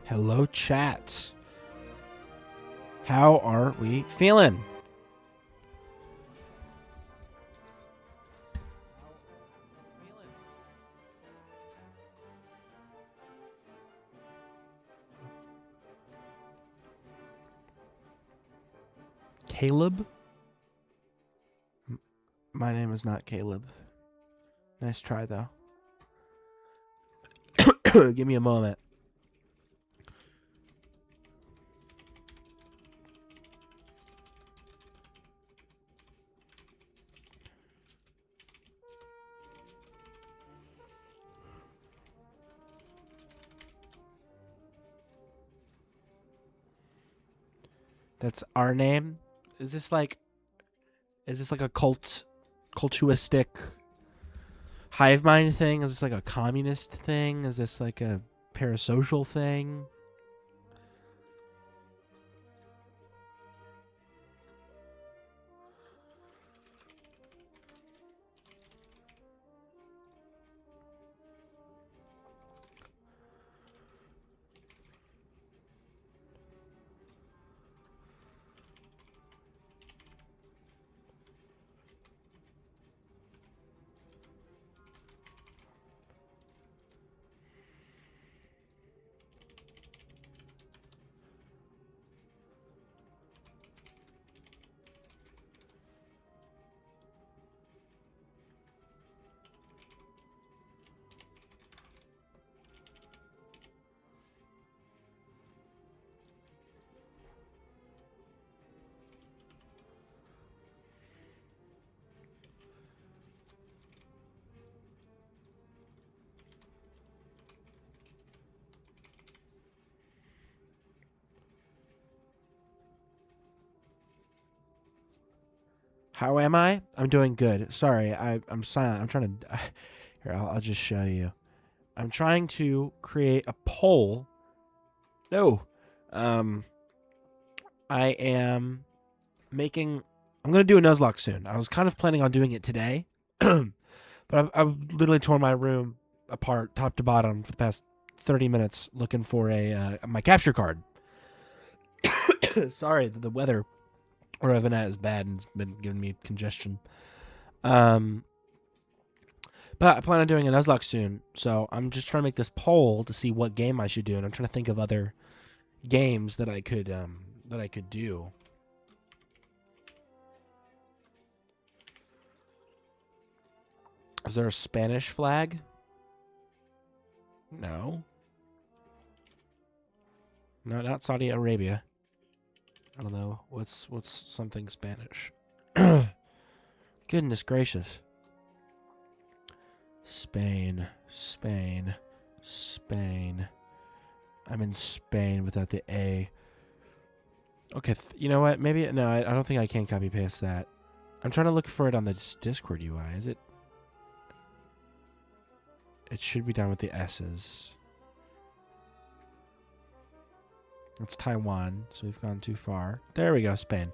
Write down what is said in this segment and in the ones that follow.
Hello, chat. How are we feeling? Caleb? My name is not Caleb. Nice try, though. Give me a moment. That's our name? Is this like a cultuistic hive mind thing? Is this like a communist thing? Is this like a parasocial thing? How am I? I'm doing good. Sorry, I'm silent. I'm trying to... Here, I'll just show you. I'm trying to create a poll. No. I am making... I'm going to do a Nuzlocke soon. I was kind of planning on doing it today. But I've literally torn my room apart, top to bottom, for the past 30 minutes looking for my capture card. Sorry, the weather where I've been at is bad and it's been giving me congestion. But I plan on doing a Nuzlocke soon, so I'm just trying to make this poll to see what game I should do, and I'm trying to think of other games that I could do. Is there a Spanish flag? No. No, not Saudi Arabia. I don't know. What's something Spanish? Goodness gracious. Spain. I'm in Spain without the A. Okay, you know what? Maybe... No, I don't think I can copy paste that. I'm trying to look for it on the Discord UI. Is it... It should be done with the S's. It's Taiwan, so we've gone too far. There we go, Spain.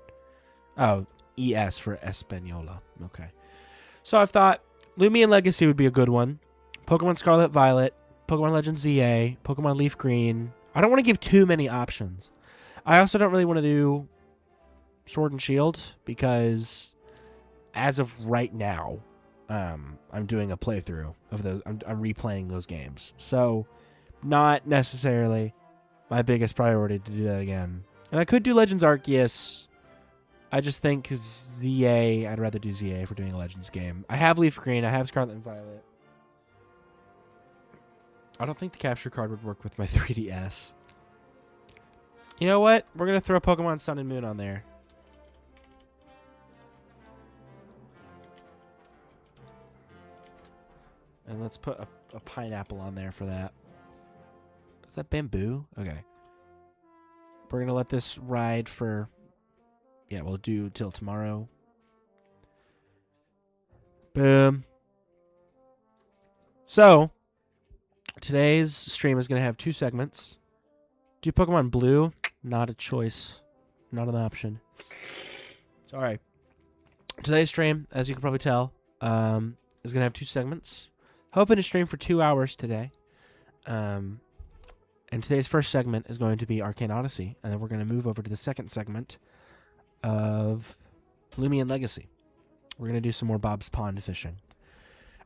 Oh, ES for Española. Okay. So I've thought Loomian Legacy would be a good one. Pokemon Scarlet Violet, Pokemon Legends ZA, Pokemon Leaf Green. I don't want to give too many options. I also don't really want to do Sword and Shield because as of right now, I'm doing a playthrough of those. I'm replaying those games. So not necessarily my biggest priority to do that again. And I could do Legends Arceus. I just think ZA, I'd rather do ZA if we're doing a Legends game. I have Leaf Green. I have Scarlet and Violet. I don't think the capture card would work with my 3DS. You know what? We're going to throw Pokemon Sun and Moon on there. And let's put a pineapple on there for that. Is that bamboo? Okay. We're going to let this ride for... Yeah, we'll do till tomorrow. Boom. So, today's stream is going to have 2 segments. Do Pokemon Blue? Not a choice. Not an option. Sorry. Today's stream, as you can probably tell, is going to have 2 segments. Hoping to stream for 2 hours today. And today's first segment is going to be Arcane Odyssey. And then we're going to move over to the second segment of Loomian Legacy. We're going to do some more Bob's Pond fishing.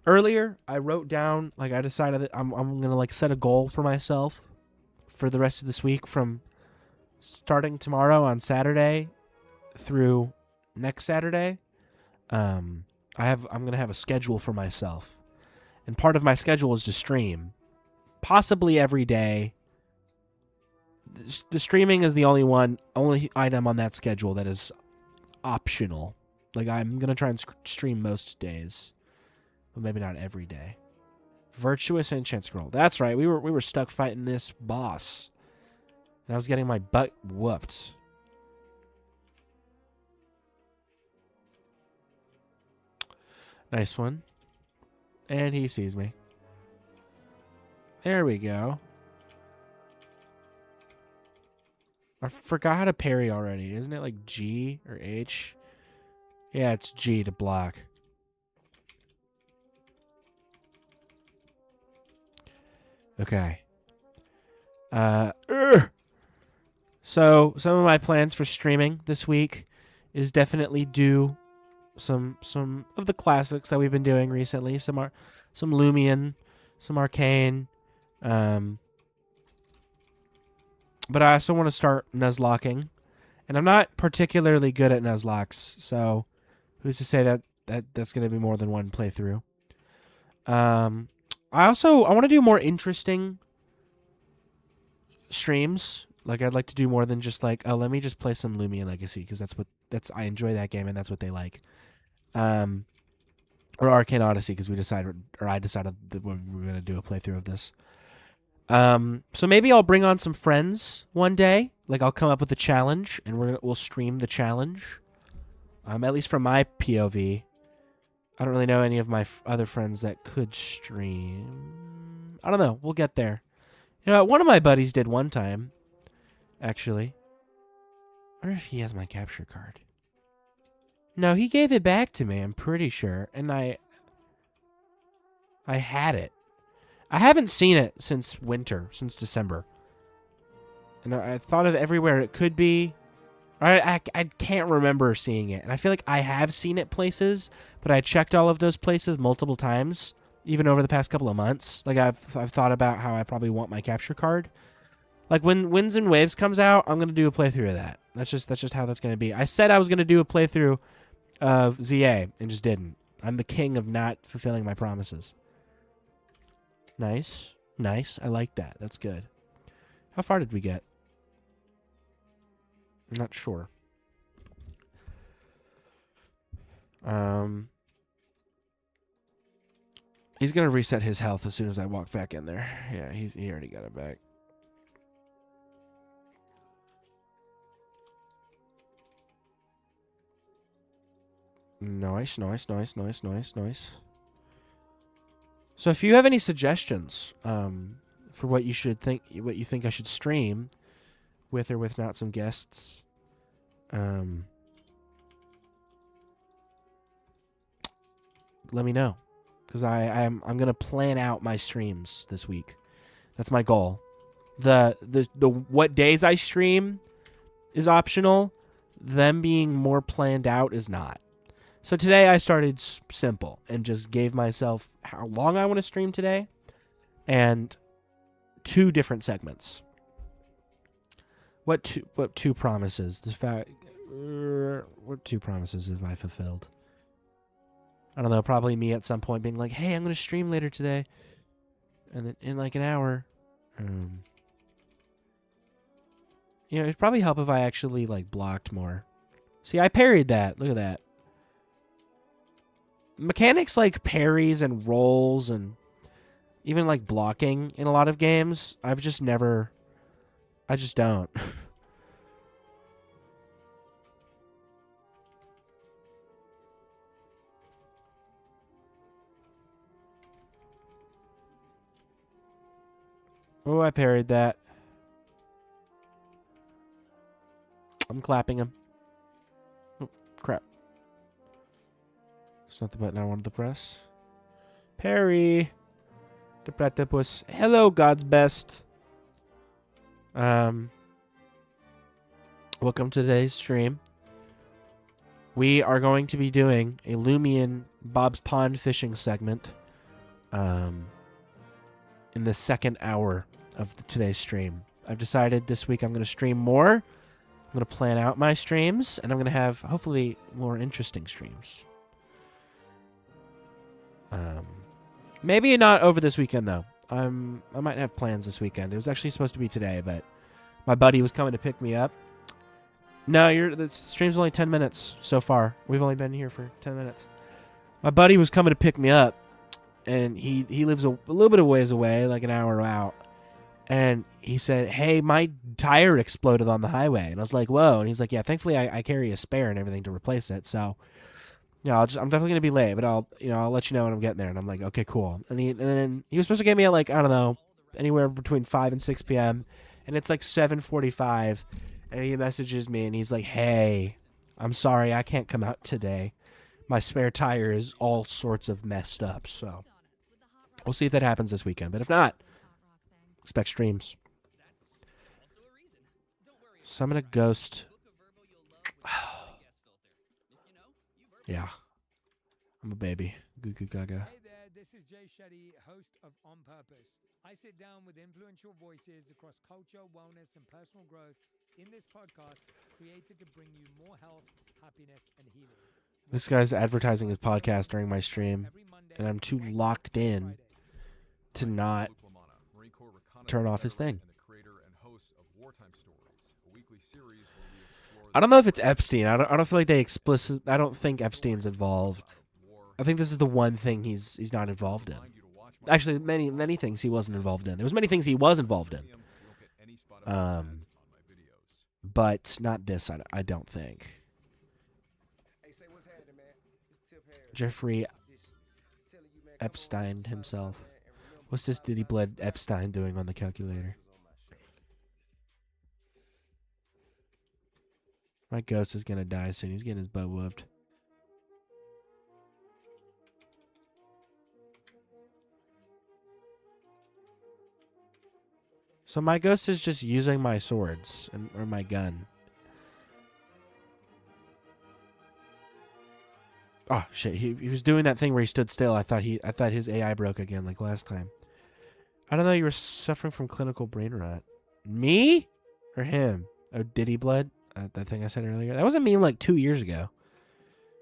Earlier, I wrote down, like, I decided that I'm going to, like, set a goal for myself for the rest of this week from starting tomorrow on Saturday through next Saturday. I'm going to have a schedule for myself. And part of my schedule is to stream. Possibly every day. The streaming is the only item on that schedule that is optional. Like, I'm going to try and stream most days. But maybe not every day. Virtuous Enchant Scroll. That's right. We were stuck fighting this boss. And I was getting my butt whooped. Nice one. And he sees me. There we go. I forgot how to parry already. Isn't it like G or H? Yeah, it's G to block. Okay. So some of my plans for streaming this week is definitely do some of the classics that we've been doing recently. Some Loomian, some Arcane. But I also want to start Nuzlocking. And I'm not particularly good at Nuzlocks, so who's to say that's going to be more than one playthrough. I want to do more interesting streams. Like, I'd like to do more than just like, oh, let me just play some Loomian Legacy, because I enjoy that game and that's what they like. Or Arcane Odyssey, because I decided that we were going to do a playthrough of this. So maybe I'll bring on some friends one day. Like, I'll come up with a challenge and we'll stream the challenge. At least from my POV. I don't really know any of my other friends that could stream. I don't know. We'll get there. You know, one of my buddies did one time, actually. I wonder if he has my capture card. No, he gave it back to me, I'm pretty sure. And I had it. I haven't seen it since winter, since December. And I thought of everywhere it could be. I can't remember seeing it. And I feel like I have seen it places, but I checked all of those places multiple times, even over the past couple of months. Like, I've thought about how I probably want my capture card. Like, when Winds and Waves comes out, I'm going to do a playthrough of that. That's just how that's going to be. I said I was going to do a playthrough of ZA and just didn't. I'm the king of not fulfilling my promises. Nice. Nice. I like that. That's good. How far did we get? I'm not sure. He's going to reset his health as soon as I walk back in there. Yeah, he already got it back. Nice, nice, nice, nice, nice, nice. So if you have any suggestions for what you think I should stream with or without some guests, let me know, because I'm gonna plan out my streams this week. That's my goal. The what days I stream is optional. Them being more planned out is not. So today I started simple and just gave myself how long I want to stream today and 2 different segments. What two promises? What 2 promises have I fulfilled? I don't know, probably me at some point being like, hey, I'm going to stream later today. And then in like an hour. You know, it'd probably help if I actually like blocked more. See, I parried that. Look at that. Mechanics like parries and rolls and Even like blocking in a lot of games, I just don't. Oh, I parried that. I'm clapping him. Oh, crap. It's not the button I wanted to press. Parry. The platypus. Hello, God's best. Welcome to today's stream. We are going to be doing a Loomian Bob's Pond fishing segment in the second hour of today's stream. I've decided this week I'm going to stream more. I'm going to plan out my streams, and I'm going to have, hopefully, more interesting streams. Maybe not over this weekend, though. I might have plans this weekend. It was actually supposed to be today, but my buddy was coming to pick me up. No, the stream's only 10 minutes so far. We've only been here for 10 minutes. My buddy was coming to pick me up, and he lives a little bit of ways away, like an hour out. And he said, hey, my tire exploded on the highway. And I was like, whoa. And he's like, yeah, thankfully I carry a spare and everything to replace it. So, yeah, I'm definitely going to be late, but I'll let you know when I'm getting there. And I'm like, okay, cool. And then he was supposed to get me at, like, I don't know, anywhere between 5 and 6 p.m. And it's like 7:45. And he messages me and he's like, hey, I'm sorry, I can't come out today. My spare tire is all sorts of messed up. So we'll see if that happens this weekend. But if not, expect streams. Summon a ghost. Yeah. I'm a baby. Goo goo gaga. Hey there, this is Jay Shetty, host of On Purpose. I sit down with influential voices across culture, wellness, and personal growth in this podcast created to bring you more health, happiness, and healing. This guy's advertising his podcast during my stream, and I'm too locked in to not turn off his thing. I don't know if it's Epstein. I don't feel like they explicit. I don't think Epstein's involved. I think this is the one thing he's not involved in. Actually, many things he wasn't involved in. There was many things he was involved in. But not this. I don't think. Jeffrey Epstein himself. What's this Diddy Blood Epstein doing on the calculator? My ghost is gonna die soon. He's getting his butt whooped. So my ghost is just using my swords or my gun. Oh shit! He was doing that thing where he stood still. I thought his AI broke again, like last time. I don't know. You were suffering from clinical brain rot. Me or him? Oh, Diddy Blood. That thing I said earlier. That was a meme like 2 years ago.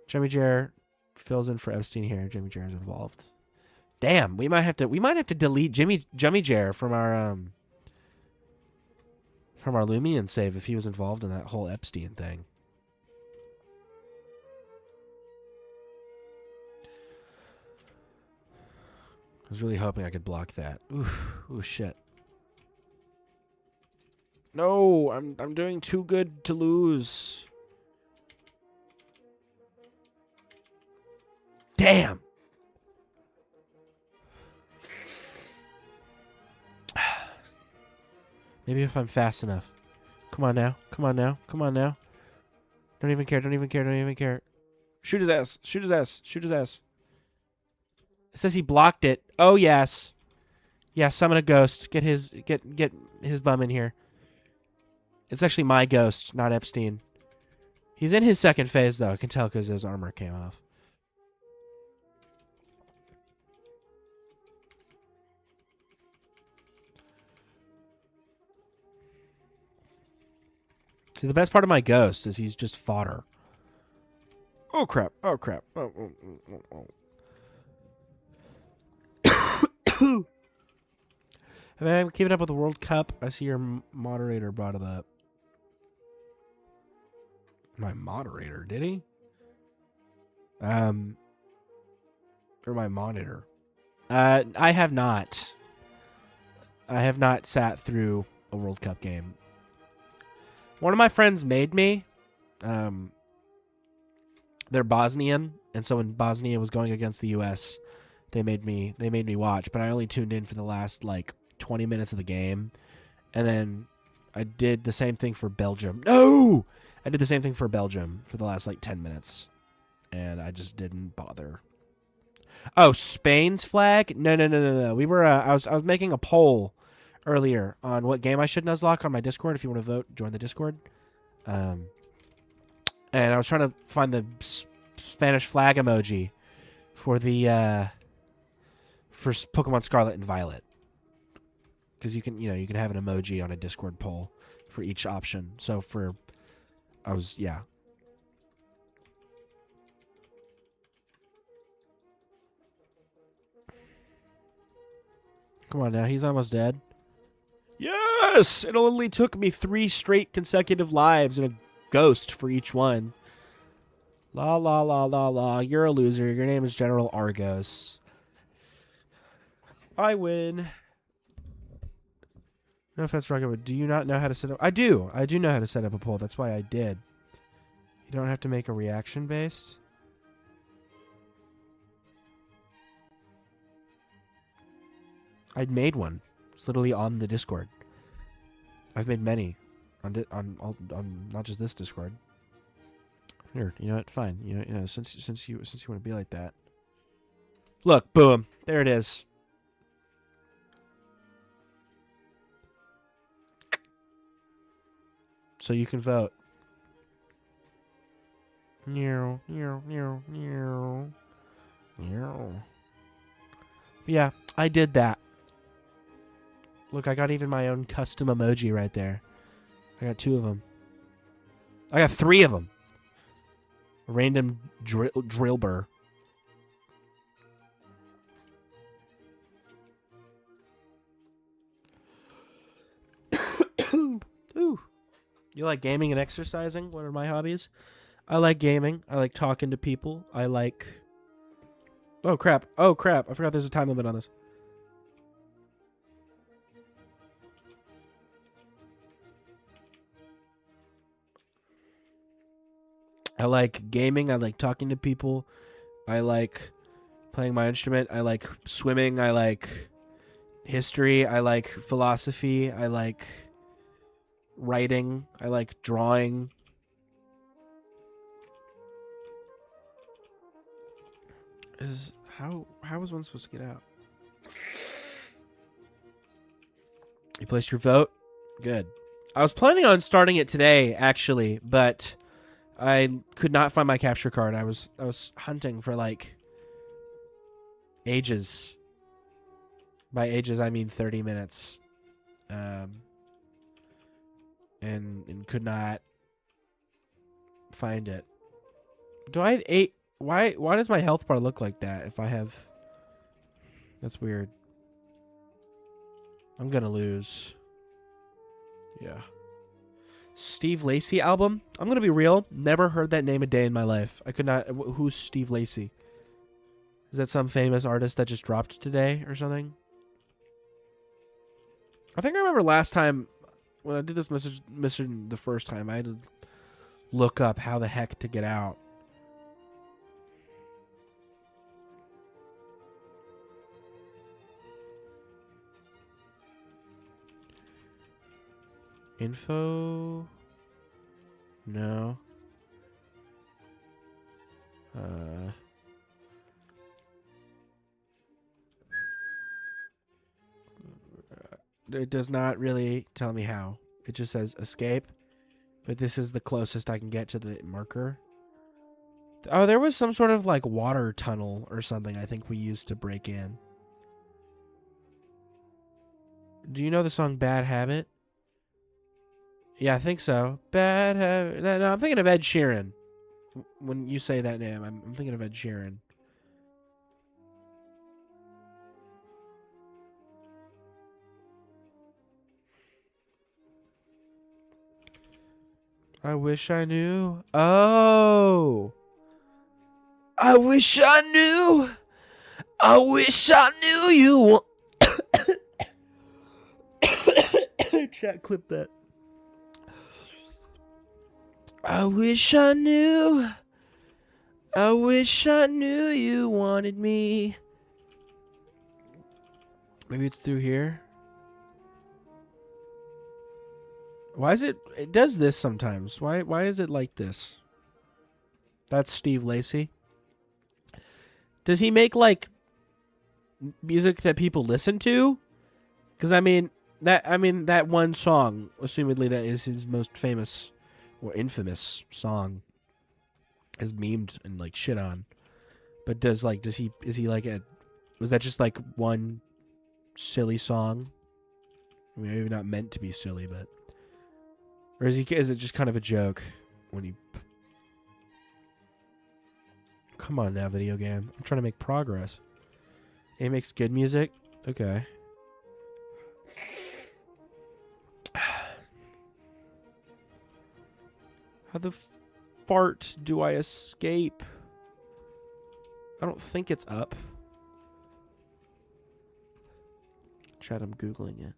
Jimmy Jar fills in for Epstein here. Jimmy Jar is involved. Damn, we might have to delete Jimmy Jar from our Loomian save if he was involved in that whole Epstein thing. I was really hoping I could block that. Ooh, shit. No, I'm doing too good to lose. Damn. Maybe if I'm fast enough. Come on now. Come on now. Come on now. Don't even care. Don't even care. Don't even care. Shoot his ass. Shoot his ass. Shoot his ass. It says he blocked it. Oh, yes. Yeah, summon a ghost. Get his bum in here. It's actually my ghost, not Epstein. He's in his second phase, though. I can tell because his armor came off. See, the best part of my ghost is he's just fodder. Oh, crap. Oh, crap. Oh. I'm keeping up with the World Cup. I see your moderator brought it up. My moderator, did he? Or my monitor. I have not. I have not sat through a World Cup game. One of my friends made me. They're Bosnian, and so when Bosnia was going against the U.S., they made me watch. But I only tuned in for the last like 20 minutes of the game, and then I did the same thing for Belgium. No, I did the same thing for Belgium for the last like 10 minutes, and I just didn't bother. Oh, Spain's flag? No. We were. I was making a poll earlier on what game I should nuzlocke on my Discord. If you want to vote, join the Discord. And I was trying to find the Spanish flag emoji for the for Pokemon Scarlet and Violet, because you can have an emoji on a Discord poll for each option. So yeah. Come on now, he's almost dead. Yes! It only took me 3 straight consecutive lives and a ghost for each one. La la la la la. You're a loser. Your name is General Argos. I win. No offense, Rocket, but do you not know how to set up... I do. I do know how to set up a poll. That's why I did. You don't have to make a reaction based. I'd made one. It's literally on the Discord. I've made many on not just this Discord. Here, you know what? Fine. You know since you want to be like that. Look, boom. There it is. So you can vote. Meow, meow, meow, meow. Meow. Yeah, I did that. Look, I got even my own custom emoji right there. I got 2 of them. I got 3 of them. A random drill burr. Ooh. You like gaming and exercising? What are my hobbies? I like gaming. I like talking to people. I like... Oh, crap. Oh, crap. I forgot there's a time limit on this. I like gaming. I like talking to people. I like playing my instrument. I like swimming. I like history. I like philosophy. I like writing. I like drawing. How is one supposed to get out? You placed your vote? Good. I was planning on starting it today, actually, but I could not find my capture card. I was hunting for like ages. By ages, I mean 30 minutes. And could not find it. Do I have 8? Why does my health bar look like that if I have... That's weird. I'm gonna lose. Yeah. Steve Lacy album? I'm gonna be real. Never heard that name a day in my life. I could not... Who's Steve Lacy? Is that some famous artist that just dropped today or something? I think I remember last time when I did this mission the first time, I had to look up how the heck to get out. Info? No. It does not really tell me how. It just says escape, but this is the closest I can get to the marker. Oh, there was some sort of like water tunnel or something I think we used to break in. Do you know the song Bad Habit? Yeah, I think so. Bad Habit. No, I'm thinking of Ed Sheeran. When you say that name, I'm thinking of Ed Sheeran. I wish I knew. Oh. I wish I knew. I wish I knew you. Chat, clip that. I wish I knew. I wish I knew you wanted me. Maybe it's through here. Why is it? It does this sometimes. Why is it like this? That's Steve Lacy. Does he make like music that people listen to? Because I mean that one song, assumedly that is his most famous or infamous song, is memed and like shit on. But is he like a? Was that just like one silly song? I mean, maybe not meant to be silly, but or is it just kind of a joke when he? Come on now, video game. I'm trying to make progress. He makes good music. Okay. How the fart do I escape? I don't think it's up. Chat, I'm Googling it.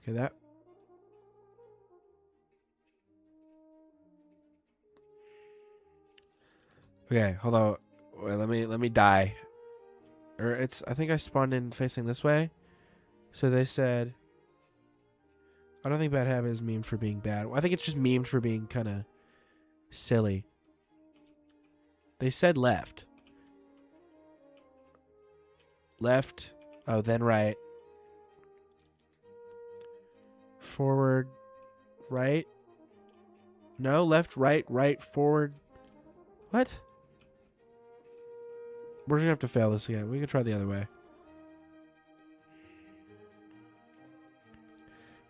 Okay, that. Okay, hold on. Wait, let me die. Or it's. I think I spawned in facing this way. So they said. I don't think bad habit is memed for being bad. I think it's just memed for being kind of silly. They said left. Left. Oh, then right. Forward. Right. No, left, right, right, forward. What? We're going to have to fail this again. We can try the other way.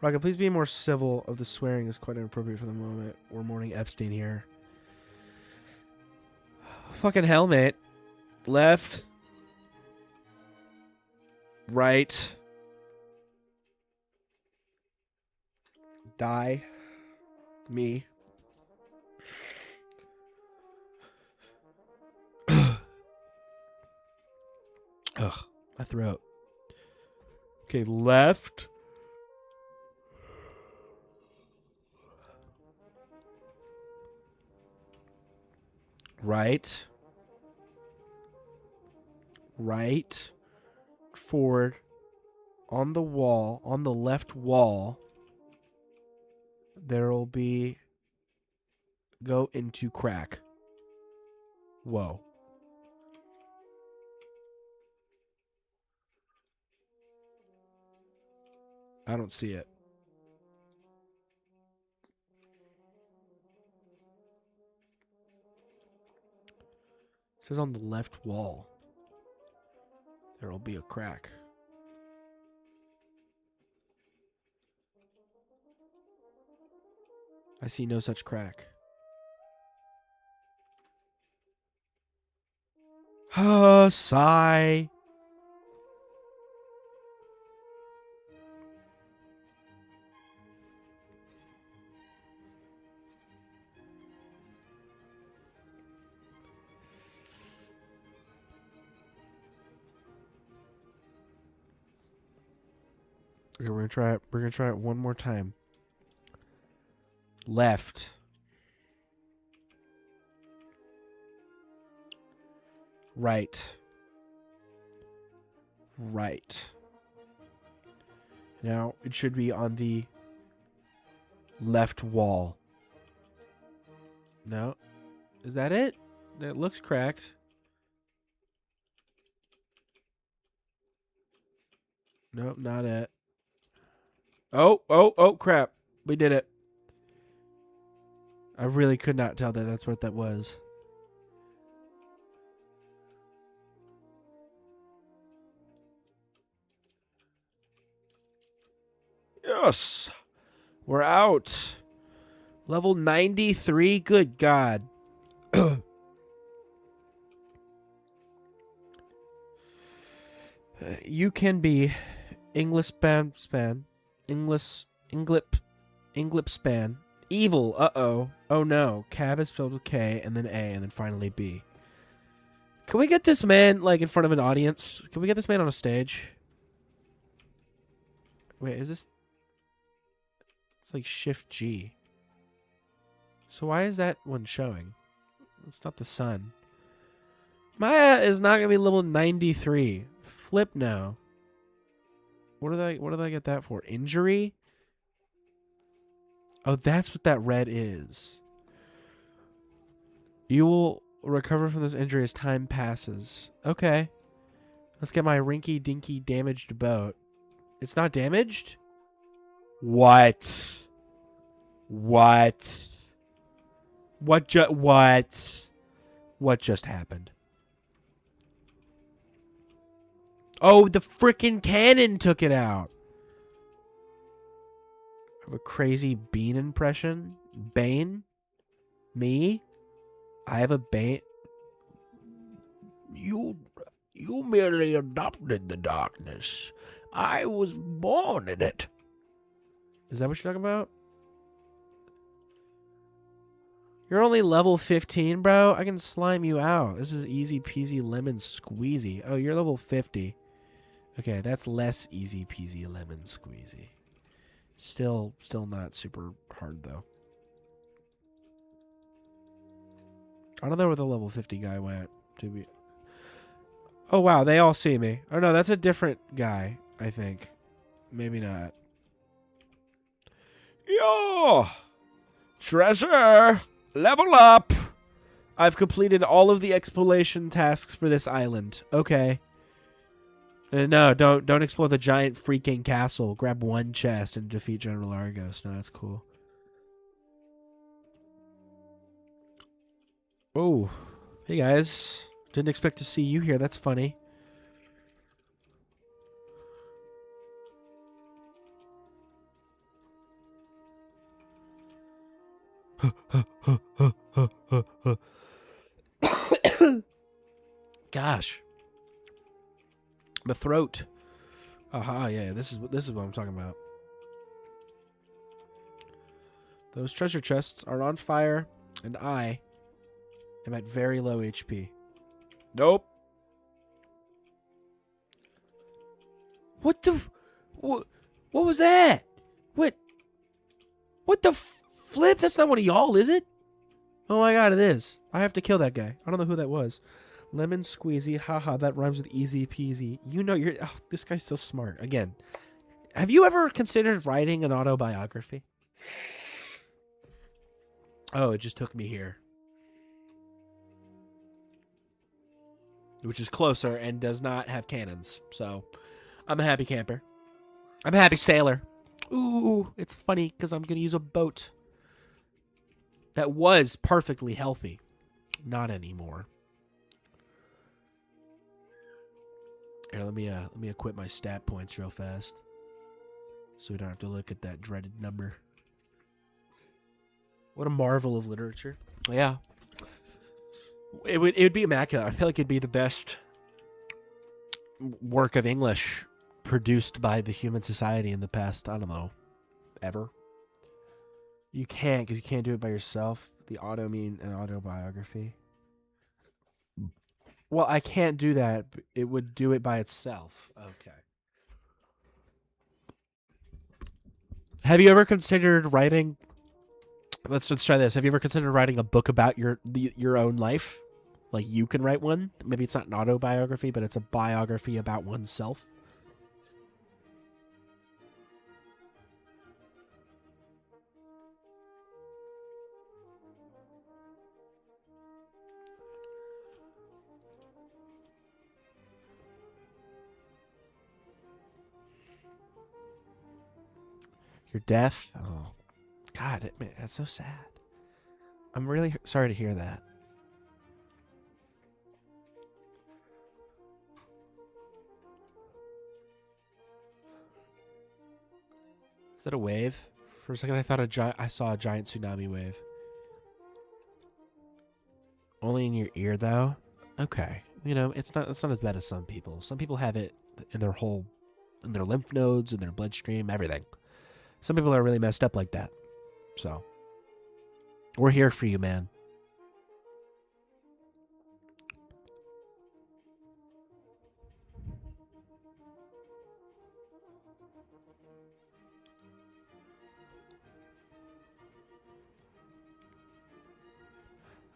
Rocket, please be more civil. Of the swearing is quite inappropriate for the moment. We're mourning Epstein here. Fucking helmet. Left. Right. Die. Me. Ugh, my throat. Okay, left. Right. Right. Forward. On the wall, on the left wall, there'll be go into crack. Whoa. I don't see it. It says on the left wall, there'll be a crack. I see no such crack. Sigh. Okay, we're gonna try it. We're gonna try it one more time. Left. Right. Right. Now it should be on the left wall. No. Is that it? That looks cracked. Nope, not it. Oh, crap. We did it. I really could not tell that that's what that was. Yes. We're out. Level 93. Good God. You can be English span. Englip span. Evil. Uh-oh. Oh no. Cab is spelled with K and then A and then finally B. Can we get this man, like, in front of an audience? Can we get this man on a stage? Wait, is this... It's like Shift G. So why is that one showing? It's not the sun. Maya is not going to be level 93. Flip no. What did I get that for? Injury? Oh, that's what that red is. You will recover from this injury as time passes. Okay. Let's get my rinky-dinky damaged boat. It's not damaged? What? What? What just happened? Oh, the frickin' cannon took it out. I have a crazy bean impression. Bane? Me? I have a Bane. You merely adopted the darkness. I was born in it. Is that what you're talking about? You're only level 15, bro. I can slime you out. This is easy peasy lemon squeezy. Oh, you're level 50. Okay, that's less easy peasy lemon squeezy. Still not super hard though. I don't know where the level 50 guy went. To be. Oh wow, they all see me. Oh no, that's a different guy. I think. Maybe not. Yo! Treasure! Level up! I've completed all of the exploration tasks for this island. Okay. No, don't explore the giant freaking castle. Grab one chest and defeat General Argos. No, that's cool. Oh. Hey guys. Didn't expect to see you here. That's funny. Gosh, my throat. Aha, yeah, this is what I'm talking about. Those treasure chests are on fire, and I am at very low HP. Nope. What the? What was that? What the flip? That's not one of y'all, is it? Oh my god, it is. I have to kill that guy. I don't know who that was. Lemon squeezy. Haha, that rhymes with easy peasy. You know, this guy's so smart. Again, have you ever considered writing an autobiography? Oh, it just took me here. Which is closer and does not have cannons. So, I'm a happy camper. I'm a happy sailor. Ooh, it's funny because I'm going to use a boat that was perfectly healthy. Not anymore. Here, let me equip my stat points real fast, so we don't have to look at that dreaded number. What a marvel of literature! Yeah, it would be immaculate. I feel like it'd be the best work of English produced by the human society in the past. I don't know, ever. You can't, because you can't do it by yourself. The auto mean an autobiography. Well, I can't do that. It would do it by itself. Okay. Have you ever considered writing... Let's try this. Have you ever considered writing a book about your own life? Like, you can write one? Maybe it's not an autobiography, but it's a biography about oneself. Your death? Oh, God, that's so sad. I'm really sorry to hear that. Is that a wave? For a second, I thought I saw a giant tsunami wave. Only in your ear, though. Okay, you know it's not as bad as some people. Some people have it in their lymph nodes, in their bloodstream, everything. Some people are really messed up like that. So, we're here for you, man.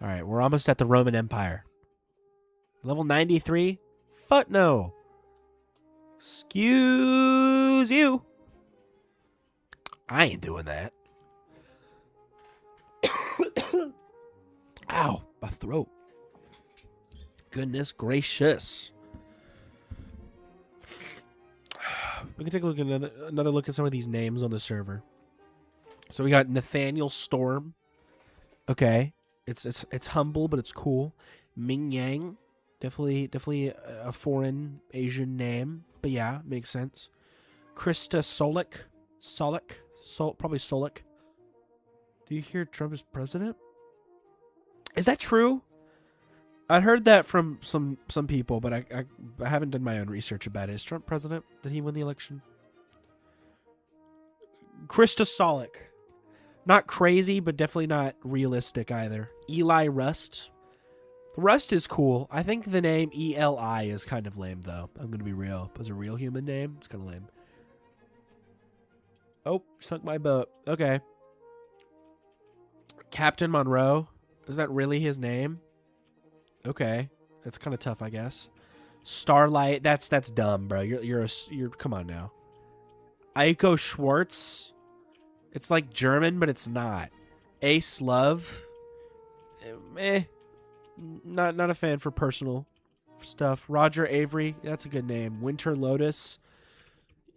All right, we're almost at the Roman Empire. Level 93? Fuck no. Excuse you. I ain't doing that. Ow, my throat. Goodness gracious. We can take a look at another look at some of these names on the server. So we got Nathaniel Storm. Okay. It's humble, but it's cool. Ming Yang. Definitely a foreign Asian name. But yeah, makes sense. Krista Solik. Probably Solik. Do you hear Trump is president? Is that true? I heard that from some people, but I haven't done my own research about it. Is Trump president? Did he win the election? Krista Solik. Not crazy, but definitely not realistic either. Eli Rust. Rust is cool. I think the name Eli is kind of lame, though. I'm going to be real. As a real human name, it's kind of lame. Oh, sunk my boat. Okay. Captain Monroe. Is that really his name? Okay. That's kind of tough, I guess. Starlight. That's dumb, bro. You're come on now. Eiko Schwartz. It's like German, but it's not. Ace Love. Not a fan for personal stuff. Roger Avery. That's a good name. Winter Lotus.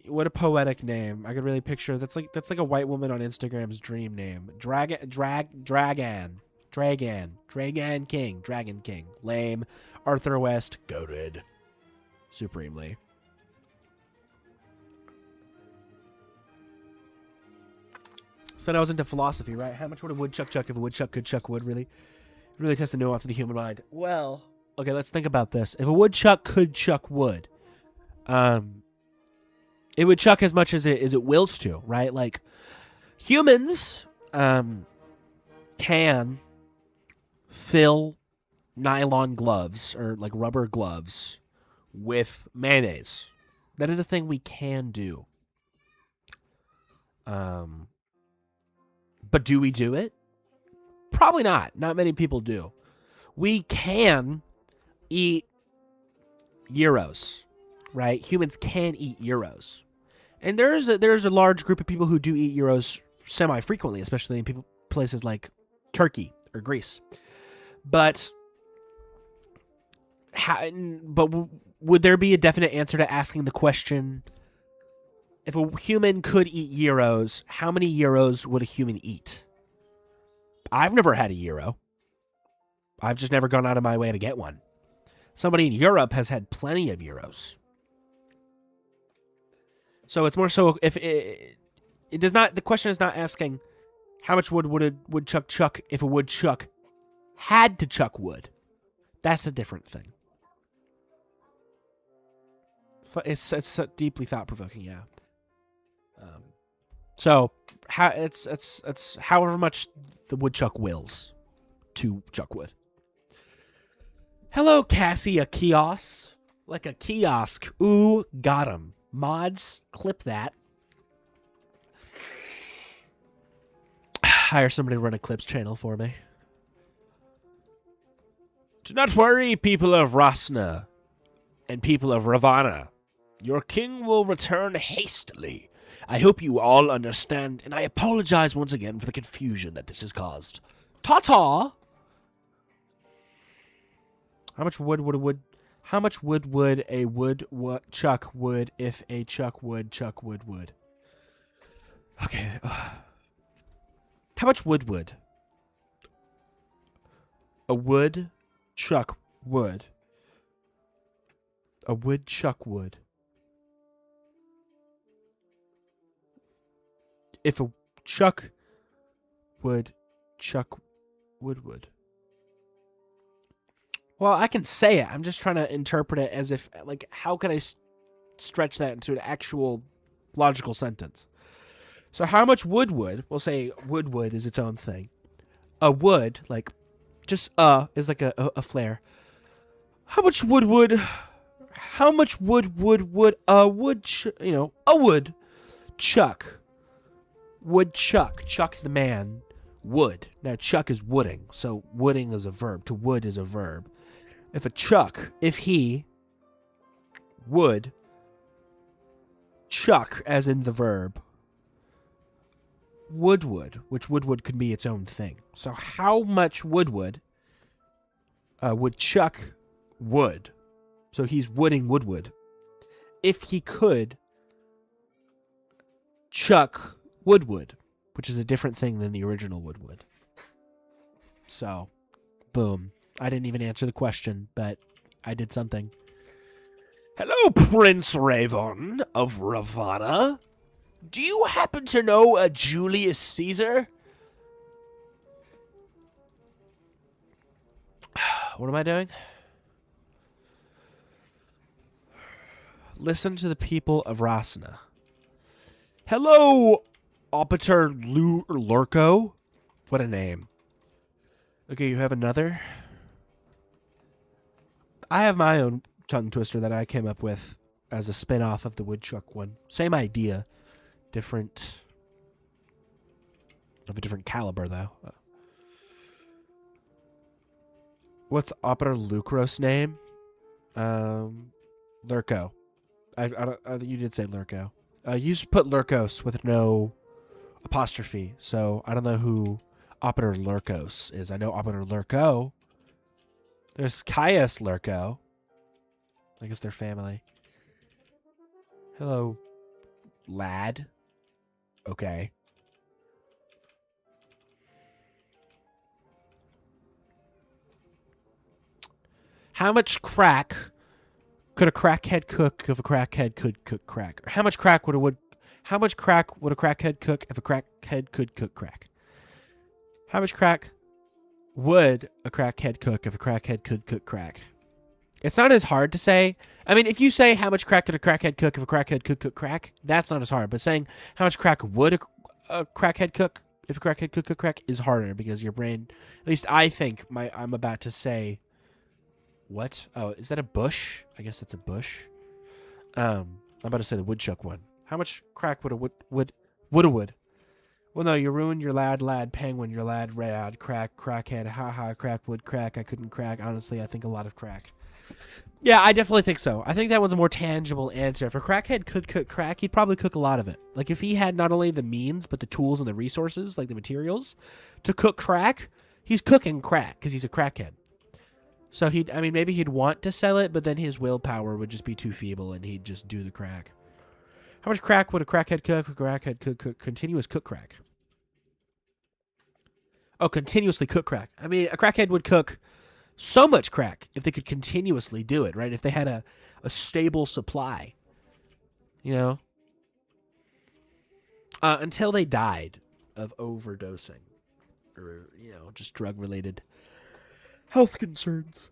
What a poetic name. I could really picture that's like a white woman on Instagram's dream name. Dragon King. Lame. Arthur West. Goated. Supremely. Said I was into philosophy, right? How much would a woodchuck chuck if a woodchuck could chuck wood, really? It really tests the nuance of the human mind. Well, okay, let's think about this. If a woodchuck could chuck wood, it would chuck as much as it wills to, right? Like, humans can fill nylon gloves or like rubber gloves with mayonnaise. That is a thing we can do. But do we do it? Probably not. Not many people do. We can eat gyros, right? Humans can eat gyros. And there's a large group of people who do eat gyros semi-frequently, especially in places like Turkey or Greece. But would there be a definite answer to asking the question, if a human could eat gyros, how many gyros would a human eat? I've never had a gyro. I've just never gone out of my way to get one. Somebody in Europe has had plenty of gyros. So it's more so if it does not, the question is not asking how much wood would a woodchuck chuck if a woodchuck had to chuck wood. That's a different thing. It's deeply thought-provoking, yeah. So it's however much the woodchuck wills to chuck wood. Hello, Cassie, a kiosk. Like a kiosk. Ooh, got him. Mods, clip that. Hire somebody to run a clips channel for me. Do not worry, people of Rosna and people of Ravana. Your king will return hastily. I hope you all understand, and I apologize once again for the confusion that this has caused. Ta-ta! How much wood would a woodchuck would if a chuck would? Okay. How much would a woodchuck would? A woodchuck would. If a chuck would chuck wood. Well, I can say it. I'm just trying to interpret it as if, like, how can I stretch that into an actual logical sentence. So how much wood? We'll say wood is its own thing. A wood, like just is like a flare. How much wood? How much wood a wood chuck? Woodchuck, Chuck the man, wood. Now chuck is wooding, so wooding is a verb. To wood is a verb. If he would chuck, as in the verb, would, which would could be its own thing. So how much would Chuck wood? So he's wooding wood. If he could chuck wood, which is a different thing than the original would. So, boom. I didn't even answer the question, but I did something. Hello, Prince Raven of Ravana. Do you happen to know a Julius Caesar? What am I doing? Listen to the people of Rasna. Hello, Opiter Lurko. What a name. Okay, you have another? I have my own tongue twister that I came up with as a spin-off of the woodchuck one. Same idea. Of a different caliber, though. What's Opera Lucros' name? Lurko. You did say Lurko. You put Lurkos with no apostrophe, so I don't know who Opera Lurkos is. I know Opera Lurko. There's Caius Lurko. I guess they're family. Hello, lad. Okay. How much crack could a crackhead cook if a crackhead could cook crack? Or how much crack would a crackhead cook if a crackhead could cook crack? How much crack would a crackhead cook if a crackhead could cook crack? It's not as hard to say. I mean, if you say how much crack could a crackhead cook if a crackhead could cook crack, that's not as hard. But saying how much crack would a crackhead cook if a crackhead could cook crack is harder because your brain, at least I think, I'm about to say, what? Oh, is that a bush? I guess that's a bush. I'm about to say the woodchuck one. How much crack would a wood? Well, no, you ruined your lad, penguin, your lad, rad, crackhead, haha, crack, wood, crack, I couldn't crack. Honestly, I think a lot of crack. Yeah, I definitely think so. I think that one's a more tangible answer. If a crackhead could cook crack, he'd probably cook a lot of it. Like, if he had not only the means, but the tools and the resources, like the materials, to cook crack, he's cooking crack, because he's a crackhead. So maybe he'd want to sell it, but then his willpower would just be too feeble, and he'd just do the crack. How much crack would a crackhead cook? A crackhead could cook continuous cook crack. Oh, continuously cook crack. I mean, a crackhead would cook so much crack if they could continuously do it, right? If they had a stable supply, you know? Until they died of overdosing or, just drug-related health concerns.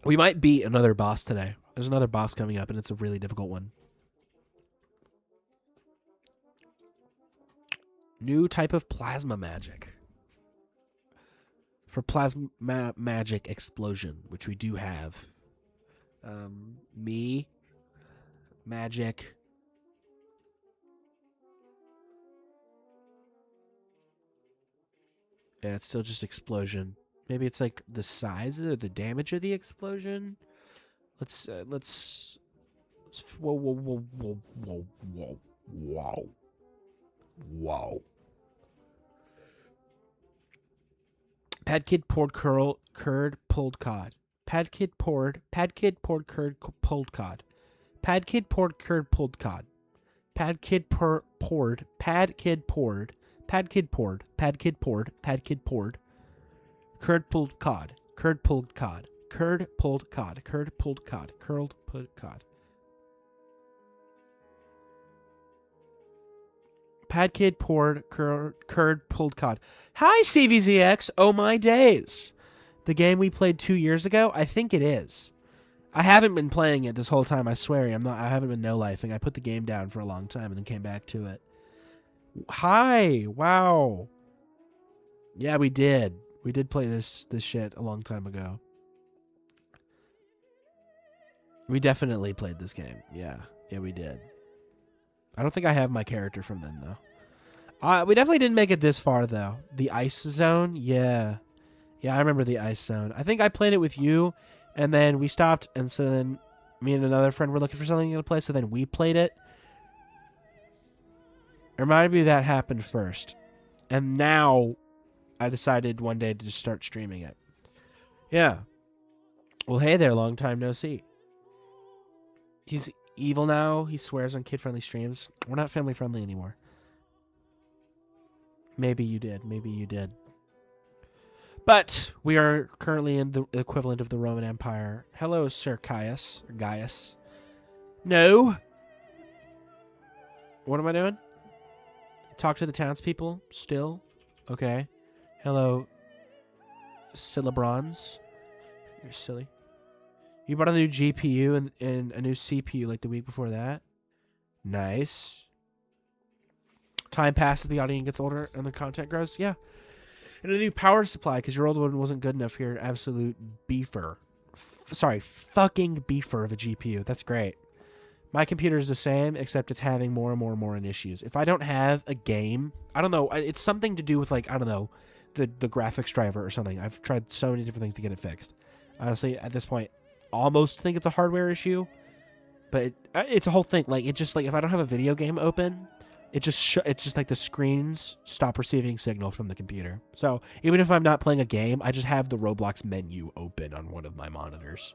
We might beat another boss today. There's another boss coming up, and it's a really difficult one. New type of plasma magic. For plasma magic explosion, which we do have. Magic. Yeah, it's still just explosion. Maybe it's like the size or the damage of the explosion. Let's Whoa. Pad kid poured curd pulled cod. Pad kid poured curd pulled cod. Pad kid poured curd pulled cod. Pad kid poured curd pulled cod. Curd pulled cod. Curd pulled cod. Curd pulled cod. Curd pulled cod. Pad kid poured curd pulled cod. Hi, CVZX. Oh my days. The game we played 2 years ago? I think it is. I haven't been playing it this whole time. I swear, I haven't been no-lifing. I put the game down for a long time and then came back to it. Hi. Wow. Yeah, we did. We did play this shit a long time ago. We definitely played this game. Yeah. Yeah, we did. I don't think I have my character from then, though. We definitely didn't make it this far, though. The ice zone? Yeah. Yeah, I remember the ice zone. I think I played it with you, and then we stopped, and so then me and another friend were looking for something to play, so then we played it. It reminded me that happened first. And now I decided one day to just start streaming it. Yeah. Well, hey there, long time no see. He's evil now. He swears on kid-friendly streams. We're not family-friendly anymore. Maybe you did. Maybe you did. But we are currently in the equivalent of the Roman Empire. Hello, Sir Caius. Or Gaius. No. What am I doing? Talk to the townspeople still? Okay. Hello, Syllabrons. You're silly. You bought a new GPU and a new CPU like the week before that. Nice. Time passes, the audience gets older, and the content grows. Yeah. And a new power supply, because your old one wasn't good enough. You're an absolute beefer. Fucking beefer of a GPU. That's great. My computer is the same, except it's having more and more issues. If I don't have a game, I don't know. It's something to do with, like, I don't know, the graphics driver or something. I've tried so many different things to get it fixed. Honestly, at this point, almost think it's a hardware issue, but it's a whole thing. Like, it just, like, if I don't have a video game open, it's just like the screens stop receiving signal from the computer. So even if I'm not playing a game, I just have the Roblox menu open on one of my monitors.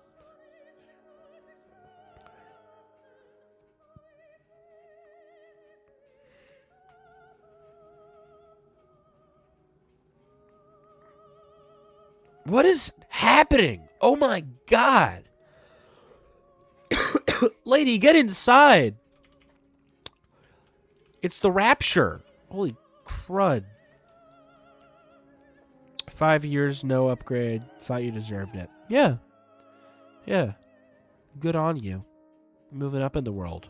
What is happening? Oh my god. Lady, get inside. It's the Rapture. Holy crud. 5 years, no upgrade. Thought you deserved it. Yeah. Yeah. Good on you. Moving up in the world.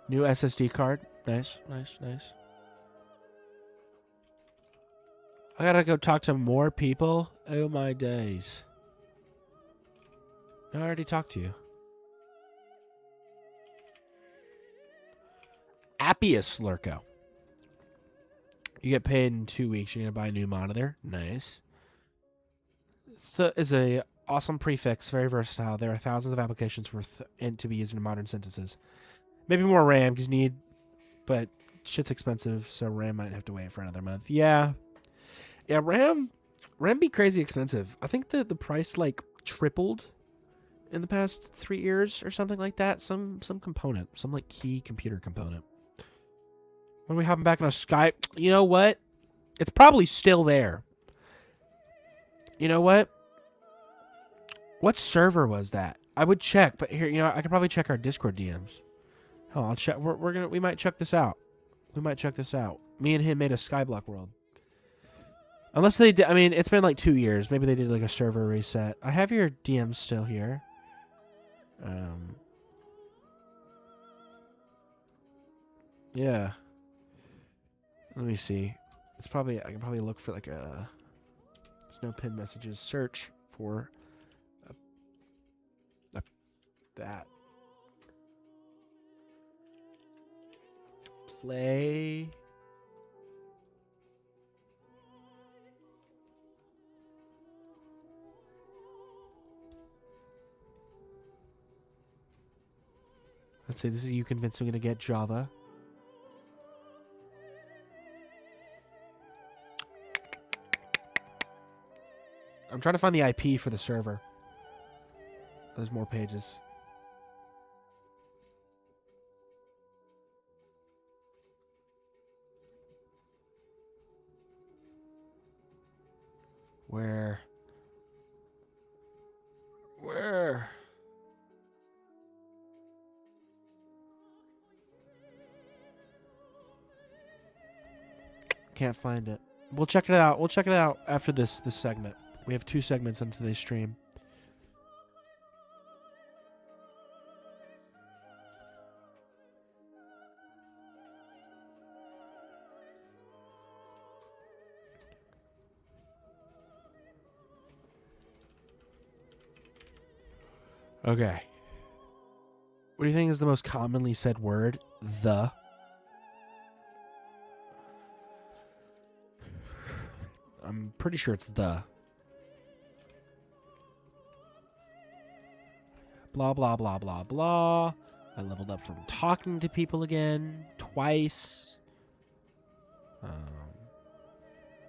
New SSD card. Nice. I gotta go talk to more people. Oh my days. No, I already talked to you. Appius Lurko. You get paid in 2 weeks. You're gonna buy a new monitor. Nice. So is a awesome prefix. Very versatile. There are thousands of applications for to be used in modern sentences. Maybe more RAM because you need, but shit's expensive, so RAM might have to wait for another month. Yeah. Yeah, RAM be crazy expensive. I think the price like tripled in the past 3 years or something like that. Some component, some like key computer component. When we hopping back on a Skype, you know what? It's probably still there. You know what? What server was that? I would check, but here, you know, I could probably check our Discord DMs. Oh, I'll check. We might check this out. Me and him made a Skyblock world. Unless they did, I mean, it's been like 2 years. Maybe they did like a server reset. I have your DMs still here. Yeah. Let me see. I can probably look for like a, there's no pinned messages. Search for that. Play. Let's see, this is you convincing me to get Java. I'm trying to find the IP for the server. There's more pages. Where? Can't find it. We'll check it out. We'll check it out after this segment. We have 2 segments on today's stream. Okay. What do you think is the most commonly said word? The. I'm pretty sure it's the. Blah, blah, blah, blah, blah. I leveled up from talking to people again. Twice.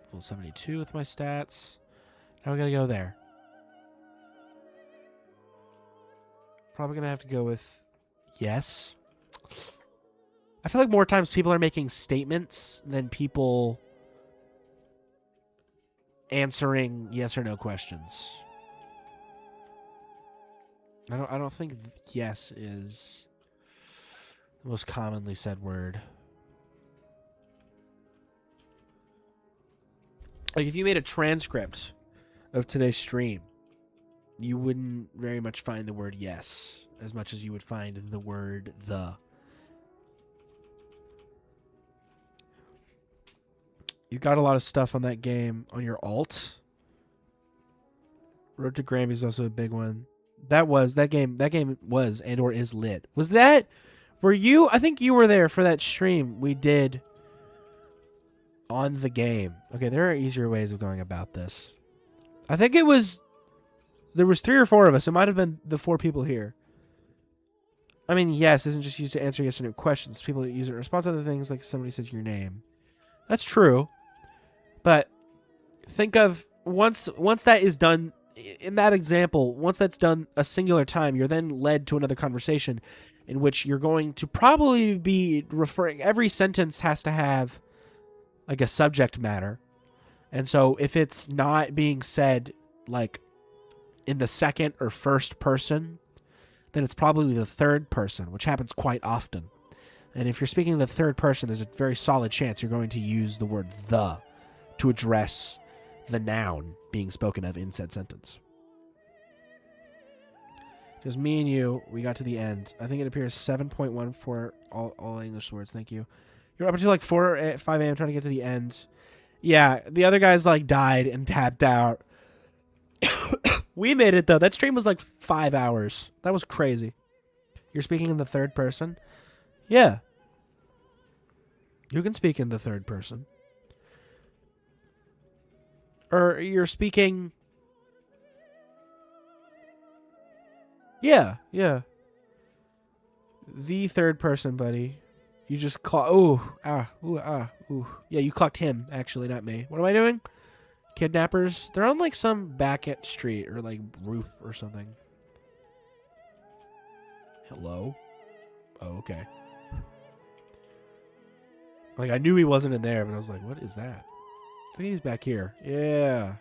Level 72 with my stats. Now we gotta go there. Probably gonna have to go with yes. I feel like more times people are making statements than people answering yes or no questions. I don't think yes is the most commonly said word. Like if you made a transcript of today's stream, you wouldn't very much find the word yes as much as you would find the word the. You got a lot of stuff on that game on your alt. Road to Grammy is also a big one. That game was and or is lit. Were you? I think you were there for that stream we did on the game. Okay, there are easier ways of going about this. I think there was 3 or 4 of us. It might have been the 4 people here. I mean, yes isn't just used to answer yes or no questions. People use it in response to other things, like somebody says your name. That's true. But think of once that is done, in that example, once that's done a singular time, you're then led to another conversation in which you're going to probably be referring. Every sentence has to have like a subject matter. And so if it's not being said like in the second or first person, then it's probably the third person, which happens quite often. And if you're speaking in the third person, there's a very solid chance you're going to use the word the to address the noun being spoken of in said sentence. Just me and you, we got to the end. I think it appears 7.1 for all English words. Thank you. You're up until like 5 a.m. trying to get to the end. Yeah, the other guys like died and tapped out. We made it though. That stream was like 5 hours. That was crazy. You're speaking in the third person? Yeah. You can speak in the third person. Or you're speaking... Yeah. The third person, buddy. You just clock... Ooh. Yeah, you clocked him, actually, not me. What am I doing? Kidnappers. They're on, like, some back at street or, like, roof or something. Hello? Oh, okay. Like, I knew he wasn't in there, but I was like, what is that? I think he's back here. Yeah.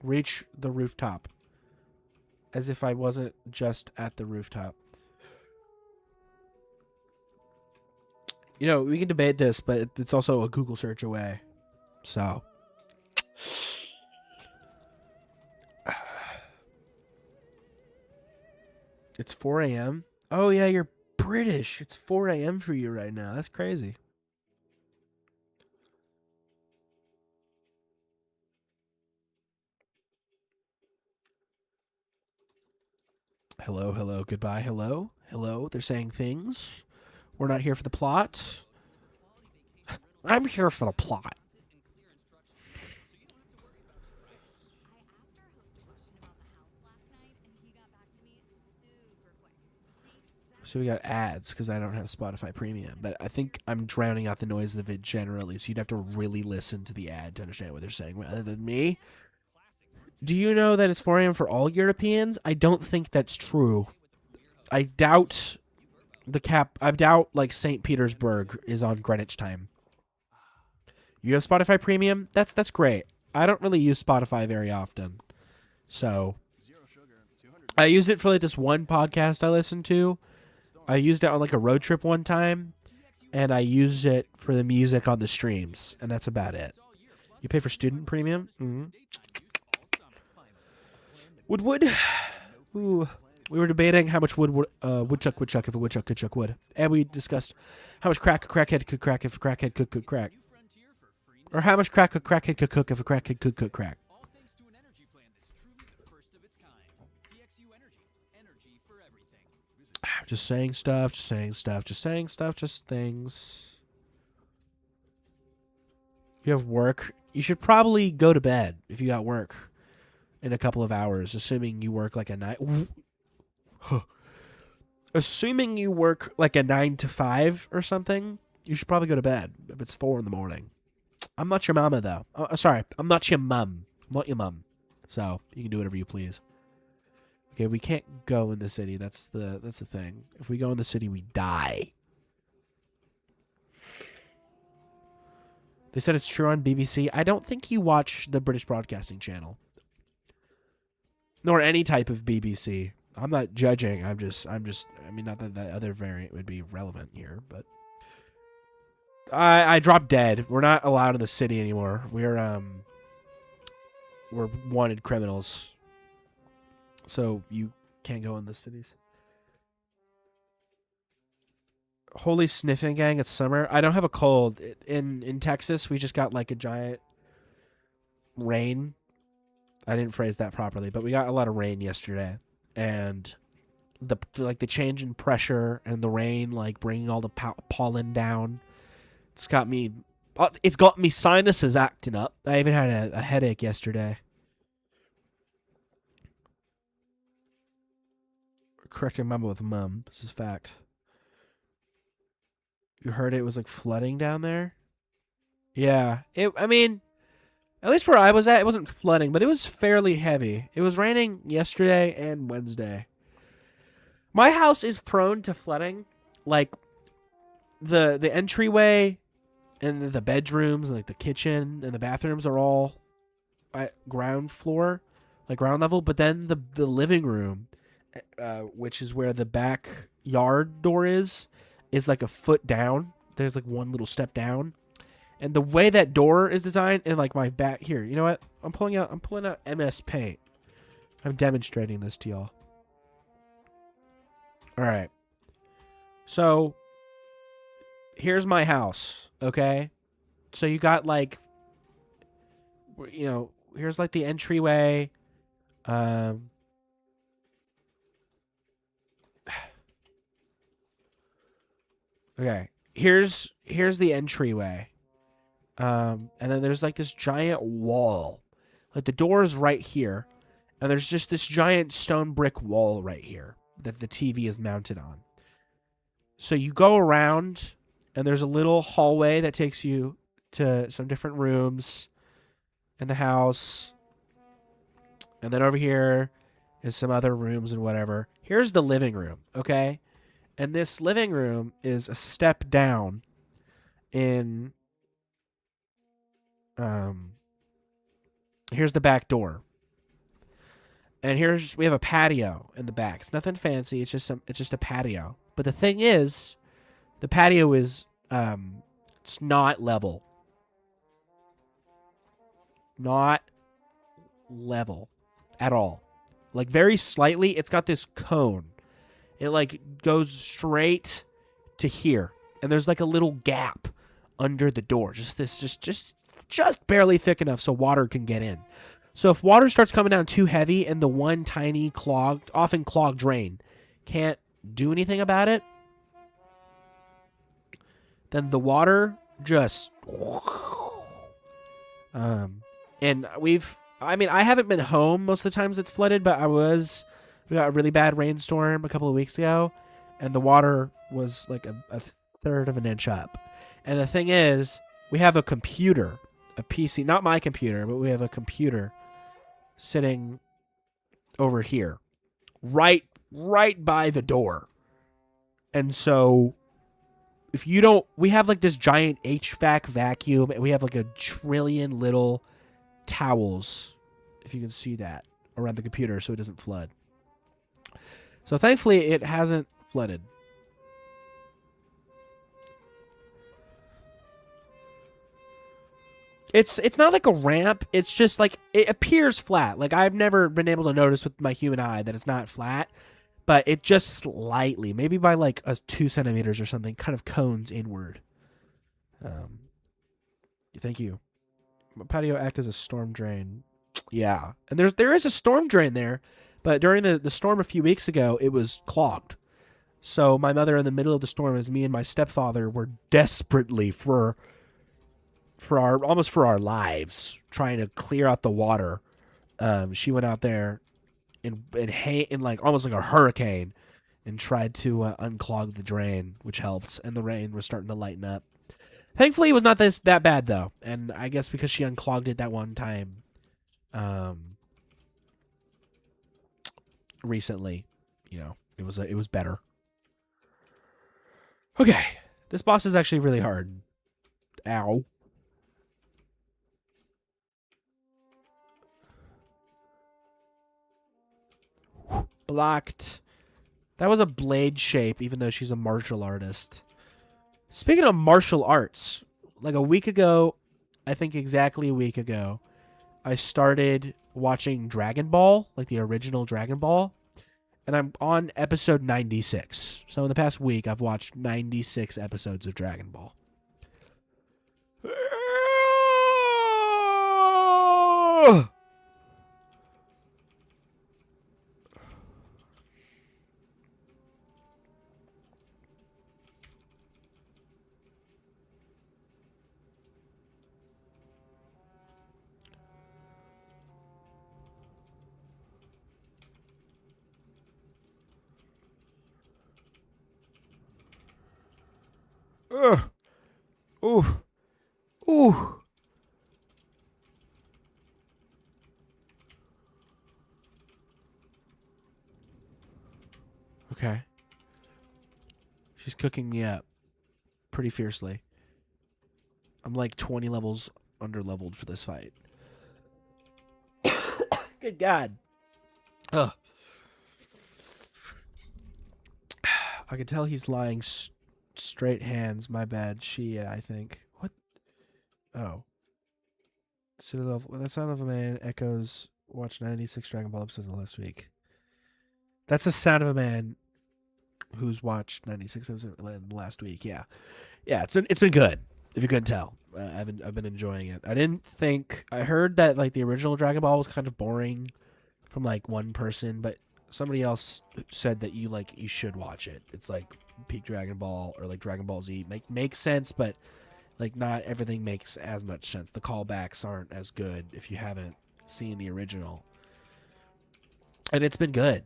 Reach the rooftop. As if I wasn't just at the rooftop. You know, we can debate this, but it's also a Google search away. So. It's 4 a.m.? Oh, yeah, you're British. It's 4 a.m. for you right now. That's crazy. Hello, goodbye, hello. They're saying things. We're not here for the plot. I'm here for the plot. So we got ads because I don't have Spotify Premium. But I think I'm drowning out the noise of the vid generally. So you'd have to really listen to the ad to understand what they're saying rather than me. Do you know that it's 4 a.m. for all Europeans? I don't think that's true. I doubt like St. Petersburg is on Greenwich time. You have Spotify Premium? That's great. I don't really use Spotify very often. So I use it for like this one podcast I listen to. I used it on like a road trip one time, and I use it for the music on the streams, and that's about it. You pay for student premium? Mm-hmm. Wood. Ooh. We were debating how much woodchuck would chuck if a woodchuck could chuck wood. And we discussed how much crack a crackhead could crack if a crackhead could cook crack. Or how much crack a crackhead could cook if a crackhead could cook crack. Just saying stuff, just saying stuff, just saying stuff, just things. You have work. You should probably go to bed if you got work in a couple of hours, assuming you work like a night. Assuming you work like a 9 to 5 or something, you should probably go to bed if it's 4 in the morning. I'm not your mama, though. Sorry, I'm not your mum. I'm not your mum. So, you can do whatever you please. Okay, we can't go in the city. That's the thing. If we go in the city, we die. They said it's true on BBC. I don't think you watch the British Broadcasting Channel. Nor any type of BBC. I'm not judging. I'm just I mean, not that the other variant would be relevant here, but I dropped dead. We're not allowed in the city anymore. We're wanted criminals. So you can't go in the cities. Holy sniffing gang, it's summer. I don't have a cold. In Texas, we just got like a giant rain. I didn't phrase that properly, but we got a lot of rain yesterday. And the change in pressure and the rain like bringing all the pollen down. It's got me sinuses acting up. I even had a headache yesterday. Correcting mama with mum. This is fact. You heard it was like flooding down there? Yeah. I mean, at least where I was at, it wasn't flooding, but it was fairly heavy. It was raining yesterday and Wednesday. My house is prone to flooding. Like, the entryway and the bedrooms and like the kitchen and the bathrooms are all at ground floor, like ground level. But then the living room, which is where the backyard door is like a foot down. There's like one little step down. And the way that door is designed, and like my back here, you know what? I'm pulling out MS Paint. I'm demonstrating this to y'all. All right. So here's my house, okay? So you got like, you know, here's like the entryway. Okay. Here's the entryway. And then there's like this giant wall. Like the door is right here. And there's just this giant stone brick wall right here that the TV is mounted on. So you go around and there's a little hallway that takes you to some different rooms in the house. And then over here is some other rooms and whatever. Here's the living room, okay? And this living room is a step down in... here's the back door. And we have a patio in the back. It's nothing fancy. It's just a patio. But the thing is, the patio is it's not level. Not level at all. Like very slightly, it's got this cone. It like goes straight to here. And there's like a little gap under the door. Just barely thick enough so water can get in. So if water starts coming down too heavy and the one tiny often clogged drain can't do anything about it, then the water just... and I haven't been home most of the times it's flooded, but we got a really bad rainstorm a couple of weeks ago, and the water was like a third of an inch up. And the thing is, we have a computer, a PC, not my computer, but we have a computer sitting over here, right by the door. And so we have like this giant HVAC vacuum, and we have like a trillion little towels, if you can see that, around the computer so it doesn't flood. So thankfully it hasn't flooded. It's not like a ramp. It's just like it appears flat. Like I've never been able to notice with my human eye that it's not flat, but it just slightly, maybe by like 2 centimeters or something, kind of cones inward. Um, thank you. Patio act as a storm drain. Yeah, and there is a storm drain there, but during the storm a few weeks ago, it was clogged. So my mother, in the middle of the storm, as me and my stepfather were desperately for our lives trying to clear out the water. She went out there in like almost like a hurricane and tried to unclog the drain, which helped, and the rain was starting to lighten up. Thankfully, it was not that bad though, and I guess because she unclogged it that one time, recently, it was better. Okay, this boss is actually really hard. Ow. Blocked. That was a blade shape, even though she's a martial artist. Speaking of martial arts, like a week ago, I think exactly a week ago, I started watching Dragon Ball, like the original Dragon Ball, and I'm on episode 96. So in the past week, I've watched 96 episodes of Dragon Ball. Ugh. Ooh. Ooh. Okay. She's cooking me up pretty fiercely. I'm like 20 levels under-leveled for this fight. Good God. Ugh. I can tell he's lying straight hands. My bad. I think. What? Oh. The sound of a man echoes. Watch 96 Dragon Ball episodes last week. That's the sound of a man who's watched 96 episodes last week. Yeah, it's been good. If you couldn't tell, I've been enjoying it. I heard that like the original Dragon Ball was kind of boring from like one person, but somebody else said that you should watch it. It's like peak Dragon Ball or like Dragon Ball Z makes sense, but like not everything makes as much sense. The callbacks aren't as good if you haven't seen the original, and it's been good.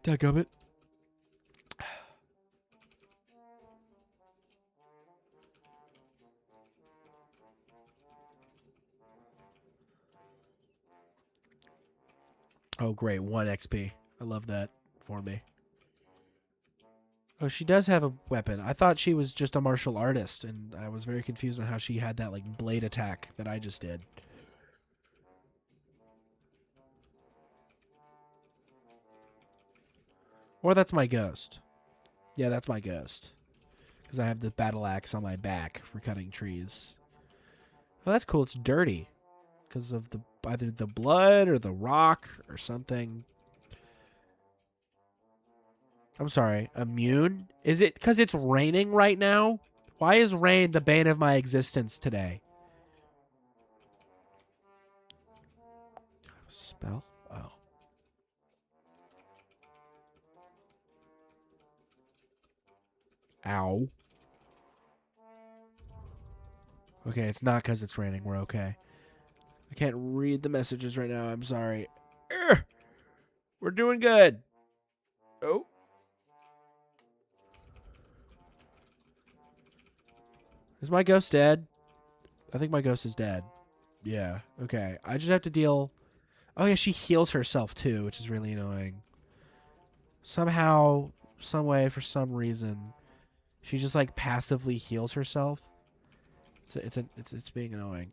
Dadgummit. Oh, great. 1 XP. I love that for me. Oh, she does have a weapon. I thought she was just a martial artist, and I was very confused on how she had that like blade attack that I just did. Or that's my ghost. Yeah, that's my ghost. Because I have the battle axe on my back for cutting trees. Oh, that's cool. It's dirty. Because of either the blood or the rock or something. I'm sorry. Immune? Is it because it's raining right now? Why is rain the bane of my existence today? Spell? Oh. Ow. Okay, it's not because it's raining. We're okay. I can't read the messages right now. I'm sorry. We're doing good. Oh. Is my ghost dead? I think my ghost is dead. Yeah. Okay. I just have to deal... Oh, yeah, she heals herself, too, which is really annoying. Somehow, some way, for some reason, she just, like, passively heals herself. It's being annoying.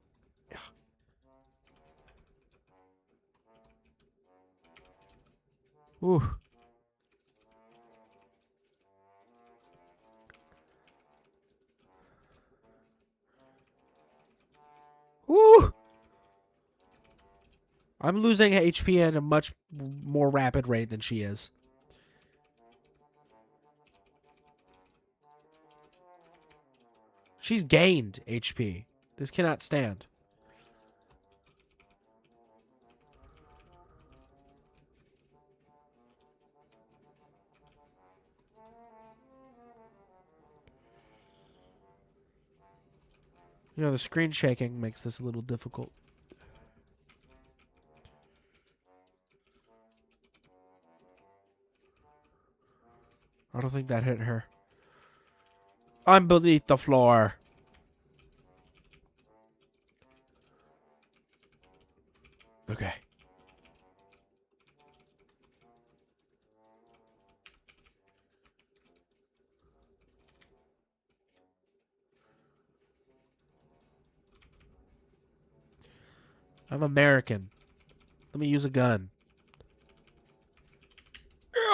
Ooh. Woo! I'm losing HP at a much more rapid rate than she is. She's gained HP. This cannot stand. You know, the screen shaking makes this a little difficult. I don't think that hit her. I'm beneath the floor. Okay. I'm American. Let me use a gun.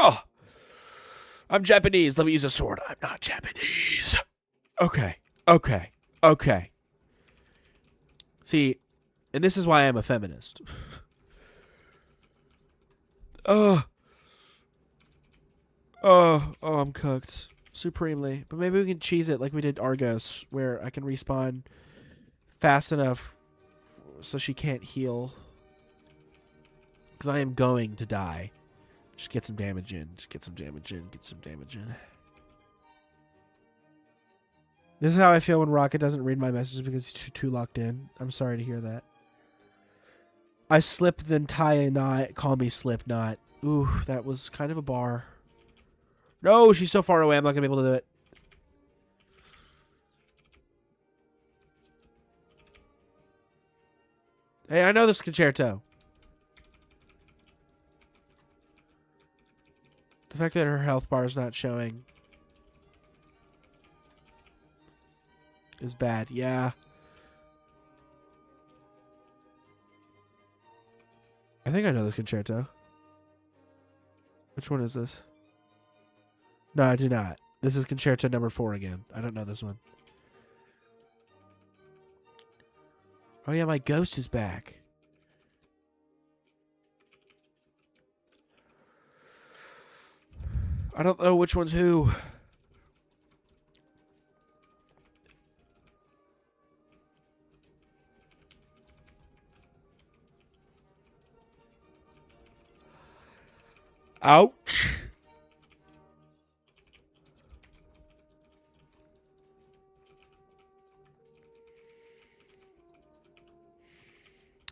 Ugh. I'm Japanese. Let me use a sword. I'm not Japanese. Okay. Okay. Okay. See, and this is why I'm a feminist. Oh, I'm cooked. Supremely. But maybe we can cheese it like we did Argos, where I can respawn fast enough so she can't heal. Because I am going to die. Just get some damage in. Just get some damage in. Get some damage in. This is how I feel when Rocket doesn't read my messages because he's too locked in. I'm sorry to hear that. I slip, then tie a knot. Call me Slipknot. Ooh, that was kind of a bar. No, she's so far away. I'm not going to be able to do it. Hey, I know this concerto. The fact that her health bar is not showing is bad. Yeah. I think I know this concerto. Which one is this? No, I do not. This is concerto number 4 again. I don't know this one. Oh yeah, my ghost is back. I don't know which one's who. Ouch.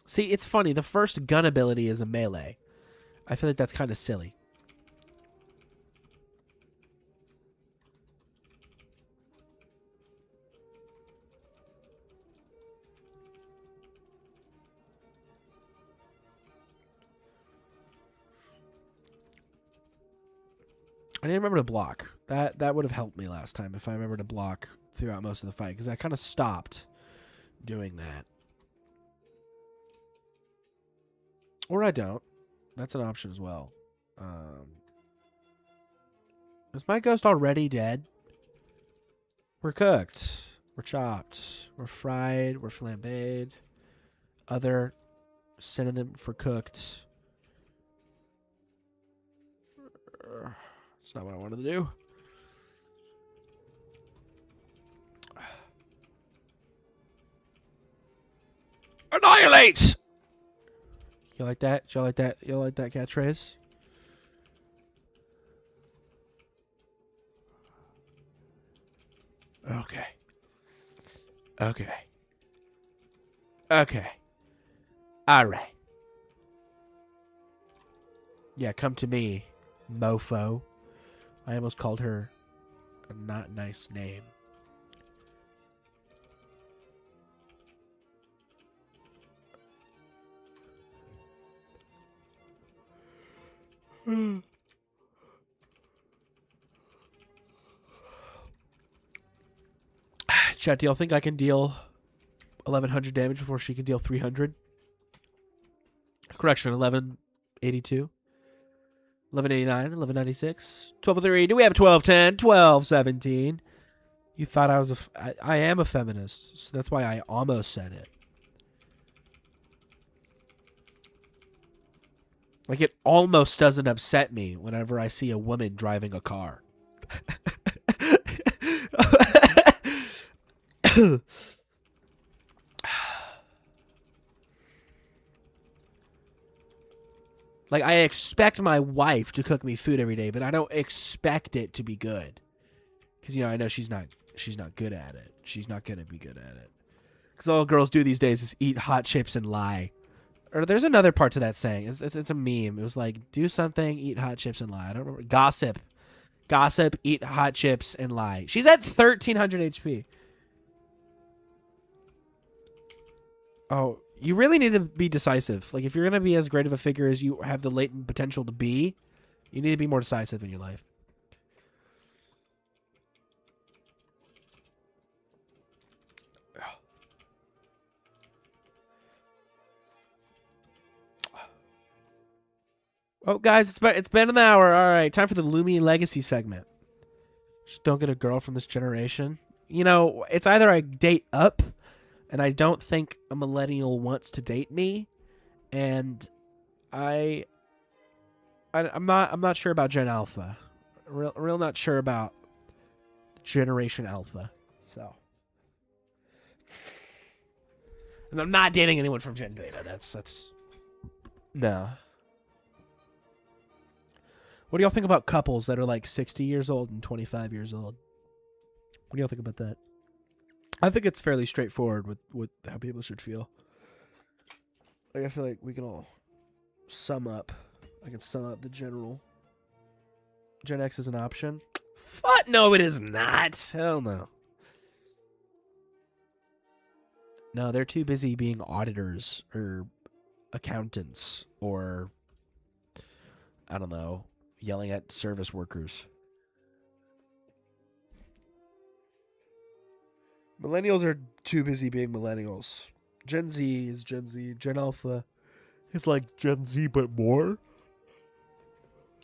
See, it's funny. The first gun ability is a melee. I feel like that's kind of silly. I didn't remember to block. That would have helped me last time if I remember to block throughout most of the fight, because I kind of stopped doing that. Or I don't. That's an option as well. Is my ghost already dead? We're cooked. We're chopped. We're fried. We're flambéed. Other synonym for cooked. That's not what I wanted to do. Annihilate! You like that? You like that? You like that catchphrase? Okay. Okay. Okay. All right. Yeah, come to me, mofo. I almost called her a not nice name. Chat, do y'all think I can deal 1100 damage before she can deal 300? Correction, 1182. 1189, 1196, 1203. Do we have 1210, 1217? You thought I was I am a feminist, so that's why I almost said it. Like, it almost doesn't upset me whenever I see a woman driving a car. Like, I expect my wife to cook me food every day, but I don't expect it to be good. Because, you know, I know she's not good at it. She's not going to be good at it. Because all girls do these days is eat hot chips and lie. Or there's another part to that saying. It's a meme. It was like, do something, eat hot chips and lie. I don't remember. Gossip. Gossip, eat hot chips and lie. She's at 1300 HP. Oh, you really need to be decisive. Like, if you're going to be as great of a figure as you have the latent potential to be, you need to be more decisive in your life. Oh, guys, it's been an hour. All right, time for the Loomian Legacy segment. Just don't get a girl from this generation. You know, it's either I date up, and I don't think a millennial wants to date me, and I'm not sure about Gen Alpha. Real not sure about Generation Alpha. So, and I'm not dating anyone from Gen Beta. That's no. What do y'all think about couples that are like 60 years old and 25 years old? What do y'all think about that? I think it's fairly straightforward with how people should feel. Like, I feel like we can all sum up. I can sum up the general. Gen X is an option. What? No, it is not. Hell no. No, they're too busy being auditors or accountants or, I don't know, yelling at service workers. Millennials are too busy being millennials. Gen Z is Gen Z. Gen Alpha is like Gen Z, but more.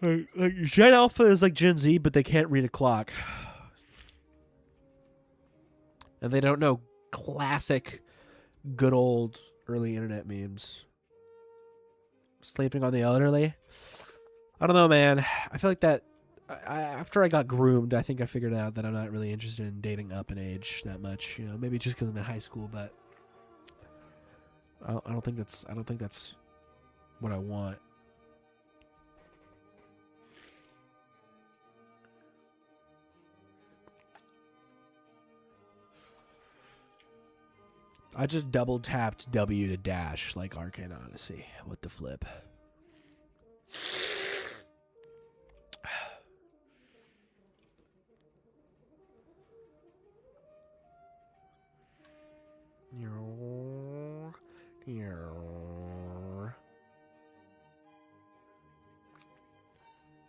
Like Gen Alpha is like Gen Z, but they can't read a clock. And they don't know classic, good old early internet memes. Sleeping on the elderly. I don't know, man. I feel like that. After I got groomed, I think I figured out that I'm not really interested in dating up in age that much. You know, maybe just because I'm in high school, but I don't think that's what I want. I just double tapped W to dash like Arcane Odyssey. What the flip?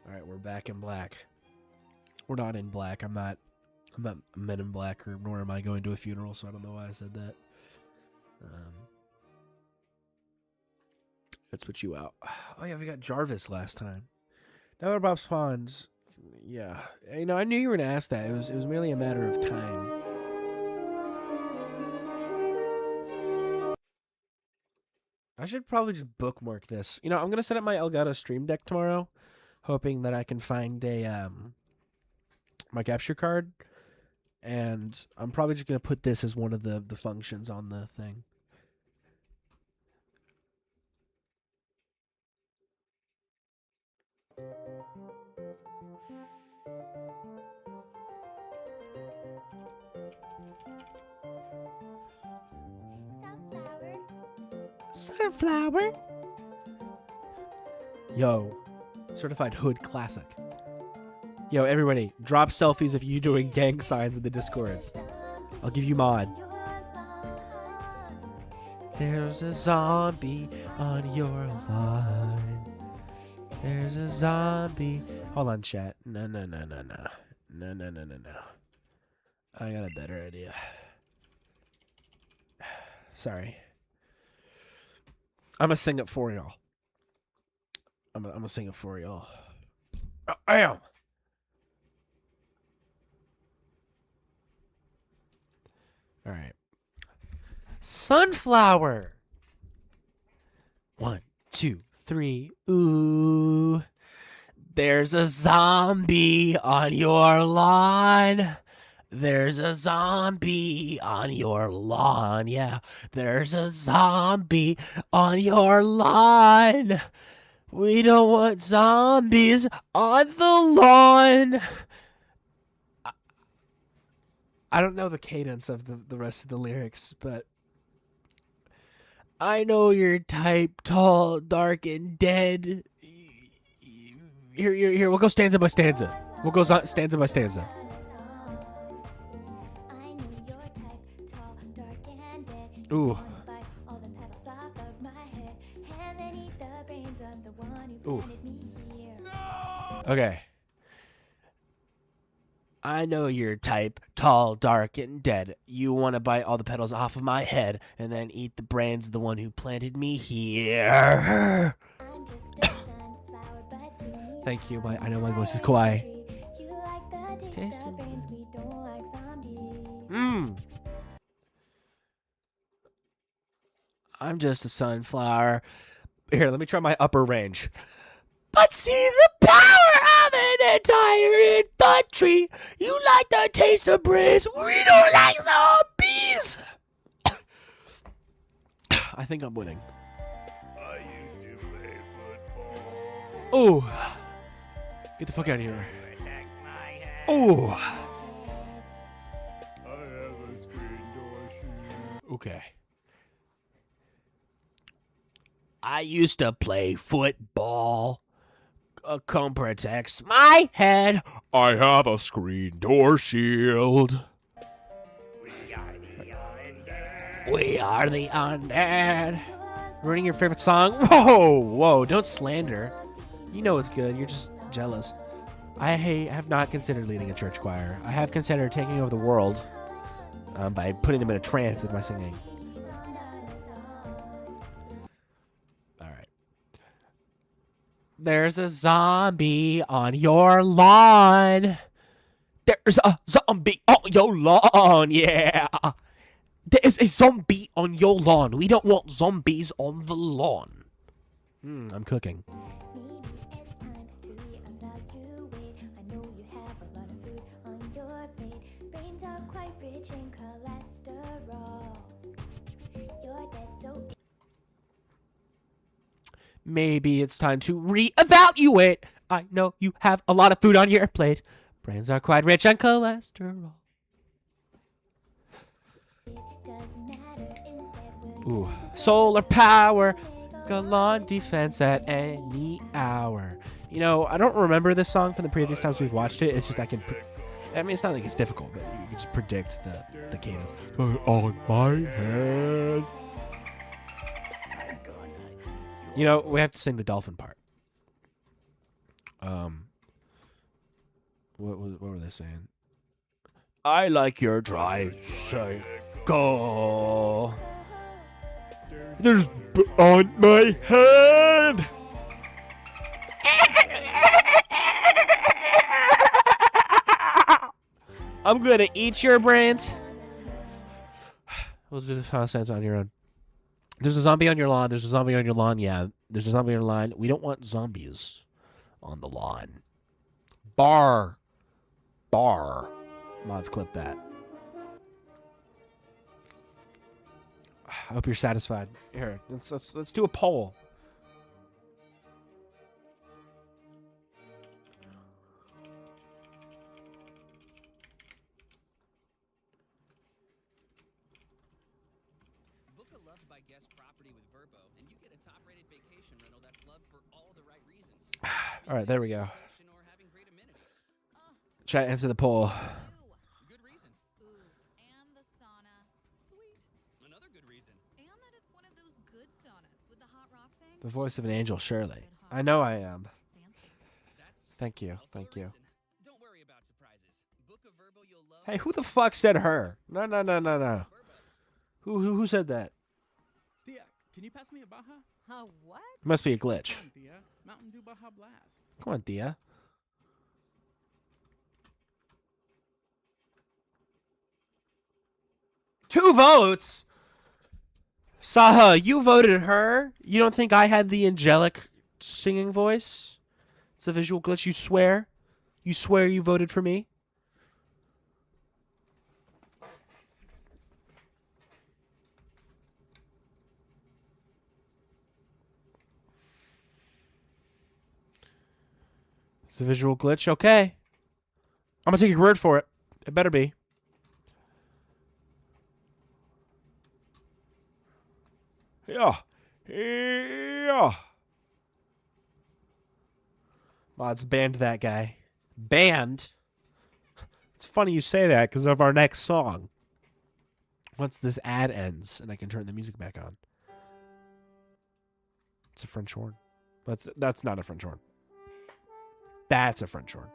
Alright, we're back in black. We're not in black. I'm not Men in Black, or nor am I going to a funeral, so I don't know why I said that. Let's switch you out. Oh yeah, we got Jarvis last time. Now we're Bob Spawns. Yeah. You know, I knew you were gonna ask that. It was merely a matter of time. I should probably just bookmark this. You know, I'm gonna set up my Elgato Stream Deck tomorrow, hoping that I can find a my capture card, and I'm probably just gonna put this as one of the functions on the thing. Sunflower. Yo, certified hood classic. Yo, everybody, drop selfies of you doing gang signs in the Discord. I'll give you mod. There's a zombie on your line. There's a zombie. Hold on, chat. No. I got a better idea. Sorry. I'm gonna sing it for y'all. I'm gonna sing it for y'all. Am. All right. Sunflower. 1, 2, 3. Ooh. There's a zombie on your lawn. There's a zombie on your lawn. Yeah. There's a zombie on your lawn. We don't want zombies on the lawn. I don't know the cadence of the rest of the lyrics, but I know your type, tall, dark, and dead. Here, we'll go stanza by stanza. We'll go stanza by stanza. Ooh. Ooh. Okay. I know your type, tall, dark, and dead. You want to bite all the petals off of my head and then eat the brains of the one who planted me here. Thank you. I know my voice is quiet. I'm just a sunflower. Here, let me try my upper range. But see the power of an entire infantry. You like the taste of brains. We don't like zombies. I think I'm winning. I used to play football. Oh. Get the fuck out of here. Oh. I have a screen door shoe. Okay. I used to play football. A cone protects my head. I have a screen door shield. We are the undead. We are the undead. Ruining your favorite song? Whoa, don't slander. You know it's good. You're just jealous. I have not considered leading a church choir. I have considered taking over the world by putting them in a trance with my singing. There's a zombie on your lawn. There's a zombie on your lawn, yeah. There's a zombie on your lawn. We don't want zombies on the lawn. I'm cooking. Maybe it's time to reevaluate. I know you have a lot of food on your plate. Brains are quite rich in cholesterol. You're dead, so Maybe it's time to reevaluate. I know you have a lot of food on your plate. Brains are quite rich in cholesterol. it doesn't matter. Instead, Ooh. Solar power. Gallant defense at any hour. You know, I don't remember this song from the previous times we've watched it. It's just I mean, it's not like it's difficult, but you can just predict the cadence. On my head. You know, we have to sing the dolphin part. What were they saying? I like your dry cycle. There's on my head. I'm gonna eat your brains. We'll do the final sentence on your own. There's a zombie on your lawn. There's a zombie on your lawn. Yeah, there's a zombie on your lawn. We don't want zombies on the lawn. Bar. Mods, clip that. I hope you're satisfied. Here, let's do a poll. Book a loved by guest property with Verbo, and you get a top-rated vacation rental that's loved for all the right reasons. All right, there we go. Vacation or having great amenities. Chat, answer the poll. Good reason. Ooh, and the sauna. Sweet. Another good reason. And that it's one of those good saunas with the hot rock thing. The voice of an angel, surely. I know I am. Fancy. That's Thank you. also Thank a you. reason. Don't worry about surprises. Book a Verbo you'll love. Hey, who the fuck said her? No. Verbo. Who said that? Thea, can you pass me a Baja? What? Must be a glitch. Come on, Thea. Mountain Dew Baja Blast. Come on, Thea. 2 votes? Saha, you voted her? You don't think I had the angelic singing voice? It's a visual glitch, you swear? You swear you voted for me? It's a visual glitch, okay. I'm gonna take your word for it. It better be. Yeah. Yeah. Mods banned that guy. Banned? It's funny you say that because of our next song. Once this ad ends and I can turn the music back on. It's a French horn. That's not a French horn. That's a French horn.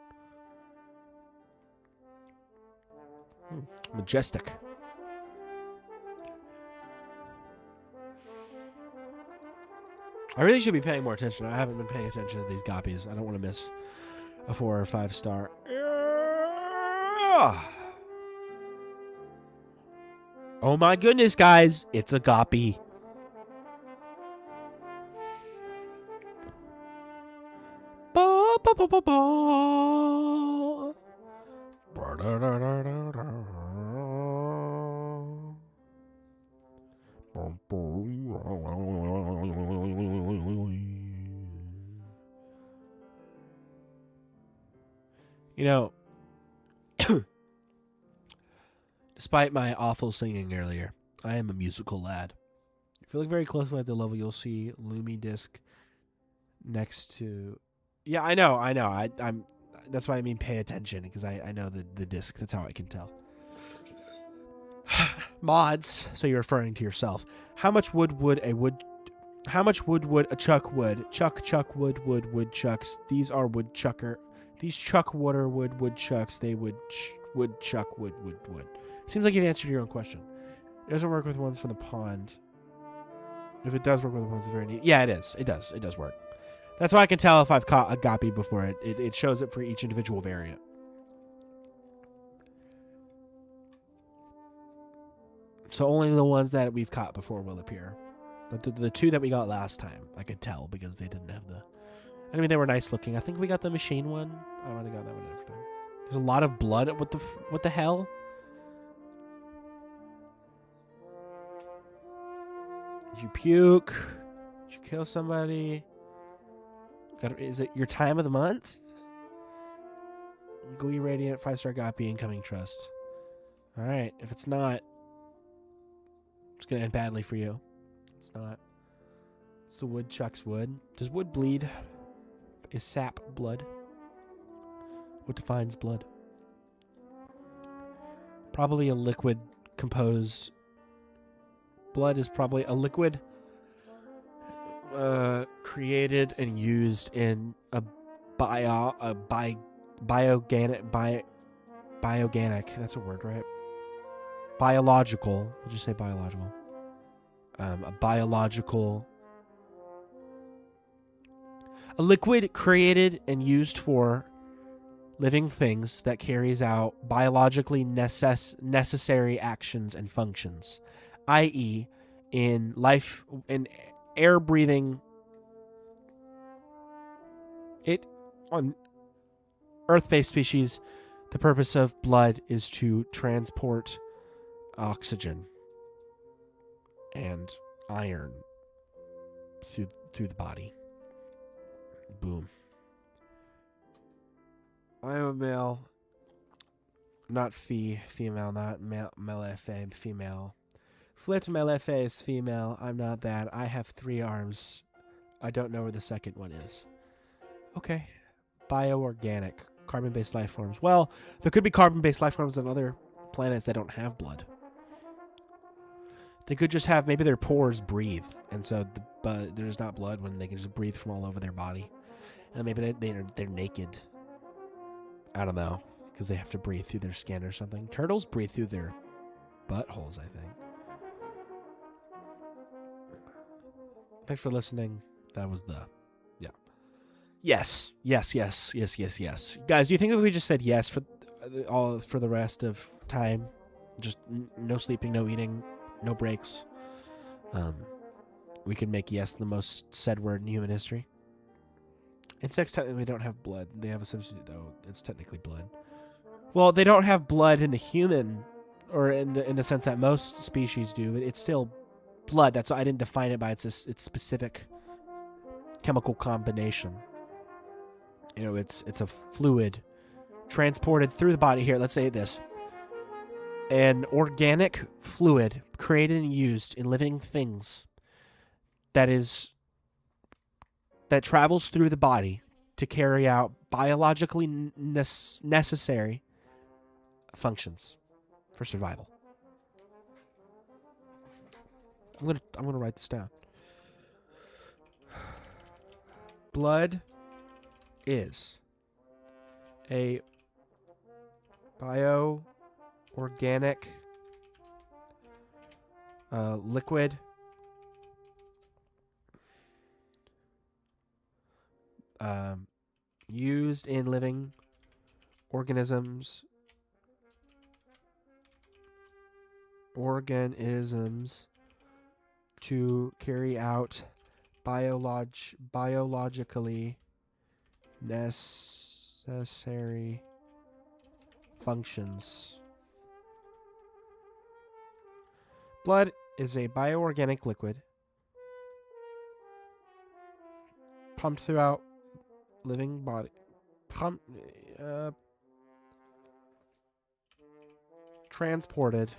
Majestic. I really should be paying more attention. I haven't been paying attention to these goppies. I don't want to miss a 4 or 5 star. Oh my goodness, guys. It's a goppy. Ba, ba, ba, ba, ba. Ba, da, da, da, da, da. You know, despite my awful singing earlier, I am a musical lad. If you look very closely at the level, you'll see Lumi disc next to... Yeah, I know. I'm. That's why I mean pay attention, because I know the disc. That's how I can tell. Mods, so you're referring to yourself. How much wood would a chuck wood? Chuck wood woodchucks. These are woodchucker. These chuck water woodchucks. They woodchuck wood. Seems like you've answered your own question. It doesn't work with ones from the pond. If it does work with ones, it's very neat. Yeah, it is. It does work. That's why I can tell if I've caught a goppy before. It shows it for each individual variant. So only the ones that we've caught before will appear. The 2 that we got last time, I could tell because they didn't have the... I mean, they were nice looking. I think we got the machine one. I might have got that one every time. There's a lot of blood. What the hell? Did you puke? Did you kill somebody? Is it your time of the month? Glee Radiant, 5-star Goppy, incoming trust. Alright, if it's not, it's going to end badly for you. It's not. It's the woodchuck's wood. Does wood bleed? Is sap blood? What defines blood? Probably a liquid composed. Blood is probably a liquid created and used in a bioganic. That's a word, right? Biological. Would you say biological? A liquid created and used for living things that carries out biologically necessary actions and functions, i.e., in life, in air breathing. On Earth-based species, the purpose of blood is to transport oxygen and iron through the body. Boom. I am a male, not female, not male female. Flit male is female. I'm not that. I have 3 arms. I don't know where the second one is. Okay. Bioorganic. Carbon-based life forms. Well, there could be carbon-based life forms on other planets that don't have blood. They could just have, maybe their pores breathe, and so there's not blood when they can just breathe from all over their body. And maybe they're naked. I don't know, because they have to breathe through their skin or something. Turtles breathe through their buttholes, I think. Thanks for listening. That was Yes. Guys, do you think if we just said yes for the rest of time, Just no sleeping, no eating, no breaks. We can make yes the most said word in human history. Insects technically don't have blood. They have a substitute, though. It's technically blood. Well, they don't have blood in the human, or in the sense that most species do, but it's still blood. That's why I didn't define it by its specific chemical combination. You know, it's a fluid transported through the body. Here, let's say this. An organic fluid created and used in living things that travels through the body to carry out biologically necessary functions for survival. I'm gonna write this down. Blood is a bioorganic liquid used in living organisms to carry out biologically necessary functions. Blood is a bioorganic liquid pumped throughout living body. Transported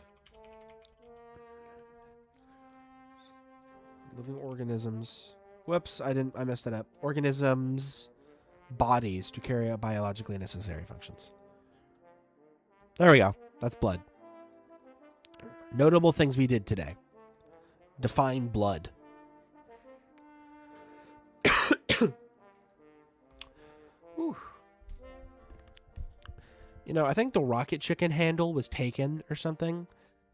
living organisms. Whoops, I messed that up. Organisms' bodies to carry out biologically necessary functions. There we go. That's blood. Notable things we did today. Define blood. Whew. You know, I think the rocket chicken handle was taken or something.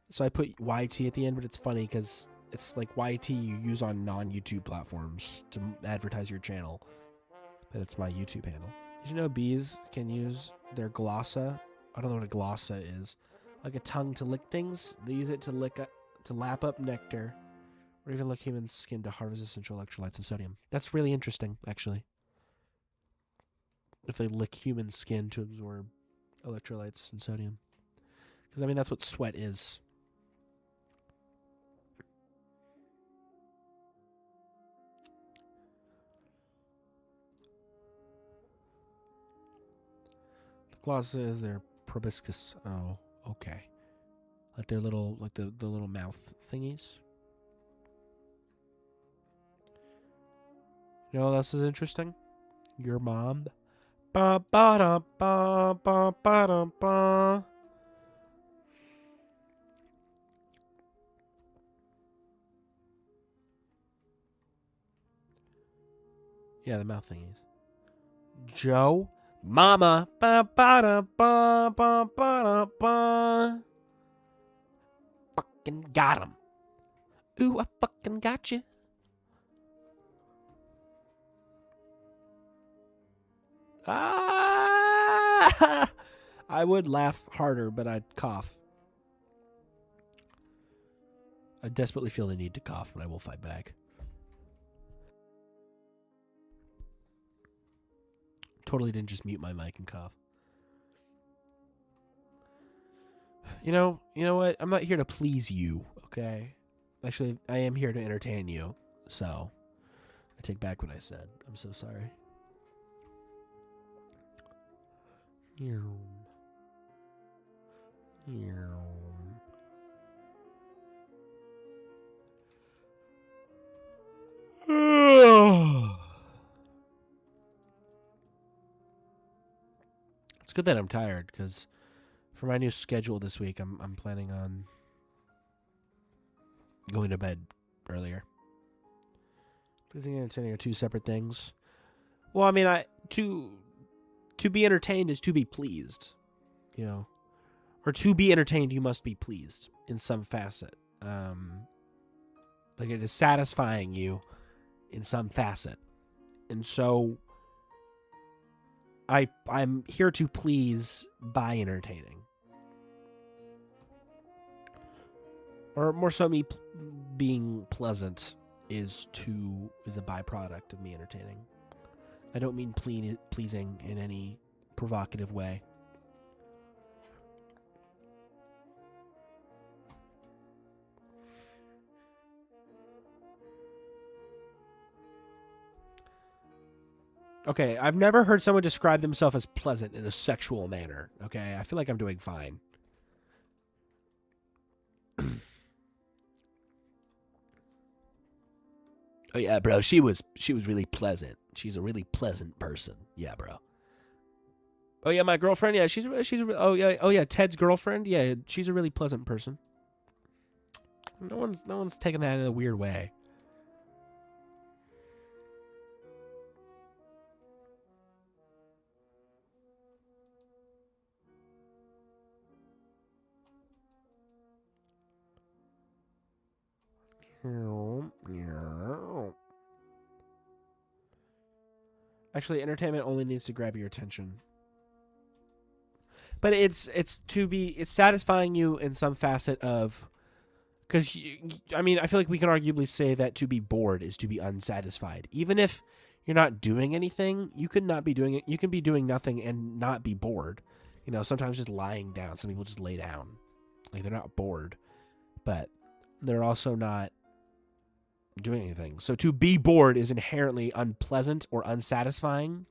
So I put YT at the end, but it's funny because it's like YT you use on non-YouTube platforms to advertise your channel. But it's my YouTube handle. Did you know bees can use their glossa? I don't know what a glossa is. Like a tongue to lick things. They use it to lap up nectar, or even lick human skin to harvest essential electrolytes and sodium. That's really interesting, actually. If they lick human skin to absorb electrolytes and sodium. Because, I mean, that's what sweat is. The glossa is their proboscis. Oh, okay. Like their little, like the little mouth thingies. You know what else is interesting? Your mom. Ba ba da ba ba ba da ba. Yeah, the mouth thingies. Joe, mama, ba ba da ba ba ba da ba. Fucking got him. Ooh, I fucking got you. Ah! I would laugh harder, but I'd cough. I desperately feel the need to cough, but I will fight back. Totally didn't just mute my mic and cough. You know what? I'm not here to please you, okay? Actually, I am here to entertain you. So, I take back what I said. I'm so sorry. It's good that I'm tired, because for my new schedule this week, I'm planning on going to bed earlier. Pleasing and entertaining are two separate things. Well, I mean, to be entertained is to be pleased, you know, or to be entertained, you must be pleased in some facet. Like it is satisfying you in some facet, and so I'm here to please by entertaining. or more so me being pleasant is a byproduct of me entertaining. I don't mean pleasing in any provocative way. Okay, I've never heard someone describe themselves as pleasant in a sexual manner. Okay, I feel like I'm doing fine. Oh yeah, bro, she was really pleasant. She's a really pleasant person. Yeah, bro. Oh yeah, my girlfriend. Yeah, oh yeah, Ted's girlfriend. Yeah, she's a really pleasant person. No one's taking that in a weird way. Actually, entertainment only needs to grab your attention. But it's satisfying you in some facet of, because I mean, I feel like we can arguably say that to be bored is to be unsatisfied. Even if you're not doing anything, you could not be doing it. You can be doing nothing and not be bored. You know, sometimes just lying down. Some people just lay down, like they're not bored, but they're also not doing anything. So to be bored is inherently unpleasant or unsatisfying.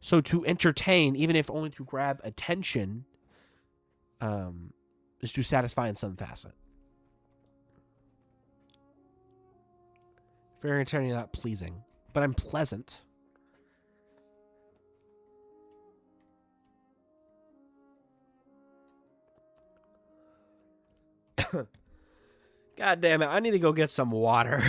So to entertain, even if only to grab attention, is to satisfy in some facet. Very entertaining, not pleasing, but I'm pleasant. God damn it, I need to go get some water.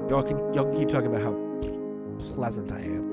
Y'all can keep talking about how pleasant I am.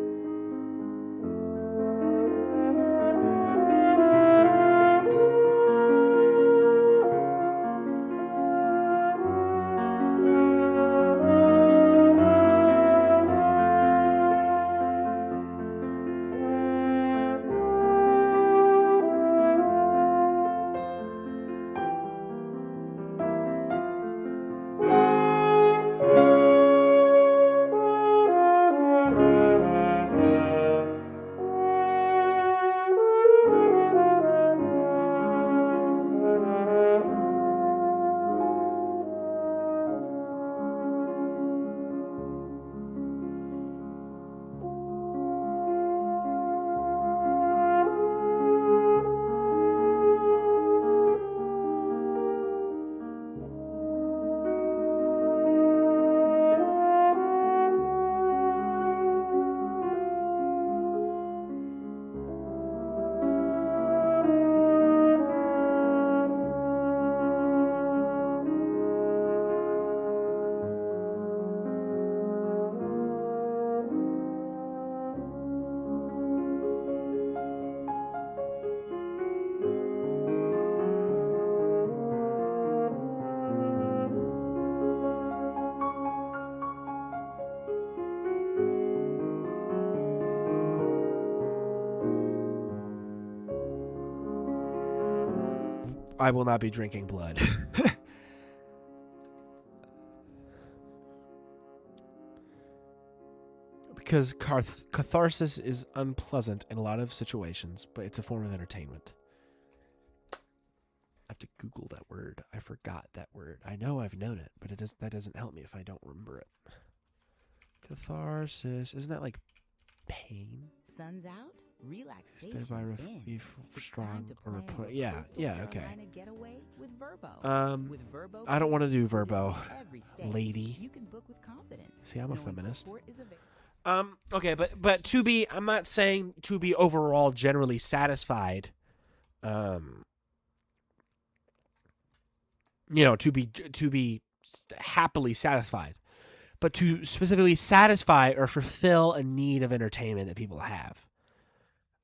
I will not be drinking blood. Because catharsis is unpleasant in a lot of situations, but it's a form of entertainment. I have to Google that word. I forgot that word. I know I've known it, but that doesn't help me if I don't remember it. Catharsis. Isn't that like pain? Sun's out, relaxation's Thereby in. strong It's or time to plan yeah, your coastal yeah, okay. Carolina getaway with Verbo. With Verbo I don't want to do Pay, Verbo, every state, lady. You can book with confidence. See, I'm a knowing feminist. support is available. Okay, but I'm not saying to be overall generally satisfied. To be happily satisfied, but to specifically satisfy or fulfill a need of entertainment that people have.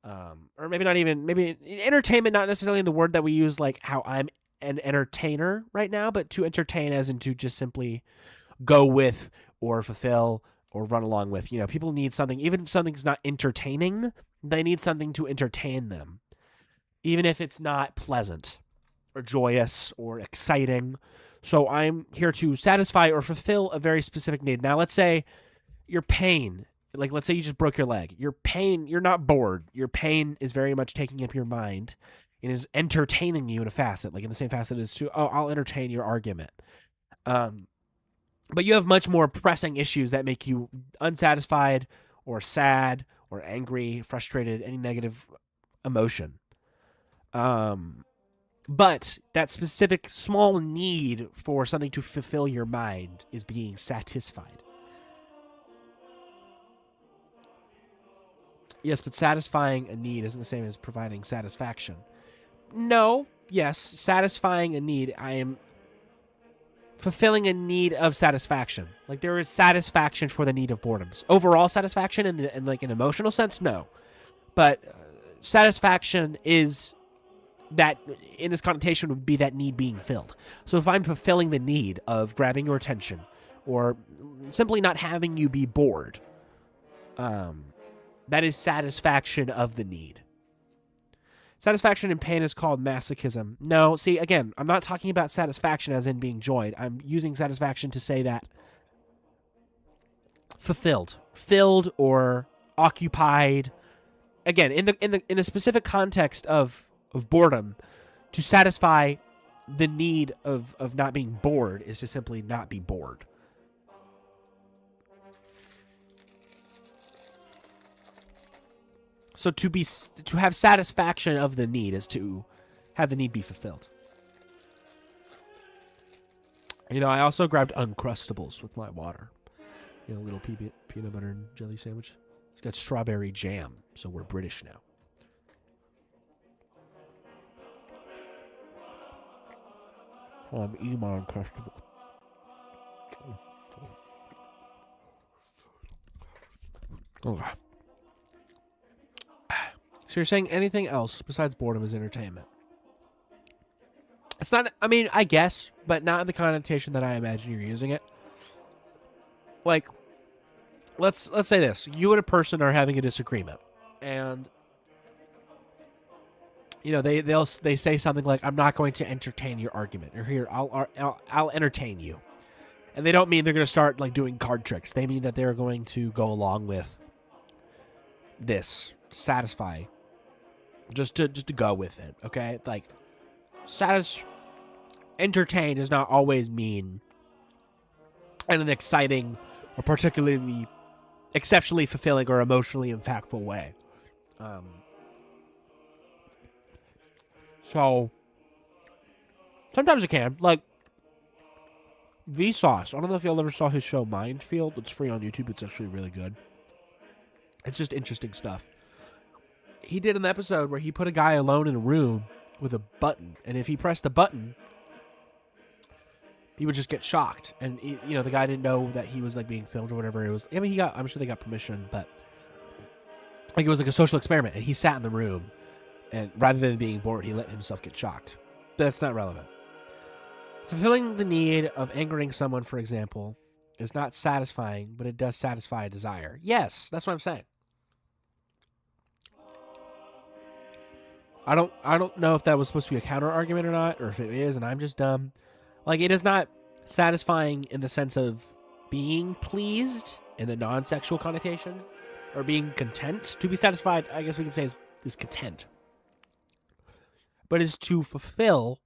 Or maybe entertainment, not necessarily in the word that we use, like how I'm an entertainer right now, but to entertain as in to just simply go with or fulfill or run along with. You know, people need something, even if something's not entertaining, they need something to entertain them, even if it's not pleasant or joyous or exciting. So I'm here to satisfy or fulfill a very specific need. Now, let's say your pain, like let's say you just broke your leg. Your pain, you're not bored. Your pain is very much taking up your mind and is entertaining you in a facet, like in the same facet as to, oh, I'll entertain your argument. But you have much more pressing issues that make you unsatisfied or sad or angry, frustrated, any negative emotion. But that specific small need for something to fulfill your mind is being satisfied. Yes, but satisfying a need isn't the same as providing satisfaction. No, yes, satisfying a need, I am fulfilling a need of satisfaction. Like, there is satisfaction for the need of boredom. Overall satisfaction in like an emotional sense, no. But satisfaction is that, in this connotation, would be that need being filled. So if I'm fulfilling the need of grabbing your attention or simply not having you be bored, that is satisfaction of the need. Satisfaction in pain is called masochism. No, see, again, I'm not talking about satisfaction as in being joyed. I'm using satisfaction to say that fulfilled, filled or occupied. Again, in the specific context of boredom, to satisfy the need of not being bored is to simply not be bored. So to have satisfaction of the need is to have the need be fulfilled. You know, I also grabbed Uncrustables with my water. You know, a little peanut butter and jelly sandwich. It's got strawberry jam, so we're British now. Oh, I'm eating my Uncrustable. Okay. So you're saying anything else besides boredom is entertainment? It's not, I mean, I guess, but not in the connotation that I imagine you're using it. Like, let's say this. You and a person are having a disagreement. And, you know, they say something like, I'm not going to entertain your argument. Or here, I'll entertain you. And they don't mean they're going to start, like, doing card tricks. They mean that they're going to go along with this, satisfy, just to go with it, okay? Like, entertain does not always mean in an exciting or particularly exceptionally fulfilling or emotionally impactful way. So sometimes it can. Like Vsauce. I don't know if y'all ever saw his show Mindfield. It's free on YouTube. It's actually really good. It's just interesting stuff. He did an episode where he put a guy alone in a room with a button, and if he pressed the button, he would just get shocked. And you know, the guy didn't know that he was like being filmed or whatever. It was. I mean, I'm sure they got permission, but like it was like a social experiment. And he sat in the room, and rather than being bored, he let himself get shocked. That's not relevant. Fulfilling the need of angering someone, for example, is not satisfying, but it does satisfy a desire. Yes, that's what I'm saying. I don't know if that was supposed to be a counter argument or not, or if it is, and I'm just dumb. Like, it is not satisfying in the sense of being pleased in the non-sexual connotation, or being content. To be satisfied, I guess we can say is content. But is to fulfill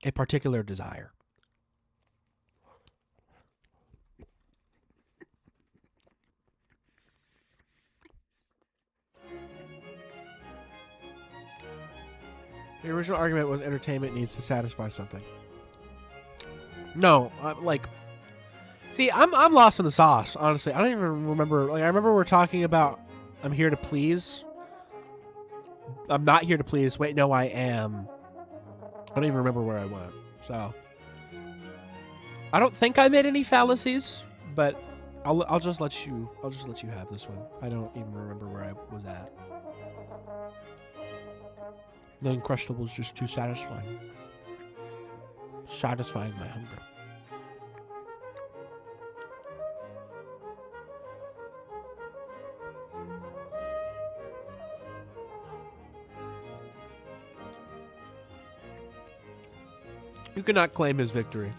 a particular desire. The original argument was entertainment needs to satisfy something. No, see, I'm lost in the sauce, honestly. I don't even remember. Like, I remember we're talking about I'm here to please. I'm not here to please. Wait, no, I am. I don't even remember where I went. So, I don't think I made any fallacies, but I'll just let you have this one. I don't even remember where I was at. The Uncrustable is just too satisfying. Satisfying my hunger. You cannot claim his victory.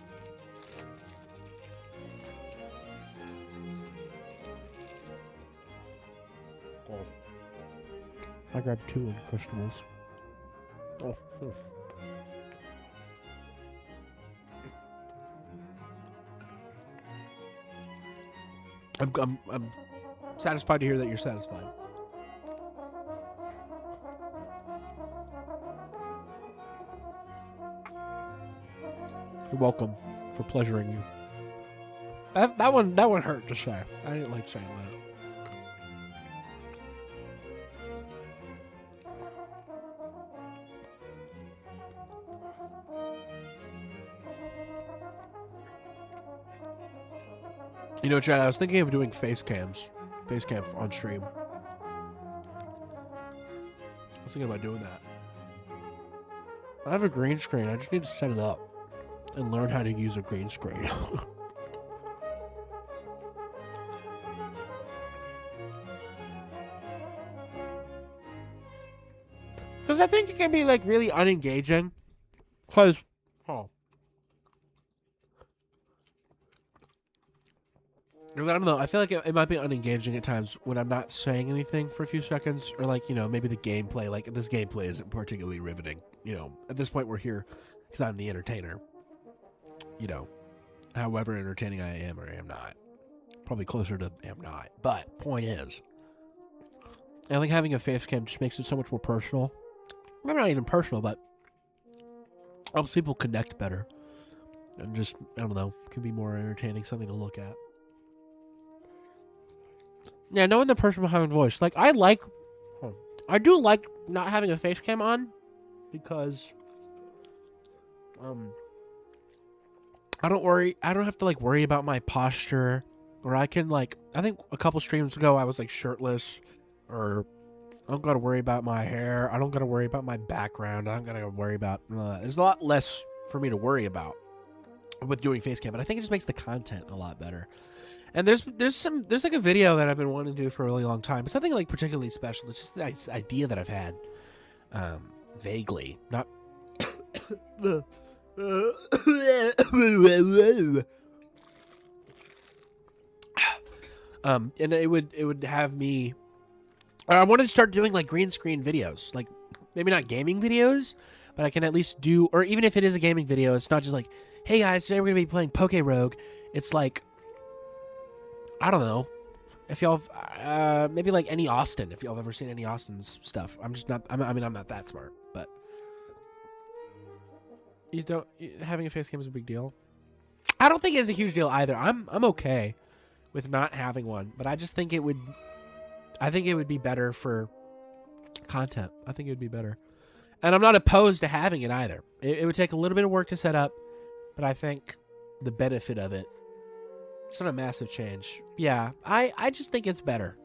I grabbed 2 Uncrustables. Oh. I'm satisfied to hear that you're satisfied. You're welcome for pleasuring you. That one hurt to say. I didn't like saying that. You know, Chad, I was thinking of doing face cam on stream. I was thinking about doing that. I have a green screen. I just need to set it up and learn how to use a green screen. Because I think it can be, like, really unengaging. Because, I don't know. I feel like it might be unengaging at times when I'm not saying anything for a few seconds, or like, you know, maybe the gameplay. Like, this gameplay isn't particularly riveting. You know, at this point we're here because I'm the entertainer. You know, however entertaining I am or am not. Probably closer to am not. But point is, I think having a face cam just makes it so much more personal. Maybe not even personal, but helps people connect better. And just, I don't know, can be more entertaining, something to look at. Yeah, knowing the person behind the voice. Like, I do like not having a face cam on because I don't have to like worry about my posture, or I can like, I think a couple streams ago I was like shirtless, or I don't got to worry about my hair, I don't got to worry about my background, I don't got to worry about there's a lot less for me to worry about with doing face cam, but I think it just makes the content a lot better. And there's like a video that I've been wanting to do for a really long time. It's nothing like particularly special. It's just this idea that I've had, vaguely, not. And it would have me. I wanted to start doing like green screen videos, like maybe not gaming videos, but I can at least do, or even if it is a gaming video, it's not just like, hey guys, today we're gonna be playing Poke Rogue. It's like, I don't know if y'all maybe like any Austin, if y'all have ever seen any Austin's stuff. I'm not that smart, but having a face cam is a big deal. I don't think it's a huge deal either. I'm okay with not having one, but I just think it would be better for content. I think it would be better. And I'm not opposed to having it either. It would take a little bit of work to set up, but I think the benefit of it, it's not a massive change. Yeah, I just think it's better.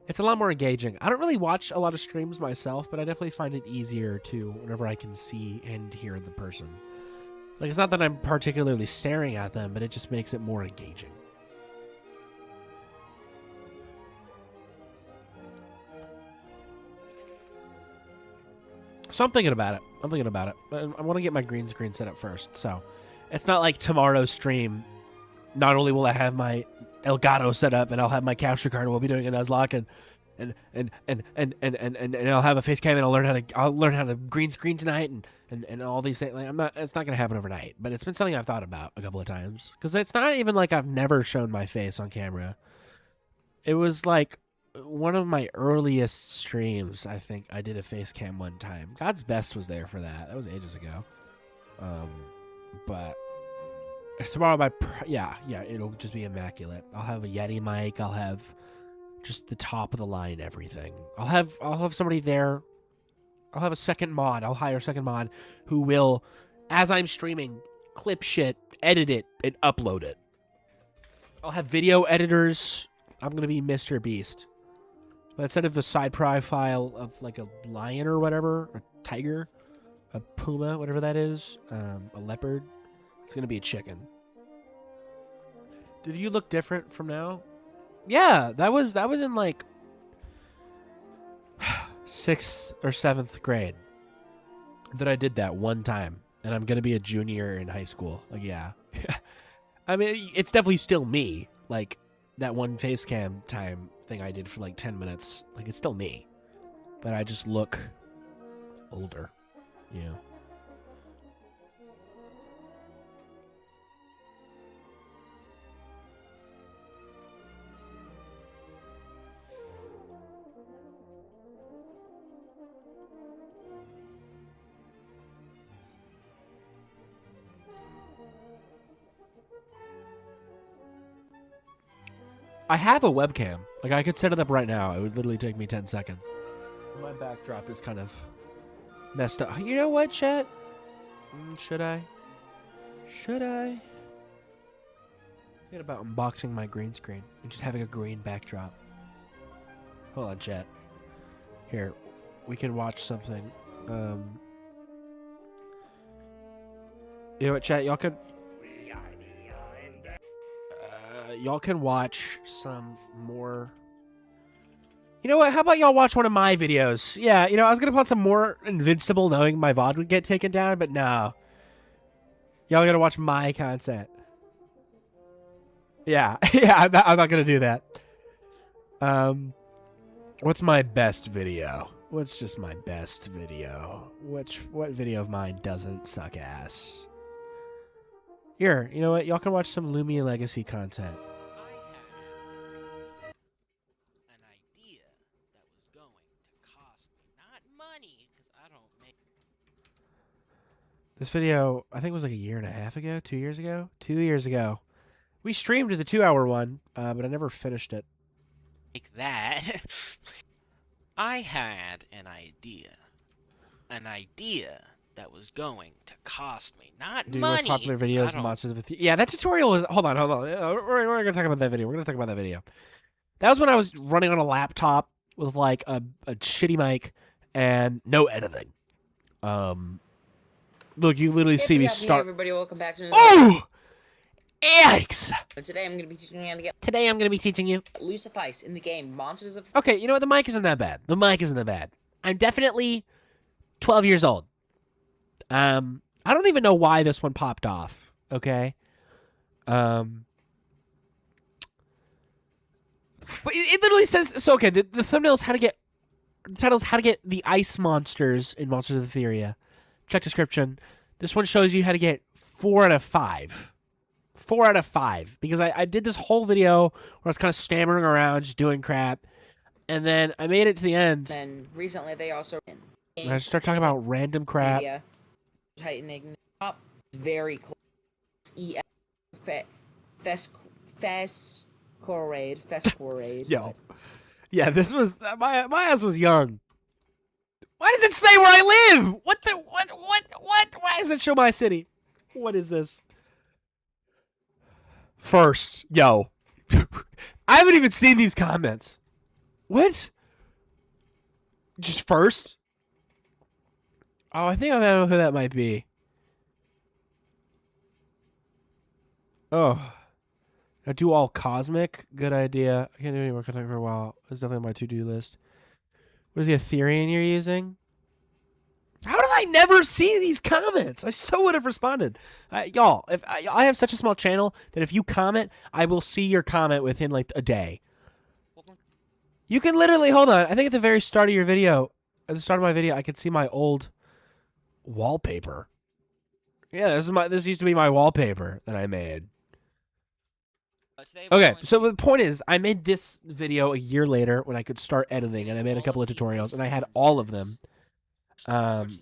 It's a lot more engaging. I don't really watch a lot of streams myself, but I definitely find it easier to whenever I can see and hear the person. Like, it's not that I'm particularly staring at them, but it just makes it more engaging. So I'm thinking about it. I want to get my green screen set up first. So it's not like tomorrow's stream. Not only will I have my Elgato set up and I'll have my capture card and we'll be doing a Nuzlocke and I'll have a face cam and I'll learn how to green screen tonight and all these things. Like, it's not gonna happen overnight, but it's been something I've thought about a couple of times, because it's not even like I've never shown my face on camera. It was like one of my earliest streams. I think I did a face cam one time. God's Best was there for that. That was ages ago. But tomorrow, yeah, it'll just be immaculate. I'll have a Yeti mic. I'll have just the top of the line everything. I'll have somebody there. I'll have a second mod. I'll hire a second mod who will, as I'm streaming, clip shit, edit it, and upload it. I'll have video editors. I'm gonna be Mr. Beast. But instead of the side profile of like a lion or whatever, a tiger, a puma, whatever that is, a leopard, it's gonna be a chicken. Did you look different from now? Yeah, that was in like 6th or 7th grade that I did that one time. and I'm gonna be a junior in high school. Like, yeah. I mean, it's definitely still me. Like, that one face cam time thing I did for like 10 minutes. Like, it's still me. But I just look older, you know. I have a webcam. Like, I could set it up right now. It would literally take me 10 seconds. My backdrop is kind of messed up. You know what, chat? Should I? Should I? Thinking about unboxing my green screen and just having a green backdrop. Hold on, chat. Here, we can watch something. You know what, chat? Y'all can... y'all can watch some more... You know what? How about y'all watch one of my videos? Yeah, you know, I was going to put some more Invincible knowing my VOD would get taken down, but no. Y'all got to watch my content. Yeah, yeah, I'm not going to do that. What's my best video? What's just my best video? What video of mine doesn't suck ass? Here, you know what? Y'all can watch some Loomian Legacy content. An idea that was going to cost me not money, because I don't make. This video, I think it was like a year and a half ago, 2 years ago? 2 years ago. We streamed the 2-hour one, but I never finished it. Like that. I had an idea. An idea that was going to cost me not Dude, money. most popular 'cause I videos, don't- Monsters of the Yeah, that tutorial is... Hold on. We're going to talk about that video. We're going to talk about that video. That was when I was running on a laptop with, like, a shitty mic and no editing. Look, you literally see me start... Everybody, welcome back to Oh! Yikes! Today I'm going to be teaching you how to get Today I'm going to be teaching you... Lucifice in the game Monsters of... Okay, you know what? The mic isn't that bad. The mic isn't that bad. I'm definitely 12 years old. I don't even know why this one popped off. Okay. It literally says so. Okay, the thumbnail is how to get. The title is how to get the ice monsters in Monsters of Etheria. Check description. This one shows you how to get 4 out of 5. 4 out of 5 because I did this whole video where I was kind of stammering around, just doing crap, and then I made it to the end. And recently they also... And I just start talking about random crap. Media, tightening up very close. Fescorade. Yo. Yeah, this was my ass was young. Why does it say where I live? What? Why does it show my city? What is this? First, yo. I haven't even seen these comments. What? Just first? Oh, I think I know who that might be. Oh. I do all cosmic. Good idea. I can't do any more content for a while. It's definitely on my to-do list. What is the Ethereum you're using? How did I never see these comments? I so would have responded. Y'all, if I have such a small channel that if you comment, I will see your comment within like a day. You can literally, hold on. I think at the very start of your video, at the start of my video, I could see my old wallpaper. Yeah, this used to be my wallpaper that I made. Okay, so the point is, I made this video a year later when I could start editing, and I made a couple of tutorials, and I had all of them. And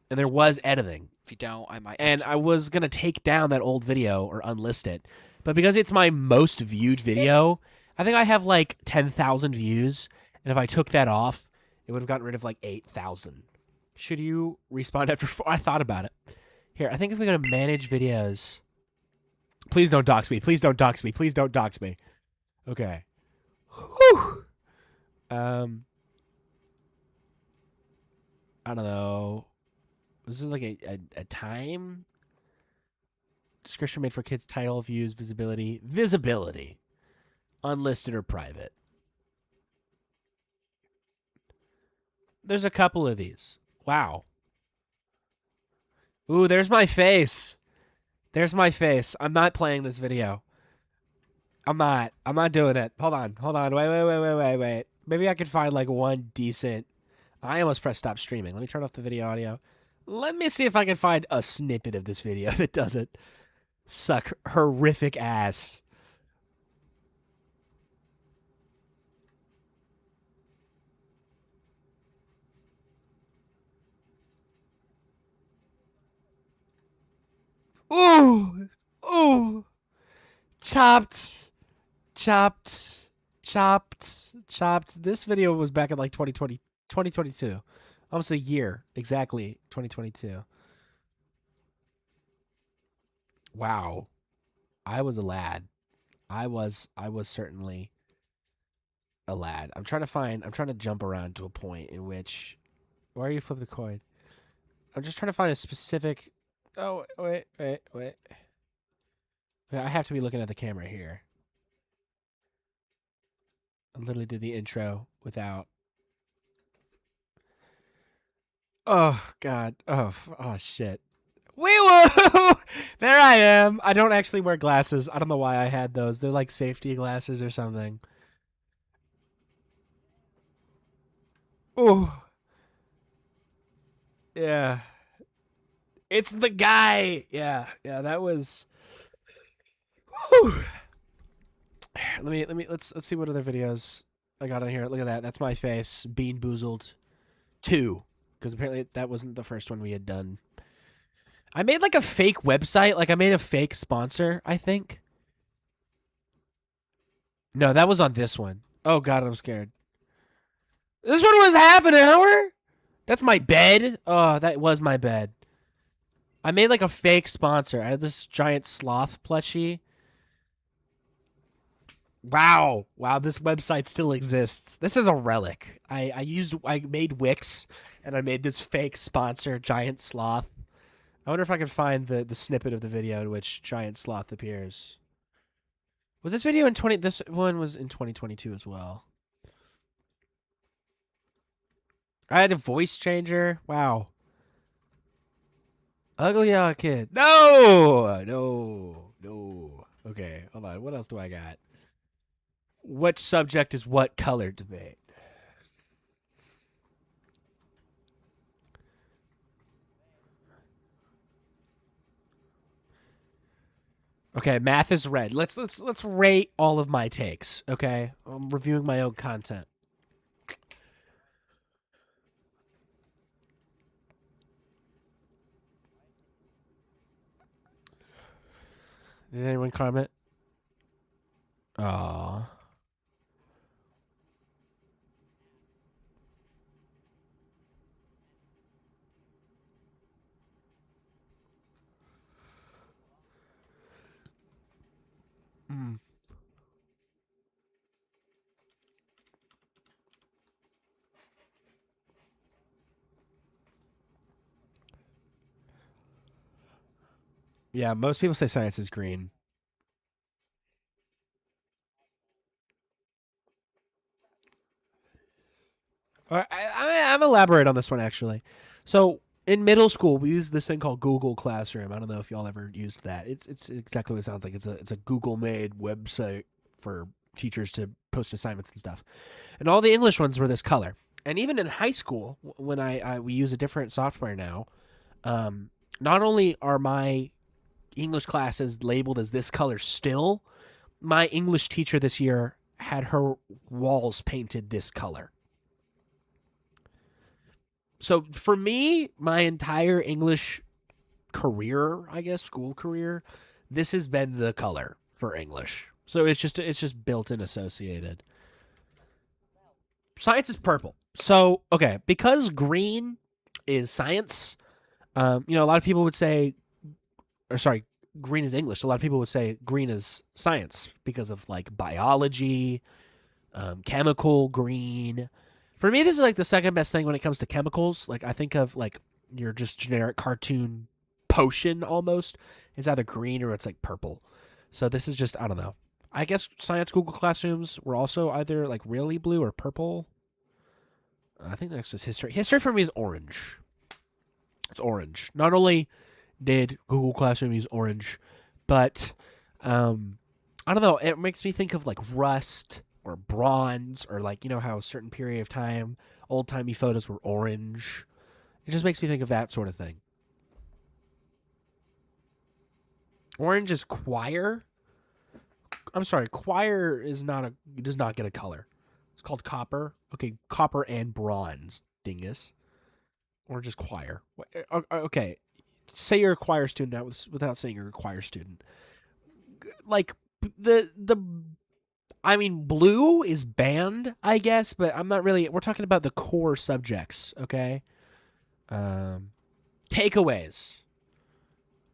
there was editing. If you don't, I might. And I was going to take down that old video or unlist it. But because it's my most viewed video, I think I have like 10,000 views. And if I took that off, it would have gotten rid of like 8,000. Should you respawn after 4? I thought about it. Here, I think if we go to manage videos... Please don't dox me. Please don't dox me. Please don't dox me. Okay. Whew. I don't know. Was it like a time? Description made for kids, title, views, visibility. Visibility. Unlisted or private. There's a couple of these. Wow. Ooh, there's my face. There's my face. I'm not playing this video. I'm not doing it. Hold on. Wait. Maybe I could find like one decent. I almost pressed stop streaming. Let me turn off the video audio. Let me see if I can find a snippet of this video that doesn't suck horrific ass. Ooh. Ooh. Chopped. This video was back in like 2022. Almost a year. Exactly. 2022. Wow. I was a lad. I was certainly a lad. I'm trying to jump around to a point in which, why are you flipping the coin? I'm just trying to find a specific, oh, wait. I have to be looking at the camera here. I literally did the intro without. Oh, God. Oh, shit. Wee woo! There I am. I don't actually wear glasses. I don't know why I had those. They're like safety glasses or something. Ooh. Yeah. It's the guy. Yeah, that was. Whew. Let's see what other videos I got on here. Look at that. That's my face. Bean Boozled 2. Because apparently that wasn't the first one we had done. I made like a fake website. Like I made a fake sponsor, I think. No, that was on this one. Oh, God, I'm scared. This one was half an hour? That's my bed? Oh, that was my bed. I made like a fake sponsor. I had this giant sloth plushie. Wow, this website still exists. This is a relic. I made Wix, and I made this fake sponsor, Giant Sloth. I wonder if I can find the snippet of the video in which Giant Sloth appears. Was this video in 20? This one was in 2022 as well. I had a voice changer. Wow. Ugly kid. No. Okay, hold on. What else do I got? What subject is what color debate? Okay, math is red. Let's rate all of my takes. Okay, I'm reviewing my own content. Did anyone comment? Aww. Yeah, most people say science is green. I'm elaborate on this one actually. So in middle school, we used this thing called Google Classroom. I don't know if y'all ever used that. It's exactly what it sounds like. It's a Google made website for teachers to post assignments and stuff. And all the English ones were this color. And even in high school, when we use a different software now, not only are my English classes labeled as this color still, my English teacher this year had her walls painted this color. So for me, my entire English career, I guess, school career, this has been the color for English. So it's just built in associated. Science is purple. So, okay, because green is science, a lot of people would say, green is English. A lot of people would say green is science because of like biology, chemical green. For me, this is like the second best thing when it comes to chemicals. Like I think of like your just generic cartoon potion almost. It's either green or it's like purple. So this is just, I don't know. I guess science Google Classrooms were also either like really blue or purple. I think next is history. History for me is orange. It's orange. Not only did Google Classroom use orange, but I don't know. It makes me think of like rust or bronze, or like, you know how a certain period of time old timey photos were orange. It just makes me think of that sort of thing. Orange is choir. I'm sorry, choir is not does not get a color. It's called copper. Okay, copper and bronze, dingus. Orange is choir. Okay, say you're a choir student now without saying you're a choir student. Like I mean, blue is band, I guess, but I'm not really. We're talking about the core subjects, okay? Takeaways.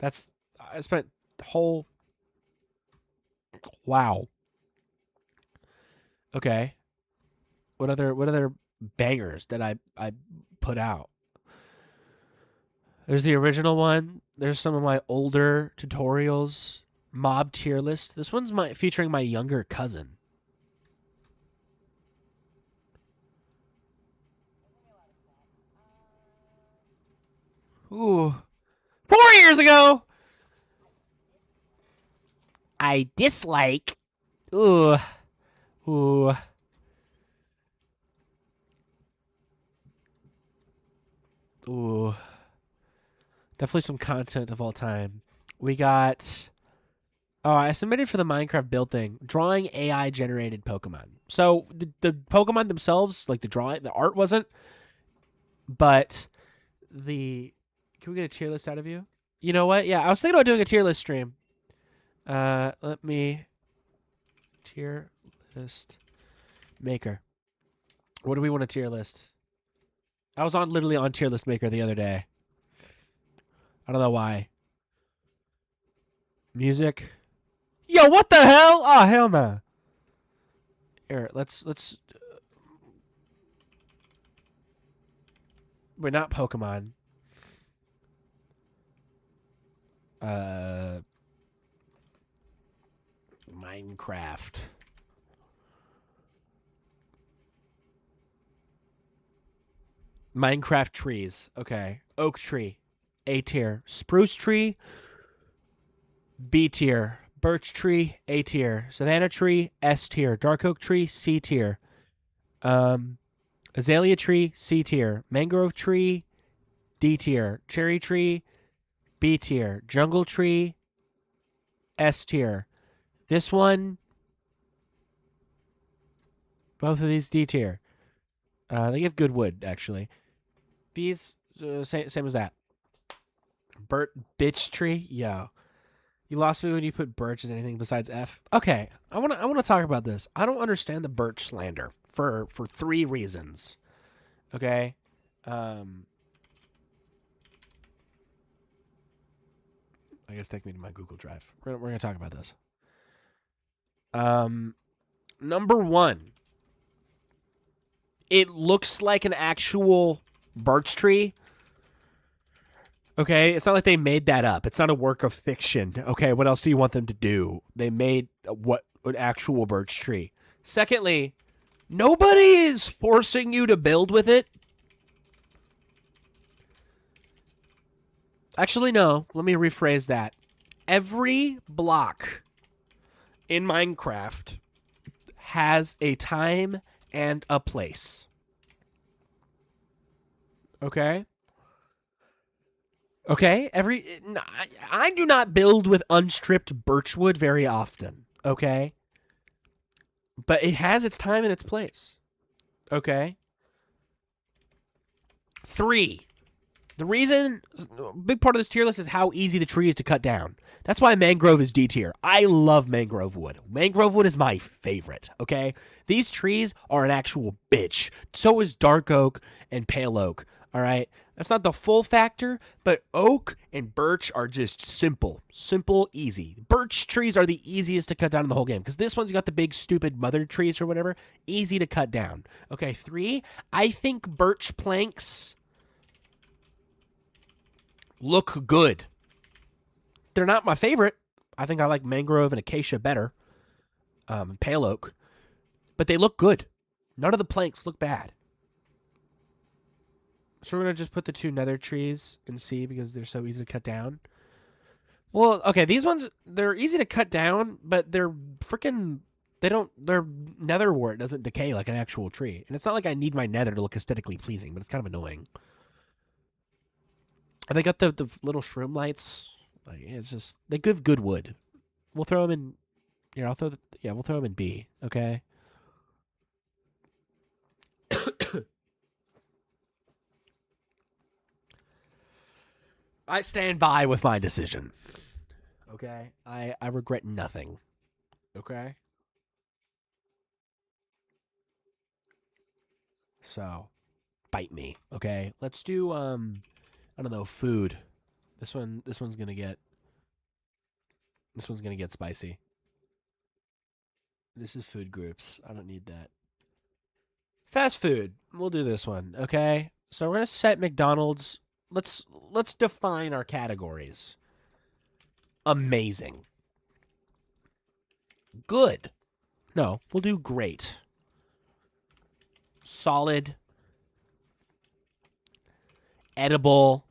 I spent whole. Wow. Okay. What other bangers did I put out? There's the original one. There's some of my older tutorials. Mob tier list. This one's featuring my younger cousin. Ooh. 4 years ago! I dislike. Ooh. Ooh. Ooh. Definitely some content of all time. We got... Oh, I submitted for the Minecraft build thing. Drawing AI generated Pokemon. So the Pokemon themselves, like the art wasn't, but the... Can we get a tier list out of you? You know what? Yeah, I was thinking about doing a tier list stream. Let me... Tier list maker. What do we want a tier list? I was literally on tier list maker the other day. I don't know why. Music. Yo, what the hell? Oh, hell no. Here, let's we're not Pokemon. Minecraft. Minecraft trees. Okay. Oak tree, A tier. Spruce tree, B tier. Birch tree, A tier. Savannah tree, S tier. Dark oak tree, C tier. Azalea tree, C tier. Mangrove tree, D tier. Cherry tree, B tier. Jungle tree, S tier. This one, both of these D tier. They give good wood, actually. These, same as that. Bitch tree, yo. You lost me when you put birch as anything besides F. Okay, I wanna talk about this. I don't understand the birch slander for 3 reasons. Okay, I guess take me to my Google Drive. We're gonna talk about this. Number 1, it looks like an actual birch tree. Okay, it's not like they made that up. It's not a work of fiction. Okay, what else do you want them to do? They made an actual birch tree. Secondly, nobody is forcing you to build with it. Actually, no. Let me rephrase that. Every block in Minecraft has a time and a place. Okay? Okay? I do not build with unstripped birchwood very often. Okay? But it has its time and its place. Okay? 3. The reason, a big part of this tier list is how easy the tree is to cut down. That's why mangrove is D tier. I love mangrove wood. Mangrove wood is my favorite, okay? These trees are an actual bitch. So is dark oak and pale oak, all right? That's not the full factor, but oak and birch are just simple. Simple, easy. Birch trees are the easiest to cut down in the whole game because this one's got the big, stupid mother trees or whatever. Easy to cut down. Okay, 3, I think birch planks look good. They're not my favorite. I think I like mangrove and acacia better. Pale oak. But they look good. None of the planks look bad. So we're going to just put the 2 nether trees in C because they're so easy to cut down. Well, okay, these ones, they're easy to cut down, but they're freaking, their nether wart doesn't decay like an actual tree. And it's not like I need my nether to look aesthetically pleasing, but it's kind of annoying. And they got the little shroom lights. Like, it's just, they give good wood. We'll throw them in, here, we'll throw them in B, okay? I stand by with my decision. Okay? I regret nothing. Okay? So, bite me, okay? Let's do I don't know, food. This one's going to get spicy. This is food groups. I don't need that. Fast food. We'll do this one, okay? So we're going to set McDonald's. Let's define our categories. Amazing. Good. No, we'll do great. Solid. Edible.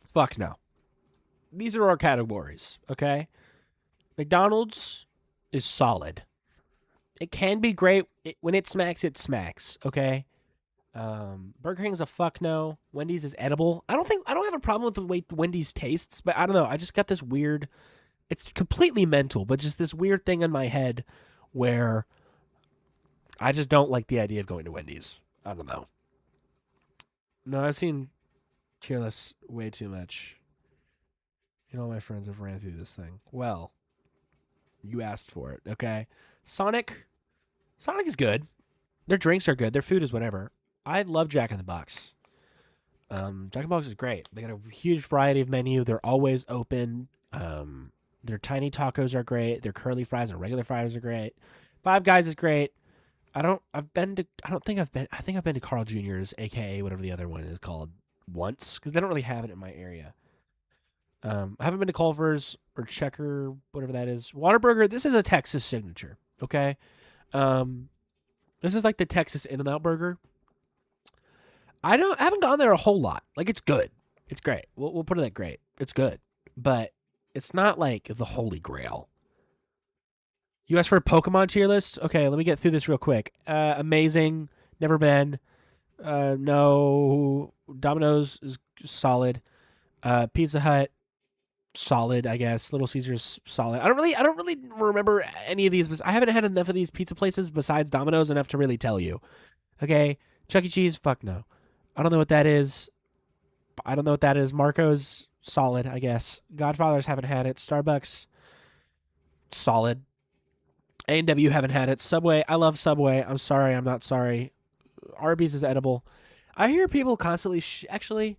Fuck no. These are our categories, okay? McDonald's is solid. It can be great. When it smacks, okay? Burger King's a fuck no. Wendy's is edible. I don't have a problem with the way Wendy's tastes, but I don't know. I just got this weird, it's completely mental, but just this weird thing in my head where I just don't like the idea of going to Wendy's. I don't know. No, I've seen tier lists way too much. You know, my friends have ran through this thing. Well, you asked for it, okay? Sonic is good. Their drinks are good. Their food is whatever. I love Jack in the Box. Jack in the Box is great. They got a huge variety of menu. They're always open. Their tiny tacos are great. Their curly fries and regular fries are great. Five Guys is great. I think I've been to Carl Jr.'s, aka whatever the other one is called, once, because they don't really have it in my area. I haven't been to Culver's or Checker, whatever that is. Whataburger, this is a Texas signature, okay? This is like the Texas In-N-Out burger. I haven't gone there a whole lot. Like, it's good. It's great. We'll put it at great. It's good. But it's not like the holy grail. You asked for a Pokemon tier list? Okay, let me get through this real quick. Amazing. Never been. No. Domino's is solid. Pizza Hut, solid, I guess. Little Caesars, solid. I don't really remember any of these, but I haven't had enough of these pizza places besides Domino's enough to really tell you. Okay, Chuck E. Cheese, fuck no. I don't know what that is. Marco's, solid, I guess. Godfather's, haven't had it. Starbucks, solid. A&W, haven't had it. Subway, I love Subway. I'm sorry, I'm not sorry. Arby's is edible. I hear people constantly actually.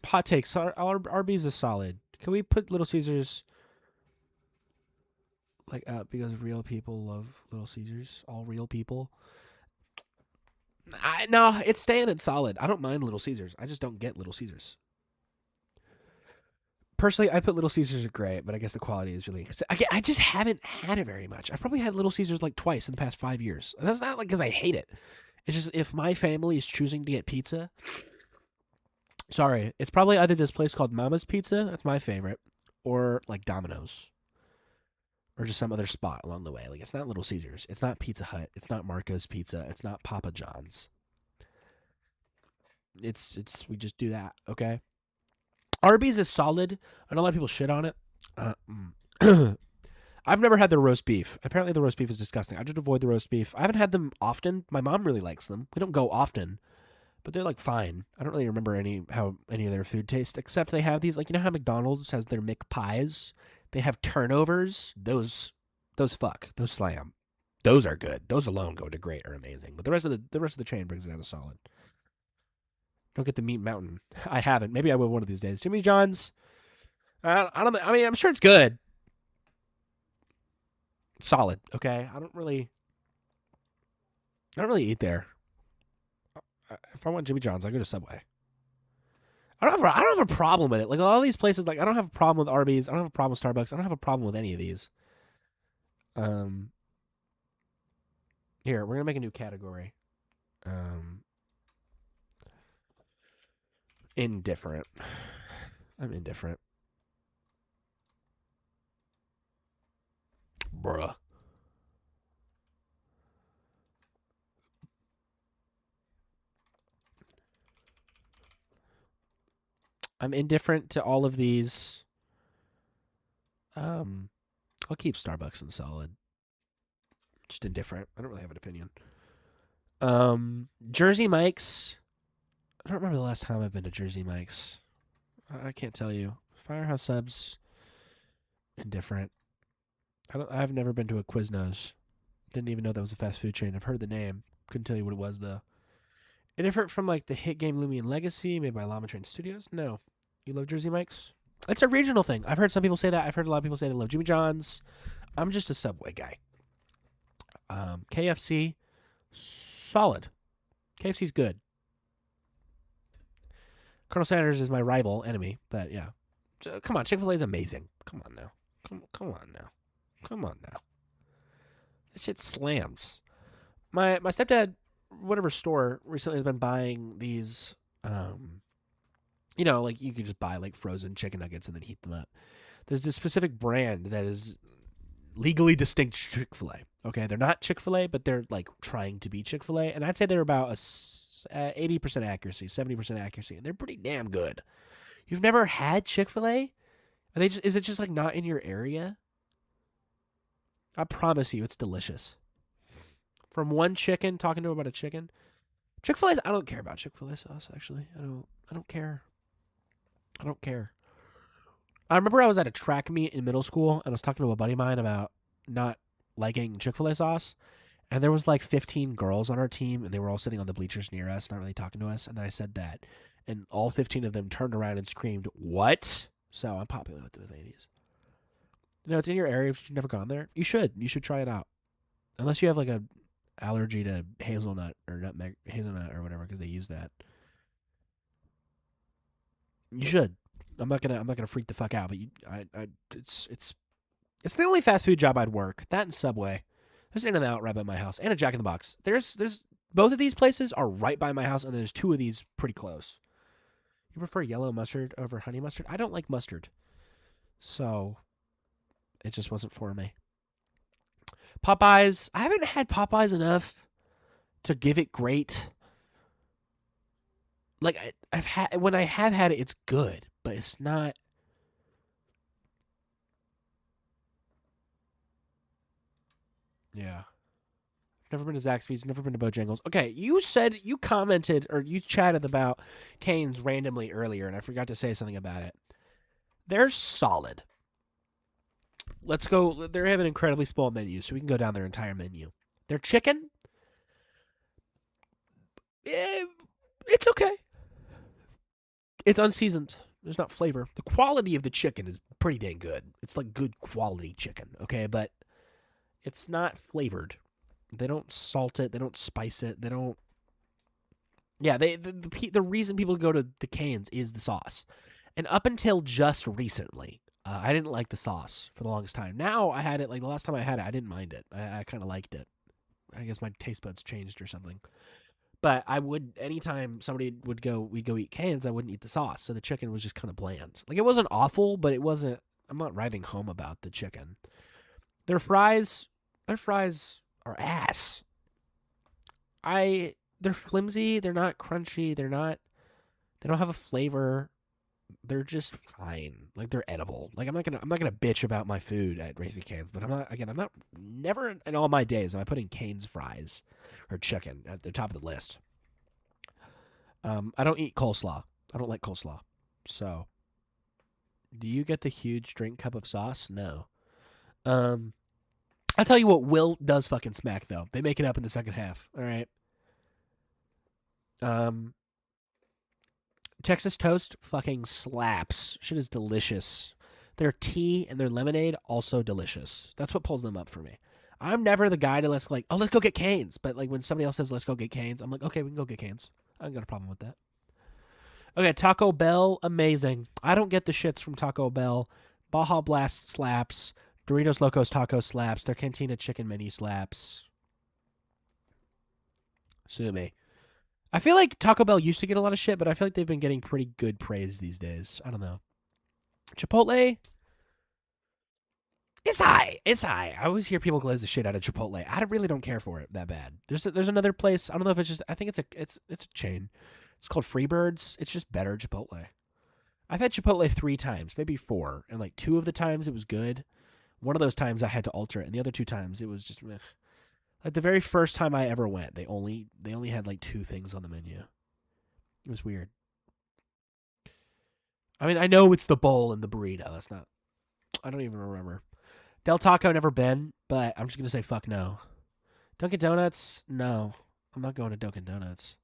Hot takes. Arby's is solid. Can we put Little Caesars like up because real people love Little Caesars? All real people. No, it's staying in solid. I don't mind Little Caesars. I just don't get Little Caesars. Personally, I put Little Caesars at great, but I guess the quality is really. I just haven't had it very much. I've probably had Little Caesars like twice in the past 5 years. And that's not like because I hate it. It's just if my family is choosing to get pizza. Sorry, it's probably either this place called Mama's Pizza, that's my favorite, or like Domino's, or just some other spot along the way. Like, it's not Little Caesars, it's not Pizza Hut, it's not Marco's Pizza, it's not Papa John's. It's we just do that, okay? Arby's is solid. I know a lot of people shit on it. I've never had their roast beef. Apparently, the roast beef is disgusting. I just avoid the roast beef. I haven't had them often. My mom really likes them. We don't go often. But they're like fine. I don't really remember how any of their food tastes, except they have these, like, you know how McDonald's has their McPies? They have turnovers. Those slam. Those are good. Those alone go to great or amazing. But the rest of the chain brings it down to solid. Don't get the meat mountain. I haven't. Maybe I will one of these days. Jimmy John's. I don't know. I mean, I'm sure it's good. Solid. Okay. I don't really eat there. If I want Jimmy John's, I go to Subway. I don't have a problem with it. Like, a lot of these places, like, I don't have a problem with Arby's. I don't have a problem with Starbucks. I don't have a problem with any of these. Here, we're gonna make a new category. Indifferent. I'm indifferent. Bruh. I'm indifferent to all of these. I'll keep Starbucks and solid. Just indifferent. I don't really have an opinion. Jersey Mike's. I don't remember the last time I've been to Jersey Mike's. I can't tell you. Firehouse Subs. Indifferent. I've never been to a Quiznos. Didn't even know that was a fast food chain. I've heard the name. Couldn't tell you what it was though. Indifferent from like the hit game Loomian Legacy, made by Llama Train Studios. No. You love Jersey Mike's? It's a regional thing. I've heard some people say that. I've heard a lot of people say they love Jimmy John's. I'm just a Subway guy. KFC, solid. KFC's good. Colonel Sanders is my rival enemy, but yeah. Come on, Chick-fil-A is amazing. Come on now. Come on now. Come on now. This shit slams. My stepdad, whatever store, recently has been buying these, you know, like you could just buy like frozen chicken nuggets and then heat them up. There's this specific brand that is legally distinct Chick-fil-A. Okay, they're not Chick-fil-A, but they're like trying to be Chick-fil-A, and I'd say they're about 80% accuracy, 70% accuracy, and they're pretty damn good. You've never had Chick-fil-A? Is it just like not in your area? I promise you, it's delicious. From one chicken, talking to her about a chicken. Chick-fil-A, I don't care about Chick-fil-A sauce, actually. I don't care. I don't care. I remember I was at a track meet in middle school, and I was talking to a buddy of mine about not liking Chick-fil-A sauce, and there was like 15 girls on our team, and they were all sitting on the bleachers near us, not really talking to us, and then I said that, and all 15 of them turned around and screamed, "What?" So I'm popular with the ladies. You know, it's in your area. If you've never gone there, you should. You should try it out. Unless you have like a allergy to hazelnut or hazelnut or whatever, because they use that. You should. I'm not gonna freak the fuck out, but it's the only fast food job I'd work. That and Subway. There's an In-N-Out right by my house, and a Jack in the Box. There's both of these places are right by my house, and there's two of these pretty close. You prefer yellow mustard over honey mustard? I don't like mustard, so it just wasn't for me. Popeyes. I haven't had Popeyes enough to give it great. Like when I have had it, it's good, but it's not. Yeah. Never been to Zaxby's, never been to Bojangles. Okay, you commented or you chatted about Cane's randomly earlier, and I forgot to say something about it. They're solid. Let's go. They have an incredibly small menu, so we can go down their entire menu. Their chicken, it's okay. It's unseasoned. There's not flavor. The quality of the chicken is pretty dang good. It's like good quality chicken, okay? But it's not flavored. They don't salt it. They don't spice it. They don't. Yeah, the reason people go to the Cane's is the sauce. And up until just recently, I didn't like the sauce for the longest time. Now I had it, like the last time I had it, I didn't mind it. I kind of liked it. I guess my taste buds changed or something. But I would, anytime we'd go eat Cane's, I wouldn't eat the sauce. So the chicken was just kind of bland. Like it wasn't awful, but it wasn't, I'm not writing home about the chicken. Their fries are ass. They're flimsy. They're not crunchy. They don't have a flavor. They're just fine. Like they're edible. Like I'm not gonna bitch about my food at Raising Cane's, but never in all my days am I putting Cane's fries or chicken at the top of the list. I don't eat coleslaw. I don't like coleslaw. So, do you get the huge drink cup of sauce? No. I'll tell you what, Will does fucking smack though. They make it up in the second half. All right. Texas toast fucking slaps. Shit is delicious. Their tea and their lemonade also delicious. That's what pulls them up for me. I'm never the guy to let's go get Cane's. But like when somebody else says let's go get Cane's, I'm like, okay, we can go get Cane's. I ain't got a problem with that. Okay, Taco Bell, amazing. I don't get the shits from Taco Bell. Baja Blast slaps. Doritos Locos Taco slaps. Their Cantina chicken menu slaps. Sue me. I feel like Taco Bell used to get a lot of shit, but I feel like they've been getting pretty good praise these days. I don't know. Chipotle. It's high. It's high. I always hear people glaze the shit out of Chipotle. I really don't care for it that bad. There's another place. I don't know if it's just. I think it's a chain. It's called Freebirds. It's just better Chipotle. I've had Chipotle 3 times, maybe 4, and like 2 of the times it was good. One of those times I had to alter it, and the other 2 times it was just meh. Like the very first time I ever went, they only had like 2 things on the menu. It was weird. I mean, I know it's the bowl and the burrito. That's not. I don't even remember. Del Taco, never been, but I'm just gonna say fuck no. Dunkin' Donuts, no. I'm not going to Dunkin' Donuts.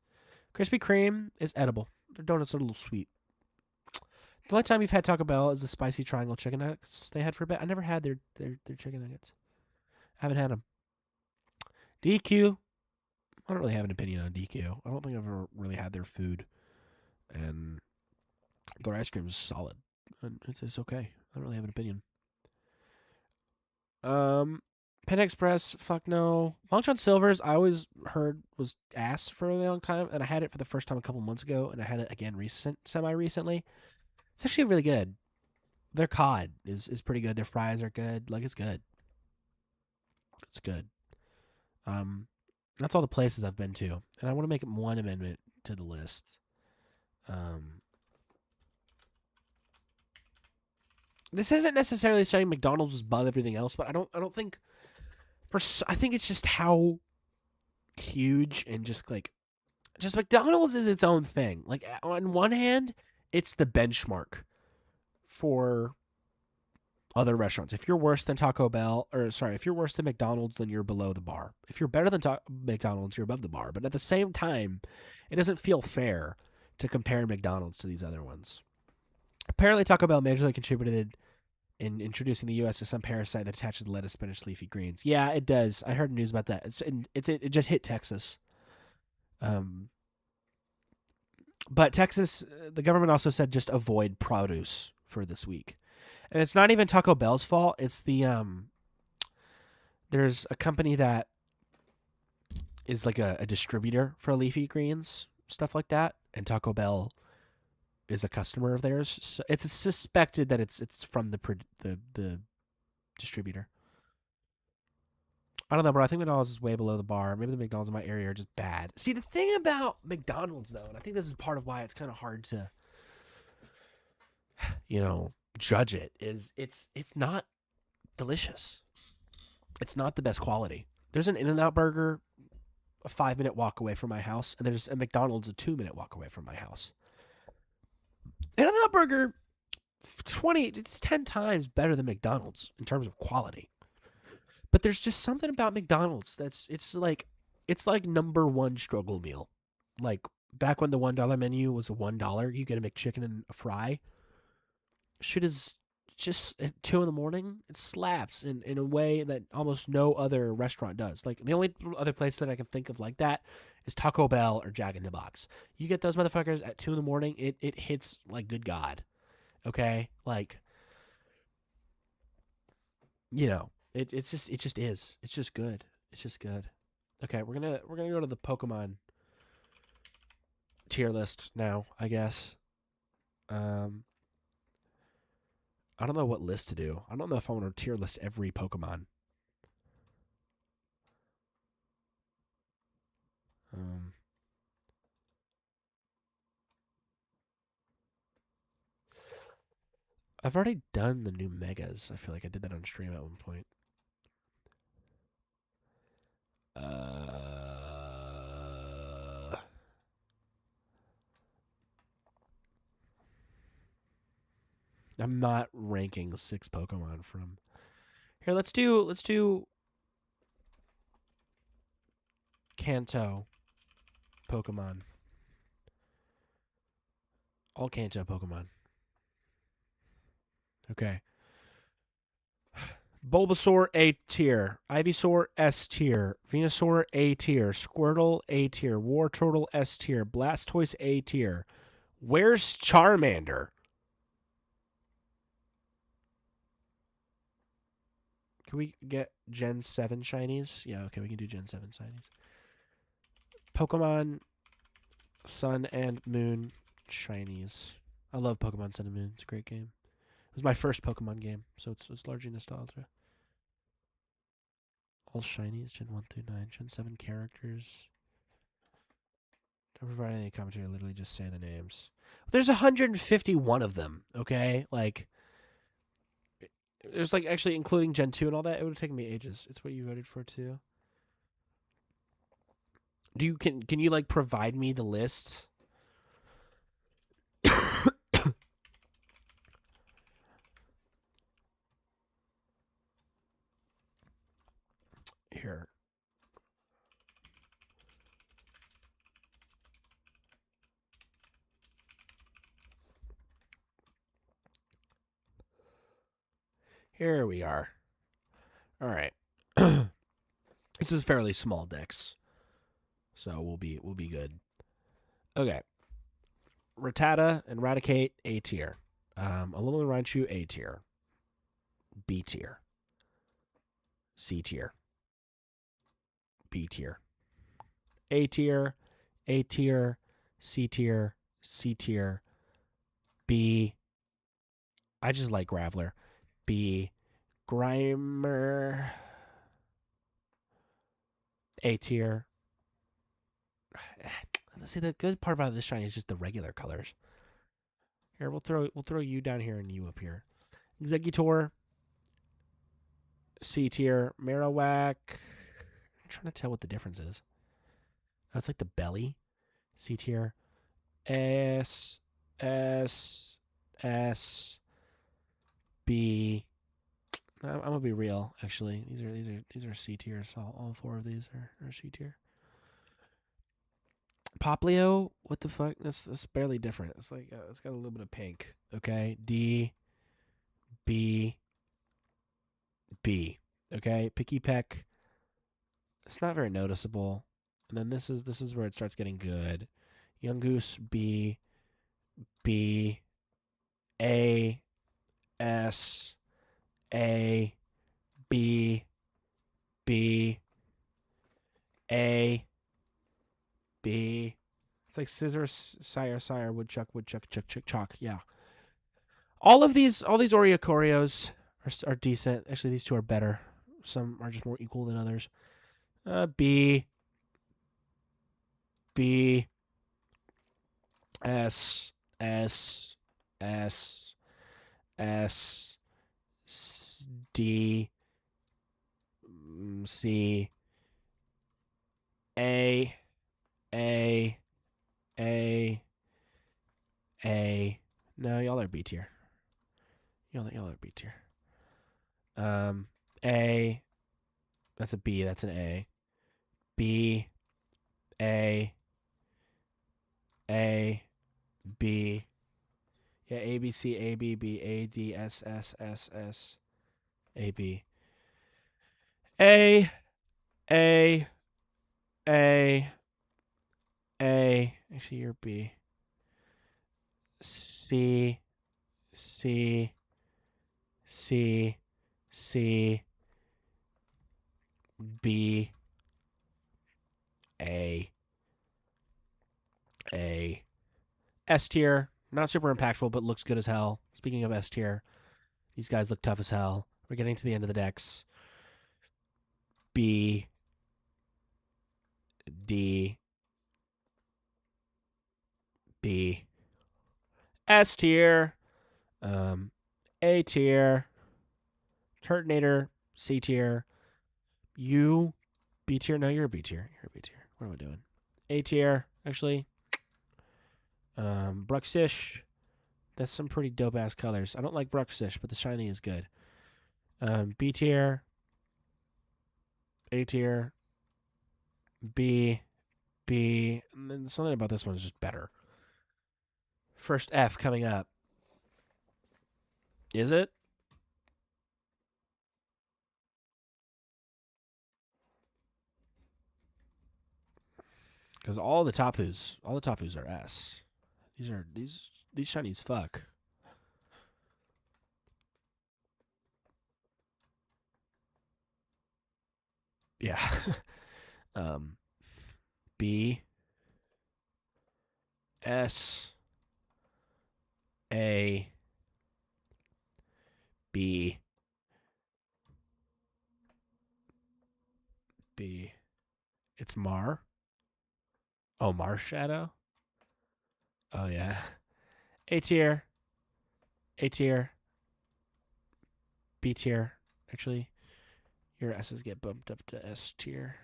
Krispy Kreme is edible. Their donuts are a little sweet. The only time you've had Taco Bell is the spicy triangle chicken nuggets they had for a bit. I never had their chicken nuggets. I haven't had them. DQ. I don't really have an opinion on DQ. I don't think I've ever really had their food. And their ice cream is solid. It's okay. I don't really have an opinion. Panda Express, fuck no. Long John Silver's, I always heard was ass for a really long time, and I had it for the first time a couple months ago, and I had it again semi-recently. It's actually really good. Their cod is pretty good. Their fries are good. Like, it's good. It's good. That's all the places I've been to, and I want to make one amendment to the list. This isn't necessarily saying McDonald's is above everything else, but I don't think. I think it's just how huge and just McDonald's is its own thing. Like, on one hand, it's the benchmark for other restaurants. If you're worse than Taco Bell, if you're worse than McDonald's, then you're below the bar. If you're better than McDonald's, you're above the bar. But at the same time, it doesn't feel fair to compare McDonald's to these other ones. Apparently, Taco Bell majorly contributed in introducing the U.S. to some parasite that attaches to lettuce, spinach, leafy greens. Yeah, it does. I heard news about that. It just hit Texas. But Texas, the government also said just avoid produce for this week. And it's not even Taco Bell's fault. It's the there's a company that is like a distributor for leafy greens, stuff like that, and Taco Bell is a customer of theirs. So it's suspected that it's from the distributor. I don't know, bro. I think McDonald's is way below the bar. Maybe the McDonald's in my area are just bad. See, the thing about McDonald's, though, and I think this is part of why it's kind of hard to, judge it, is it's not delicious. It's not the best quality. There's an In-N-Out burger a 5-minute walk away from my house, and there's a McDonald's a 2-minute walk away from my house. In-N-Out burger, it's 10 times better than McDonald's in terms of quality. But there's just something about McDonald's it's like number 1 struggle meal. Like back when the $1 menu was a $1, you get a McChicken and a fry. Shit is just at 2 a.m. It slaps in a way that almost no other restaurant does. Like the only other place that I can think of like that is Taco Bell or Jack in the Box. You get those motherfuckers at 2 a.m. It hits like good God. Okay, like It just is. It's just good. It's just good. Okay, we're gonna go to the Pokemon tier list now, I guess. I don't know what list to do. I don't know if I want to tier list every Pokemon. I've already done the new Megas. I feel like I did that on stream at one point. I'm not ranking 6 Pokemon from here. Let's do Kanto Pokemon. All Kanto Pokemon. Okay. Bulbasaur A tier, Ivysaur S tier, Venusaur A tier, Squirtle A tier, Wartortle S tier, Blastoise A tier. Where's Charmander? Can we get Gen 7 shinies? Yeah, okay, we can do Gen 7 shinies. Pokemon Sun and Moon shinies. I love Pokemon Sun and Moon. It's a great game. It was my first Pokemon game, so it's largely nostalgia. All shinies, Gen 1 through 9, Gen 7 characters. Don't provide any commentary, literally just say the names. There's 151 of them, okay? Like, there's like actually including Gen 2 and all that, it would have taken me ages. It's what you voted for too. Can you like provide me the list? Here. Here we are. All right. This is fairly small decks, so we'll be good. Okay. Rattata and Raticate, A tier. Alolan Raichu, A tier. B tier. C tier. B tier. A tier. A tier. C tier. C tier. B. I just like Graveler. B. Grimer. A tier. Let's see, the good part about this shiny is just the regular colors. Here, we'll throw you down here and you up here. Exeggutor. C tier. Marowak. I'm trying to tell what the difference is. Oh, it's like the belly. C tier. S. B. I'm gonna be real. Actually, these are C tiers. All four of these are C tier. Poplio, what the fuck? That's barely different. It's like it's got a little bit of pink. Okay, D, B, B. Okay, Picky Peck. It's not very noticeable. And then this is where it starts getting good. Young Goose, B, B, A, S, A, B, B, A, B. It's like scissor, sire, woodchuck, chuck. Yeah. All these Oriocorios are decent. Actually, these two are better. Some are just more equal than others. B, S, D, C, A. No, y'all are B tier. Y'all are B tier. A. That's a B. That's an A. B. A. B. Yeah, A, B, C, A, B, B, A, D, S, A, B. A. Actually, you're B. C, B, A, S tier. Not super impactful, but looks good as hell. Speaking of S tier, these guys look tough as hell. We're getting to the end of the decks. B, D, B, S tier, A tier, Turtonator, C tier, U, B tier. No, you're a B tier. You're a B tier. What am I doing? A tier, actually. Bruxish. That's some pretty dope ass colors. I don't like Bruxish, but the shiny is good. B tier, A tier, B, and then something about this one is just better. First F coming up. Is it? Because all the Tapus are S. These shinies fuck. Yeah. B, S, A, B. B. It's Mar. Oh, Mar Shadow. Oh yeah. A tier. A tier. B tier. Actually, your S's get bumped up to S tier.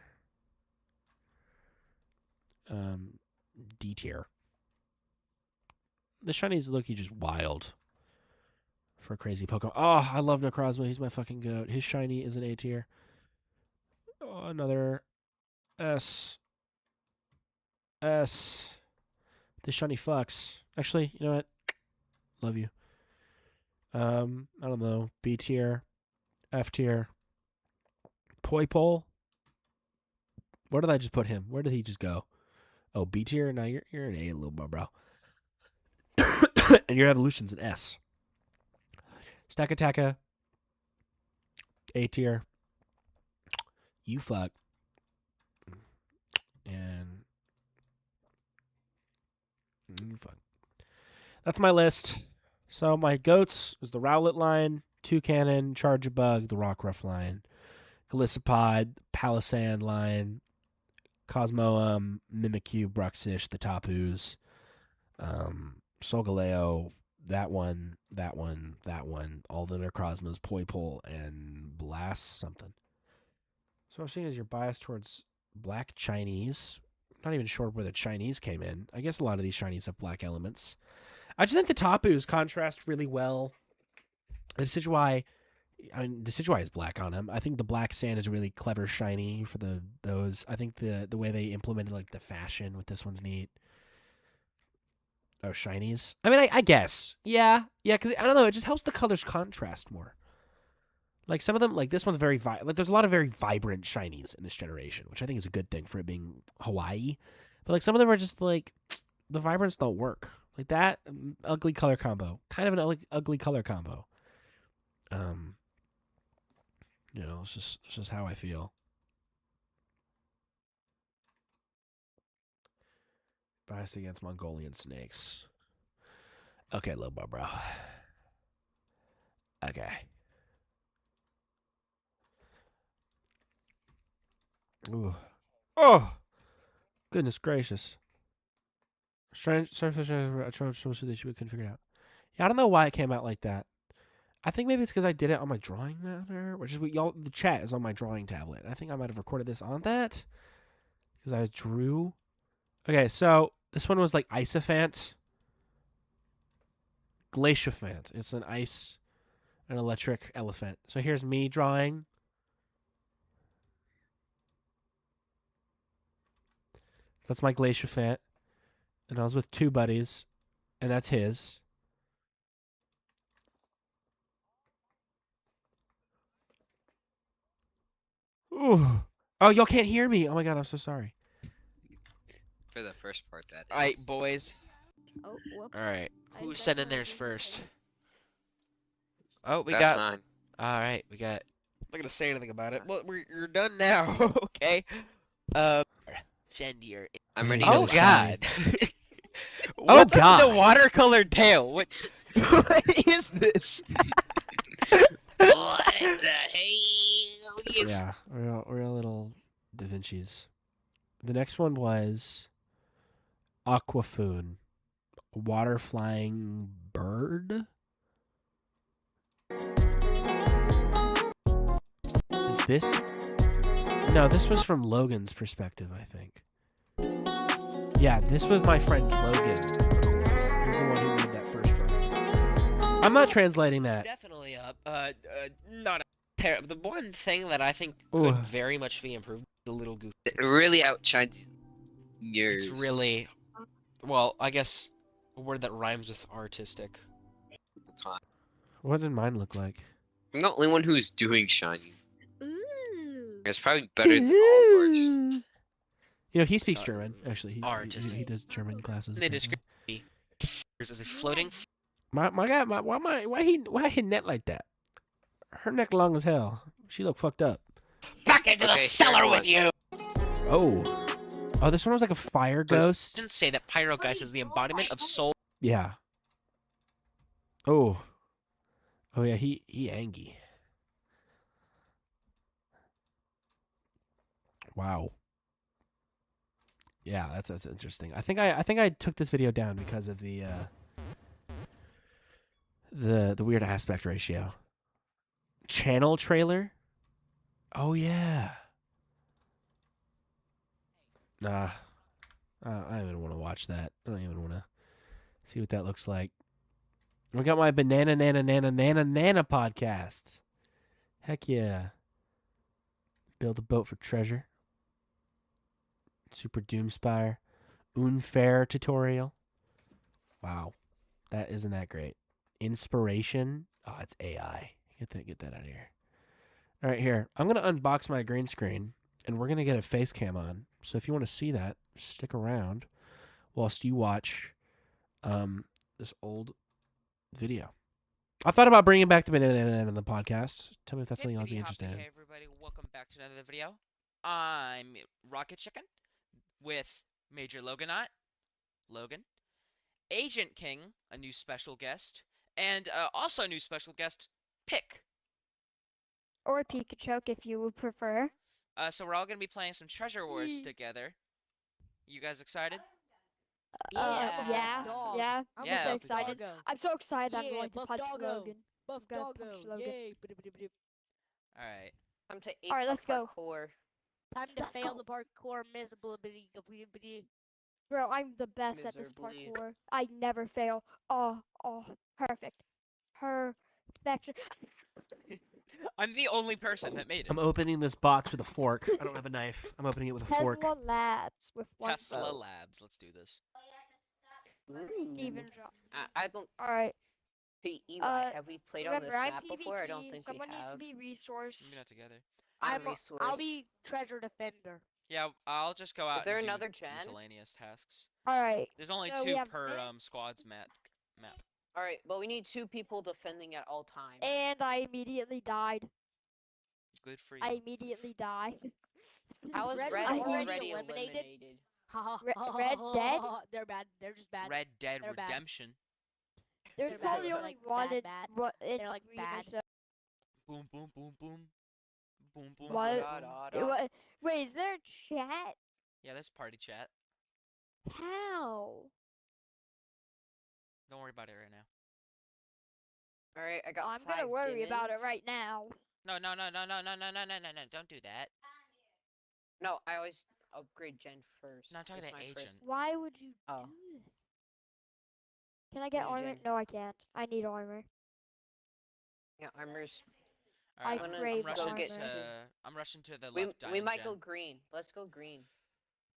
D tier. The shinies look just wild for a crazy Pokemon. Oh, I love Necrozma. He's my fucking goat. His shiny is an A tier. Oh, another S. S. This shiny fucks. Actually, you know what? Love you. I don't know. B tier. F tier. Poipole. Where did I just put him? Where did he just go? Oh, B tier? Now you're an A little bro. And your evolution's an S. Stack Attacka. A tier. You fuck. And you fuck. That's my list. So my goats is the Rowlet line, Toucannon, Charjabug, the Rockruff line, Golisopod, Palisand line, Cosmoem, Mimikyu, Bruxish, the Tapus, Solgaleo, that one, all the Necrozmas, Poipole, and Blast something. So I'm seeing as you're biased towards black Chinese. I'm not even sure where the Chinese came in. I guess a lot of these Chinese have black elements. I just think the Tapus contrast really well. The Decidueye is black on him. I think the black sand is a really clever shiny for those. I think the way they implemented like the fashion with this one's neat. Oh, shinies. I mean, I guess. Yeah, because I don't know. It just helps the colors contrast more. Like some of them, like this one's very there's a lot of very vibrant shinies in this generation, which I think is a good thing for it being Hawaii. But like some of them are just like the vibrance don't work. Like that ugly color combo, kind of an ugly color combo. You know, it's just how I feel. Biased against Mongolian snakes. Okay, Lobo, bro. Okay. Ooh. Oh! Goodness gracious. Starfish, I tried to see that you couldn't figure it out. Yeah, I don't know why it came out like that. I think maybe it's because I did it on my drawing matter, which is what y'all. The chat is on my drawing tablet. I think I might have recorded this on that because I drew. Okay, so this one was like Isophant, Glaciaphant. It's an electric elephant. So here's me drawing. That's my Glaciaphant, and I was with two buddies, and that's his. Ooh. Oh, y'all can't hear me. Oh my god, I'm so sorry. For the first part, that is. Alright, boys. Oh, whoops. Alright. I Who's said sending something. theirs first? Oh, we That's got. mine. Alright, we got. I'm not gonna say anything about it. Well, you're done now. Okay. Send your. I'm ready. Oh to god. Oh What's god. up with the watercolor tail? What is this? What the hell? Yeah, real little Da Vinci's. The next one was Aquafoon, water flying bird. Is this? No, this was from Logan's perspective, I think. Yeah, this was my friend Logan. He's the one who made that first drawing. I'm not translating that. Definitely not a terrible. The one thing that I think Ooh. could very much be improved is a little goofy. It really outshines yours. It's really, well, I guess a word that rhymes with artistic. What did mine look like? I'm the only one who's doing shiny. Ooh. It's probably better than all of ours. You know, he speaks Sorry. German, actually. He does German classes. They apparently. describe me as a floating. My guy, why he neck like that? Her neck long as hell. She look fucked up. Back into the Okay, cellar third with one. you. Oh, this one was like a fire ghost. Didn't say that Pyrogeist is the embodiment of soul. Yeah. Oh, Oh yeah, he angry. Wow. Yeah, that's interesting. I think I took this video down because of the weird aspect ratio. Channel trailer? Oh yeah. Nah. I don't even want to watch that. I don't even want to see what that looks like. We got my banana nana podcast. Heck yeah. Build a boat for treasure. Super Doomspire. Unfair tutorial. Wow. That isn't that great. Inspiration. Oh, it's AI. Get that out of here. All right, here. I'm going to unbox my green screen, and we're going to get a face cam on. So if you want to see that, stick around whilst you watch this old video. I thought about bringing back the banana in the podcast. Tell me if that's something I'll be interested in. Hey everybody, welcome back to another video. I'm Rocket Chicken with Major Logan, Agent King, a new special guest, and also a new special guest, Pick. Or Pikachu if you would prefer. So we're all gonna be playing some Treasure Wars together. You guys excited? Yeah. I'm so excited. Doggo. I'm so excited I'm Yeah, going to Buff punch Doggo. Logan. Buff Gotta Doggo. punch Logan. Yay. Alright. Come to All right, let's go. parkour. Time to Let's fail go. the parkour miserably. Bro, I'm the best at this Miserably. parkour. I never fail. Oh, perfect. Perfection. I'm the only person that made it. I'm opening this box with a fork. I don't have a knife. I'm opening it with a fork. Tesla Labs with one Tesla vote. Labs. Let's do this. Steven drop. I don't. All right. Hey Eli, have we played on this Remember, I'm map before? I don't PvP. think Someone we needs to have. be resource. Maybe not together. I'll be treasure defender. Yeah, I'll just go out Is there and do another gen? miscellaneous tasks. All right. There's only So we 2 have per this. squad's map. All right, but we need 2 people defending at all times. And I immediately died. Good for you. I immediately died. How is Red Red already already eliminated? eliminated? Red Dead? They're bad. They're just bad. Red Dead They're bad. Redemption. There's They're bad. probably They're only like one in bad. what in They're like green or bad. so. Boom, boom, boom, boom. Boom, boom, What? boom, Da, boom. da, da. Wait, is there a chat? Yeah, there's party chat. How? Don't worry about it right now. All right, I got. I'm 5 gonna worry about it diamonds. right now. No. Don't do that. No, I always upgrade gen first. No, I'm talking It's to my Agent. first- Why would you Oh. do this? Can I get Need a armor? gen. No, I can't. I need armor. Yeah, armor's. Alright, I I'm crave rushing armor. to. I'm rushing to the We left. we diamond might gen. go green. Let's go green.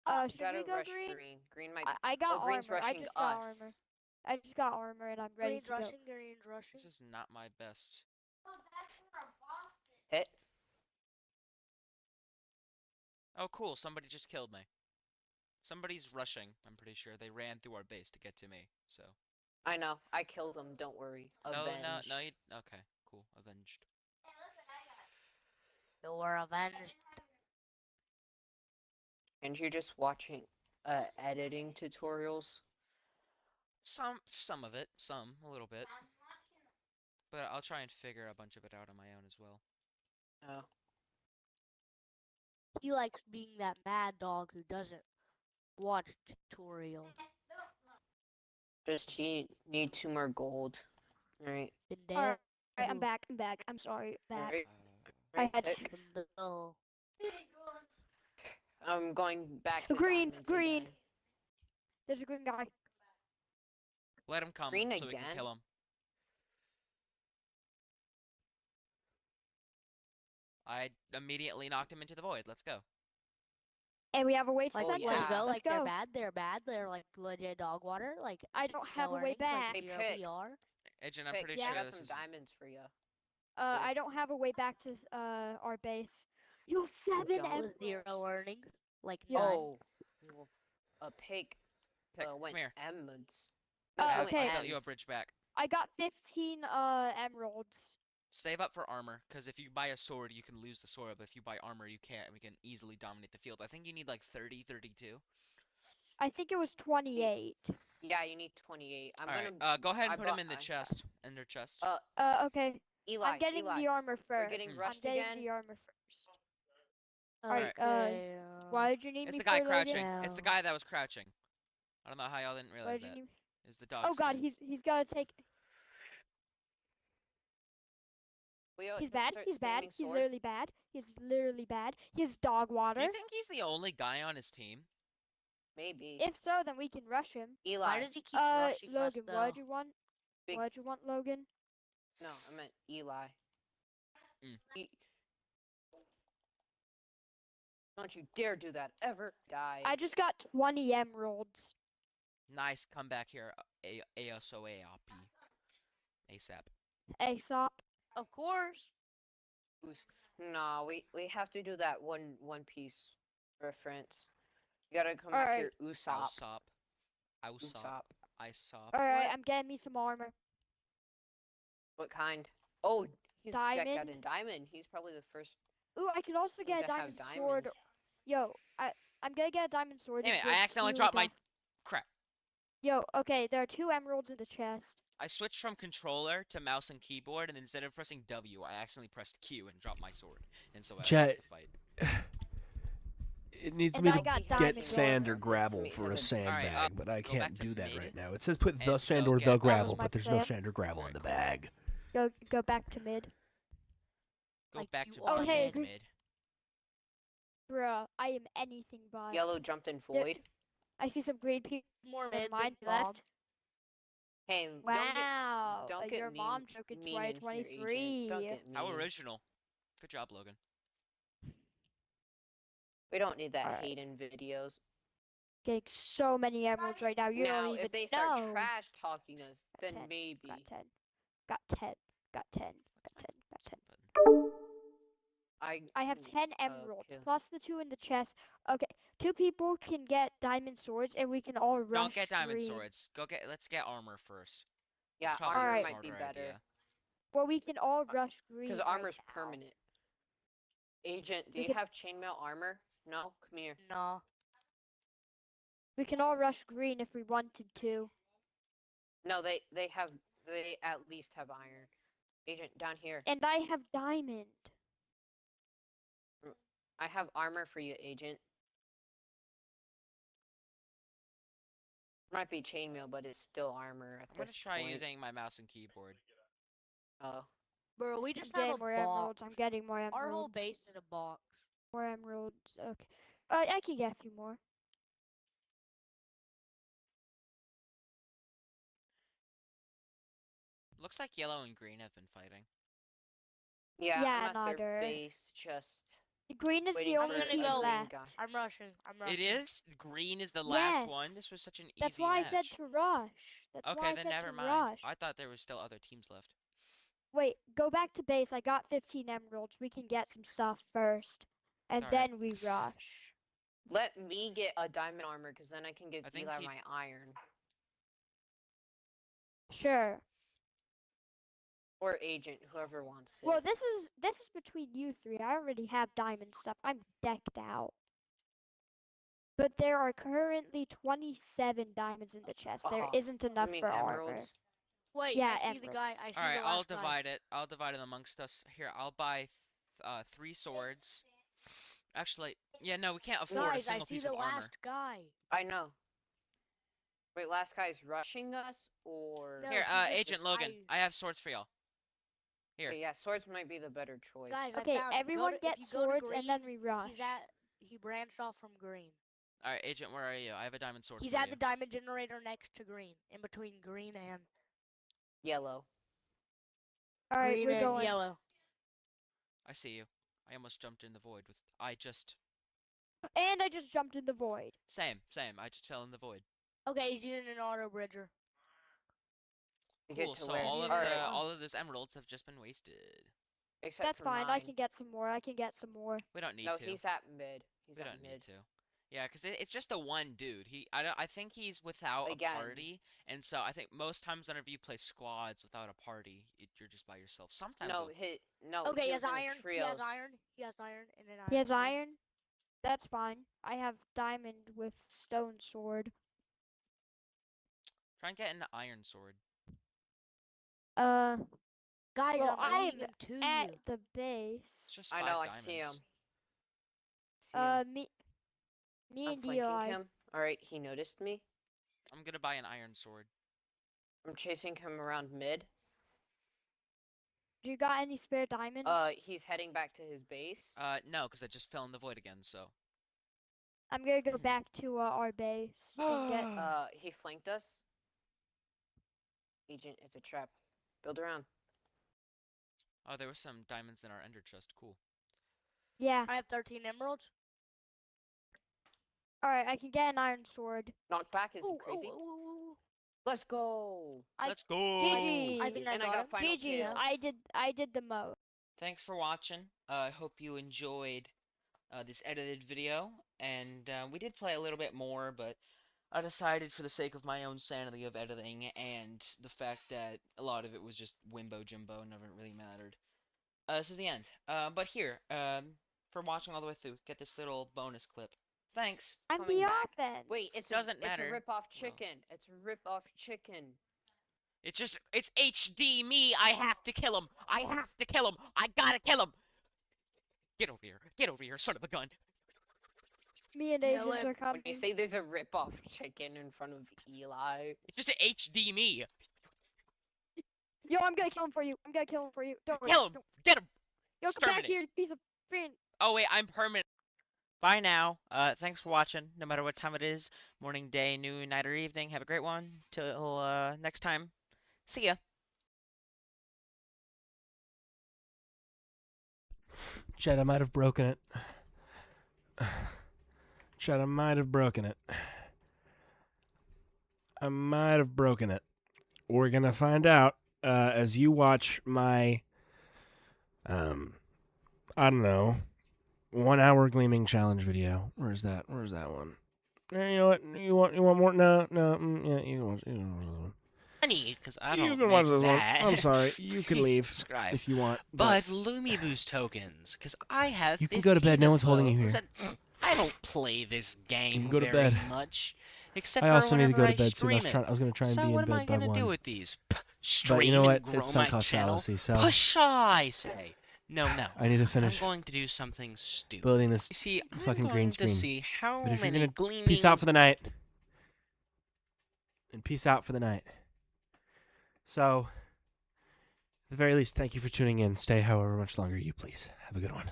Should Gotta we go rush green? green. Green might. I got Oh, green's armor. I rushing just to got us. armor. I just got armor and I'm ready Green's to go. rushing. Green's rushing. This is not my best. Hit. Oh, cool. Somebody just killed me. Somebody's rushing. I'm pretty sure they ran through our base to get to me. So. I know. I killed him. Don't worry. Avenged. No. Okay, cool. Avenged. You were avenged. And you're just watching editing tutorials. Some of it. A little bit. But I'll try and figure a bunch of it out on my own as well. Oh. He likes being that mad dog who doesn't watch tutorials. Just he need 2 more gold. All right. Been Alright, there. I'm back. I'm sorry. Back. Alright. I had Pick. No. I'm going back to Green, diamonds green. again. There's a green guy. Let him come Green so we can again? kill him. I immediately knocked him into the void. Let's go. And we have a way to Like, send yeah. let's them. go. Let's Like, go. they're bad. They're bad. They're like legit dog water. Like, I don't have no a way earnings, back. Like, Hey, zero Pick. PR. Agent, I'm Pick, pretty I sure got this some is. diamonds for you. I don't have a way back to our base. You have 7 don't? emeralds. Zero earnings. Like, Yeah. none. Oh. Well, a pig. Pick, Went come here. emeralds. Oh, No, it I went okay. got you a Ms. bridge back. I got 15 emeralds. Save up for armor, because if you buy a sword, you can lose the sword, but if you buy armor, you can't, and we can easily dominate the field. I think you need like 30, 32. I think it was 28. Yeah, you need 28. I'm All right. gonna. Go ahead and I put him bought- in the I- chest. In their chest. Okay. Eli. I'm getting Eli. the armor We're first. getting I'm rushed getting again. the armor first. Alright. Alright, why did you need It's me the guy for, crouching. Logan? It's the guy that was crouching. I don't know how y'all didn't Why realize did you that. need... It's the dog. Oh god, skin. he's gotta take... He's bad, start he's bad, spamming he's sword. literally bad. He's literally bad. He has dog water. You think he's the only guy on his team? Maybe. If so, then we can rush him. Eli. Why does he keep rushing Logan, us, though? what'd you want? Big- What'd you want, Logan? No, I meant Eli. Mm. Don't you dare do that ever. Die. I just got 20 emeralds. Nice comeback here, ASOAP. ASAP. Aesop. Of course. No, we have to do that one piece reference. You gotta come back here, Usopp. Usopp. Usopp. Isop. Alright, I'm getting me some armor. What kind? Oh, he's decked out Diamond. in diamond. He's probably the first. Ooh, I can also get a to have diamond sword. diamond. Yo, I'm gonna get a diamond sword. Damn if it, you'll I accidentally do dropped like my... Crap. Yo, okay, there are 2 emeralds in the chest. I switched from controller to mouse and keyboard, and instead of pressing W, I accidentally pressed Q and dropped my sword. And so I lost Jet. the fight. It needs And me I to got get diamond sand or arrows. gravel for a sandbag, but I go can't back to do that mid right now. It says put the and sand go or get- the That was gravel, my but there's no plan. sand or gravel in the bag. Go back to mid. Go Like back you to are Oh, hey, mid. agree- mid. Bruh, I am anything but. Yellow jumped in There- void. I see some green people More in mid mine than left. Hey, Wow, don't get your mean, mom joke in mean in here, Agent. Don't 2023. get mean. How original. Good job, Logan. We don't need that Alright. hate in videos. Getting so many emeralds right now. You now, don't even if they start know. trash talking us, then 10, maybe. Got 10. Got 10. Got 10. Got 10. Got 10. I have 10 emeralds okay. plus the 2 in the chest. Okay, 2 people can get diamond swords, and we can all rush. Don't get diamond green. swords. Let's get armor first. Yeah, That's probably armor a Alright. might be smarter better. idea. Well, we can all rush green. Because right armor's now. permanent. Agent, do We you could- have chainmail armor? No? Come here. No. We can all rush green if we wanted to. No, they at least have iron. Agent, down here. And I have diamond. I have armor for you, Agent. Might be chainmail, but it's still armor at I'm gonna this try point. using my mouse and keyboard. Oh. Bro, we I'm just have getting a more box. emeralds. I'm getting more emeralds. Our whole base in a box. More emeralds. Okay. I can get a few more. Looks like yellow and green have been fighting. Yeah, Yeah, I'm at their Nodder. base, just... Green is waiting the for only a gonna team go. green left. guy. I'm rushing. It is? Green is the last one? Yes. This was such an That's easy why match. I said to rush. That's why Okay, I then said never to mind. rush. I thought there were still other teams left. Wait, go back to base. I got 15 emeralds. We can get some stuff first. And Alright. then we rush. Let me get a diamond armor, because then I can give I think Eli he- my iron. Sure. Or Agent, whoever wants it. Well, this is between you 3. I already have diamond stuff. I'm decked out. But there are currently 27 diamonds in the chest. There Uh-huh. isn't You enough mean for armor. emeralds? Wait, Yeah, I see the emerald. guy. I see Alright, the I'll last guy. divide it. I'll divide it amongst us. Here, I'll buy 3 swords. Actually, yeah, no, we can't afford a Guys, I single see piece the of armor. last guy. I know. Wait, last guy's rushing us, or... No, Here, he's just Agent Logan, I have swords for y'all. Here. Okay, yeah, swords might be the better choice. Guys, Okay, I found him. everyone if gets you go to swords and then green, we rush. He branched off from green. Alright, Agent, where are you? I have a diamond sword He's for at you. the diamond generator next to green, in between green and Yellow. All right, green we're and going. yellow. I see you. I almost jumped in the void with... And I just jumped in the void. Same. I just fell in the void. Okay, he's using an auto bridger. Get Cool, to so where? all of Alright. all of those emeralds have just been wasted. Except That's for fine. I mine. can get some more. I can get some more. We don't need No, to. he's at mid. He's We at don't mid. need to. Yeah, because it's just the one dude. I think he's without Again. a party, and so I think most times whenever you play squads without a party, you're just by yourself. Sometimes No, with- Okay, he he has was in the iron. He trios. has iron. He has iron and an iron. He has sword. iron. That's fine. I have diamond with stone sword. Try and get an iron sword. Guys, Well, I'm I'm leaving to at you. the It's base. just I 5 know, I diamonds. see him. Me I'm and flanking Eli. him. Alright, he noticed me. I'm gonna buy an iron sword. I'm chasing him around mid. Do you got any spare diamonds? He's heading back to his base. No, because I just fell in the void again, so. I'm gonna go back to our base and get. He flanked us. Agent, it's a trap. Build around. Oh, there were some diamonds in our ender chest. Cool. Yeah. I have 13 emeralds. Alright, I can get an iron sword. Knock back, is he Ooh, crazy? ooh. Let's go. Let's go. GG's. I think I And I got got him. final GG's. kill. I did the most. Thanks for watching. I hope you enjoyed this edited video, and we did play a little bit more, but I decided for the sake of my own sanity of editing and the fact that a lot of it was just wimbo jimbo and never really mattered. This is the end. But here, for watching all the way through, get this little bonus clip. Thanks. I'm Coming the back. offense. Wait, it's Doesn't a matter. rip-off Well. chicken. It's a rip-off chicken. It's HD me. I have to kill him. I have to kill him. I gotta kill him. Get over here. Get over here, son of a gun. Me and Kill agents him. are coming. When you say there's a rip-off chicken in front of Eli. It's just an HD me. Yo, I'm gonna kill him for you. I'm gonna kill him for you. Don't worry. Kill him. Get him. Yo, come back Exterminate. here, piece of friend. Oh wait, I'm permanent. Bye now. Thanks for watching. No matter what time it is, morning, day, noon, night, or evening. Have a great one. Till next time. See ya. Chat, I might have broken it. Chat, I might have broken it. I might have broken it. We're gonna find out as you watch my I don't know, 1 hour gleaming challenge video. Where's that? Where's that one? You know what? You want more? No. Yeah, you can watch this one. Funny, because I You don't can watch make this one. that. I'm sorry. You can Please leave subscribe. if you want. But Lumi Boost tokens, because I have. You can go to bed. 15 No of one's holding you those, here. and I don't play this game You can go to very bed. much, except I for also need to whenever go to I bed soon. I stream was going to try and so be in what am I bed by gonna 1. do with these? But you know Stream what? and grow It's my sunk cost channel? fallacy, so Push, I say. No. I need to finish I'm going to do something stupid. building this You see, fucking I'm green going screen. to see how But if you're many gonna gleaming. peace out for the night, and peace out for the night. So, at the very least, thank you for tuning in. Stay however much longer you please. Have a good one.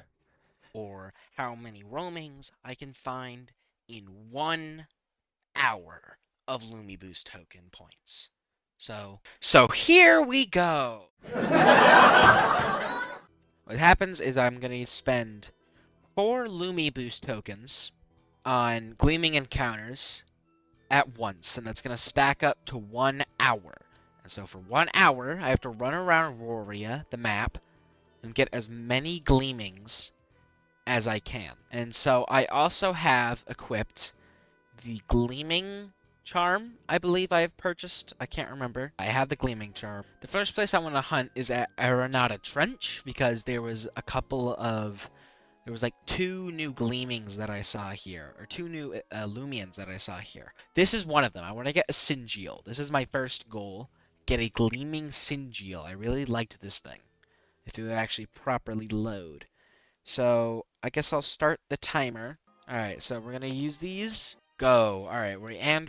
Or how many roamings I can find in 1 hour of Lumi Boost token points. So here we go. What happens is I'm going to spend 4 Lumi Boost tokens on Gleaming Encounters at once, and that's going to stack up to 1 hour. And so for 1 hour, I have to run around Auroria, the map, and get as many Gleamings as I can. And so I also have equipped the Gleaming Charm, I believe I have purchased. I can't remember. I have the Gleaming Charm. The first place I want to hunt is at Arenata Trench, because there was like 2 new Gleamings that I saw here, or 2 new Loomians that I saw here. This is one of them. I want to get a Singeal. This is my first goal. Get a Gleaming Singeal. I really liked this thing. If it would actually properly load. So, I guess I'll start the timer. Alright, so we're going to use these. Go. Alright,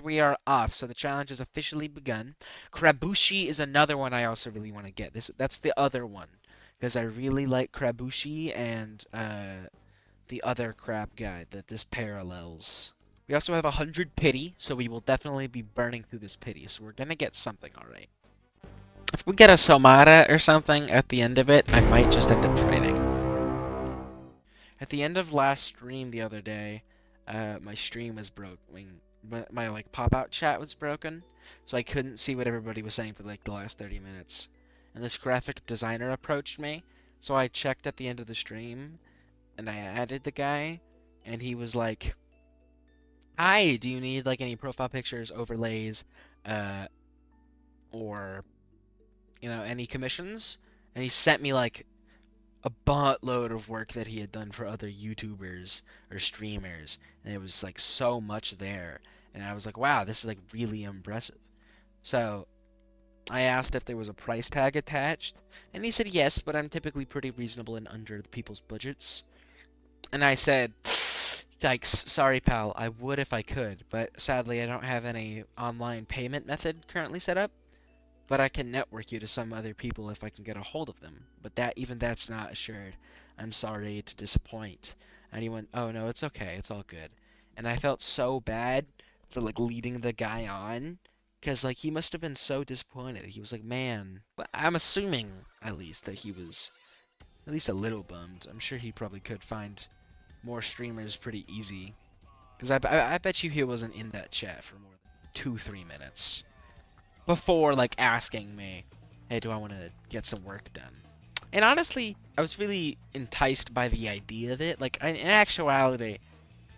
we are off. So the challenge has officially begun. Krabushi is another one I also really want to get. That's the other one. Because I really like Krabushi and the other crab guy that this parallels. We also have 100 pity, so we will definitely be burning through this pity. So we're going to get something alright. If we get a Somata or something at the end of it, I might just end up trading. At the end of last stream the other day, my stream was broken. My like pop-out chat was broken, so I couldn't see what everybody was saying for like the last 30 minutes. And this graphic designer approached me, so I checked at the end of the stream, and I added the guy, and he was like, "Hi, do you need like any profile pictures, overlays, or any commissions?" And he sent me like a buttload of work that he had done for other YouTubers or streamers, and it was like so much there, and I was like, wow, this is like really impressive. So I asked if there was a price tag attached, and he said yes, but I'm typically pretty reasonable and under the people's budgets. And I said, yikes, sorry pal, I would if I could, but sadly I don't have any online payment method currently set up. But I can network you to some other people if I can get a hold of them. But even that's not assured. I'm sorry to disappoint. And he went, oh no, it's okay, it's all good. And I felt so bad for like leading the guy on, because like he must have been so disappointed. He was like, man, I'm assuming at least that he was at least a little bummed. I'm sure he probably could find more streamers pretty easy. Because I bet you he wasn't in that chat for more than 2-3 minutes before like asking me, hey, do I want to get some work done? And honestly, I was really enticed by the idea of it. Like, in actuality,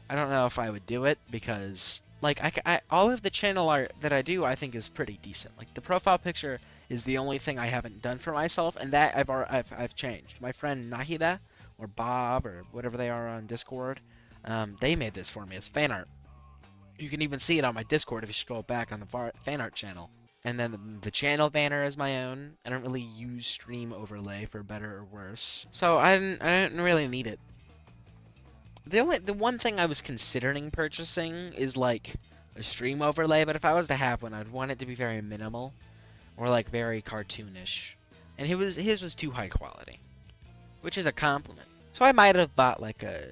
I don't know if I would do it because, like, all of the channel art that I do, I think is pretty decent. Like, the profile picture is the only thing I haven't done for myself, and that I've changed. My friend Nahida, or Bob, or whatever they are on Discord, they made this for me. It's fan art. You can even see it on my Discord if you scroll back on the fan art channel. And then the channel banner is my own. I don't really use stream overlay for better or worse, so I didn't really need it. The one thing I was considering purchasing is like a stream overlay, but if I was to have one, I'd want it to be very minimal or like very cartoonish. And his was too high quality, which is a compliment. So I might have bought like a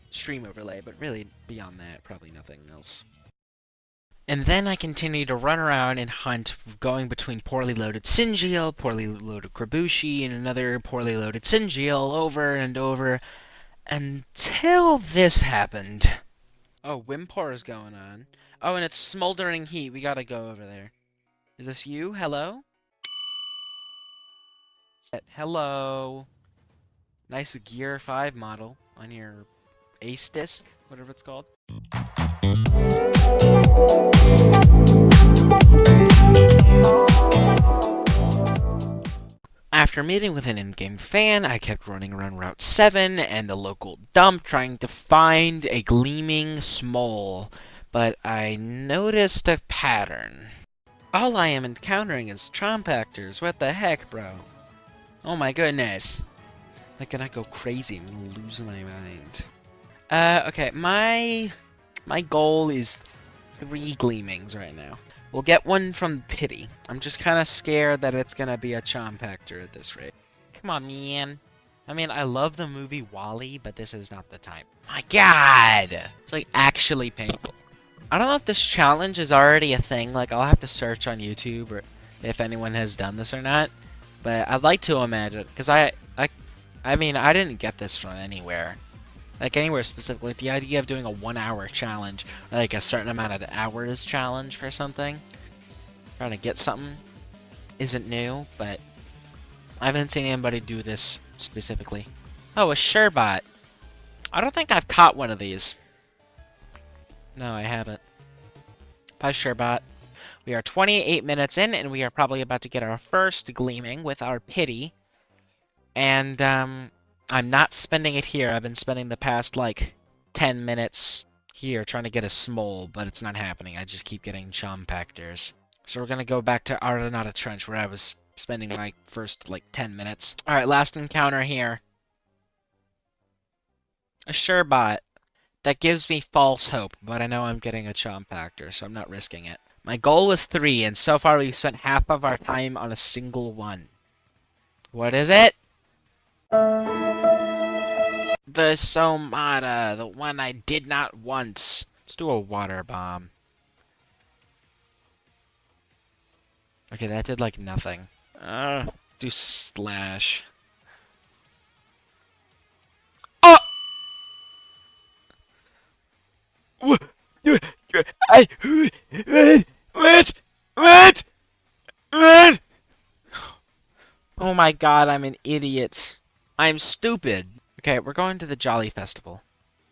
stream overlay, but really beyond that, probably nothing else. And then I continued to run around and hunt, going between poorly loaded Singeal, poorly loaded Krabushi, and another poorly loaded Singeal over and over, until this happened. Oh, Wimpor is going on. Oh, and it's Smoldering Heat. We gotta go over there. Is this you? Hello? Hello? Nice Gear 5 model on your Ace disc, whatever it's called. After meeting with an in-game fan, I kept running around Route 7 and the local dump trying to find a gleaming smole, but I noticed a pattern. All I am encountering is Chompactors. What the heck, bro? Oh my goodness. Like, gonna go crazy and lose my mind. Okay, my goal is 3 gleamings right now. We'll get one from Pity. I'm just kind of scared that it's gonna be a Chompactor at this rate. Come on, man. I mean, I love the movie WALL-E, but this is not the time. My God! It's like actually painful. I don't know if this challenge is already a thing. Like, I'll have to search on YouTube or if anyone has done this or not. But I'd like to imagine, because I mean, I didn't get this from anywhere. Like, anywhere specifically. The idea of doing a 1-hour challenge, or like a certain amount of hours challenge for something, trying to get something, isn't new, but I haven't seen anybody do this specifically. Oh, a Sherbot. I don't think I've caught one of these. No, I haven't. Bye, Sherbot. We are 28 minutes in, and we are probably about to get our first gleaming with our Pity. And, I'm not spending it here. I've been spending the past, like, 10 minutes here trying to get a smole, but it's not happening. I just keep getting Chompactors. So we're gonna go back to Aranata Trench, where I was spending my first, like, 10 minutes. Alright, last encounter here. A Sherbot. That gives me false hope, but I know I'm getting a Chompactor, so I'm not risking it. My goal is 3, and so far we've spent half of our time on a single one. What is it? The Somata, the one I did not want. Let's do a water bomb. Okay, that did like nothing. Do slash. Oh! What? Oh my God, I'm an idiot. I'm stupid. Okay, we're going to the Jolly Festival.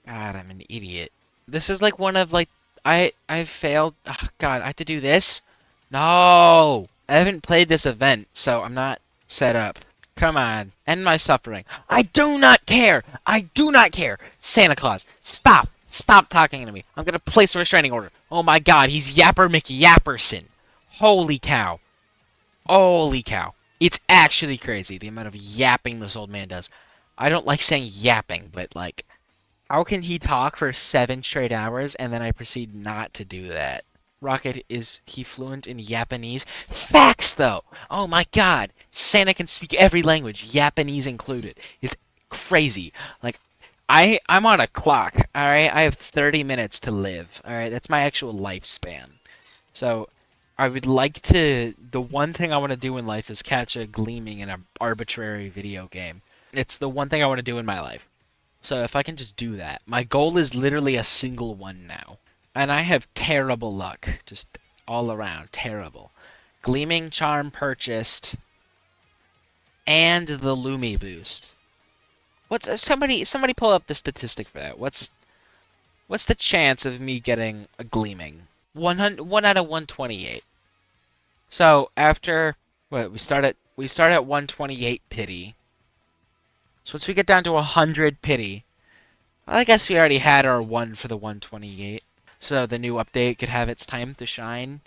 God, I'm an idiot. This is like one of like I failed. Oh, God, I have to do this? No! I haven't played this event, so I'm not set up. Come on, end my suffering. I do not care! I do not care! Santa Claus, stop! Stop talking to me. I'm gonna place a restraining order. Oh my God, he's Yapper McYapperson. Holy cow. Holy cow. It's actually crazy the amount of yapping this old man does. I don't like saying yapping, but like, how can he talk for 7 straight hours and then I proceed not to do that? Rocket, is he fluent in Japanese? Facts, though! Oh my god! Santa can speak every language, Japanese included. It's crazy. Like, I'm on a clock, alright? I have 30 minutes to live, alright? That's my actual lifespan. So, I would like to... The one thing I want to do in life is catch a gleaming in an arbitrary video game. It's the one thing I want to do in my life. So if I can just do that. My goal is literally a single one now. And I have terrible luck. Just all around. Terrible. Gleaming Charm purchased. And the Lumi boost. What's somebody pull up the statistic for that. What's the chance of me getting a Gleaming? 1 out of 128. So after what we start at 128 pity. So once we get down to 100 pity, I guess we already had our one for the 128. So the new update could have its time to shine.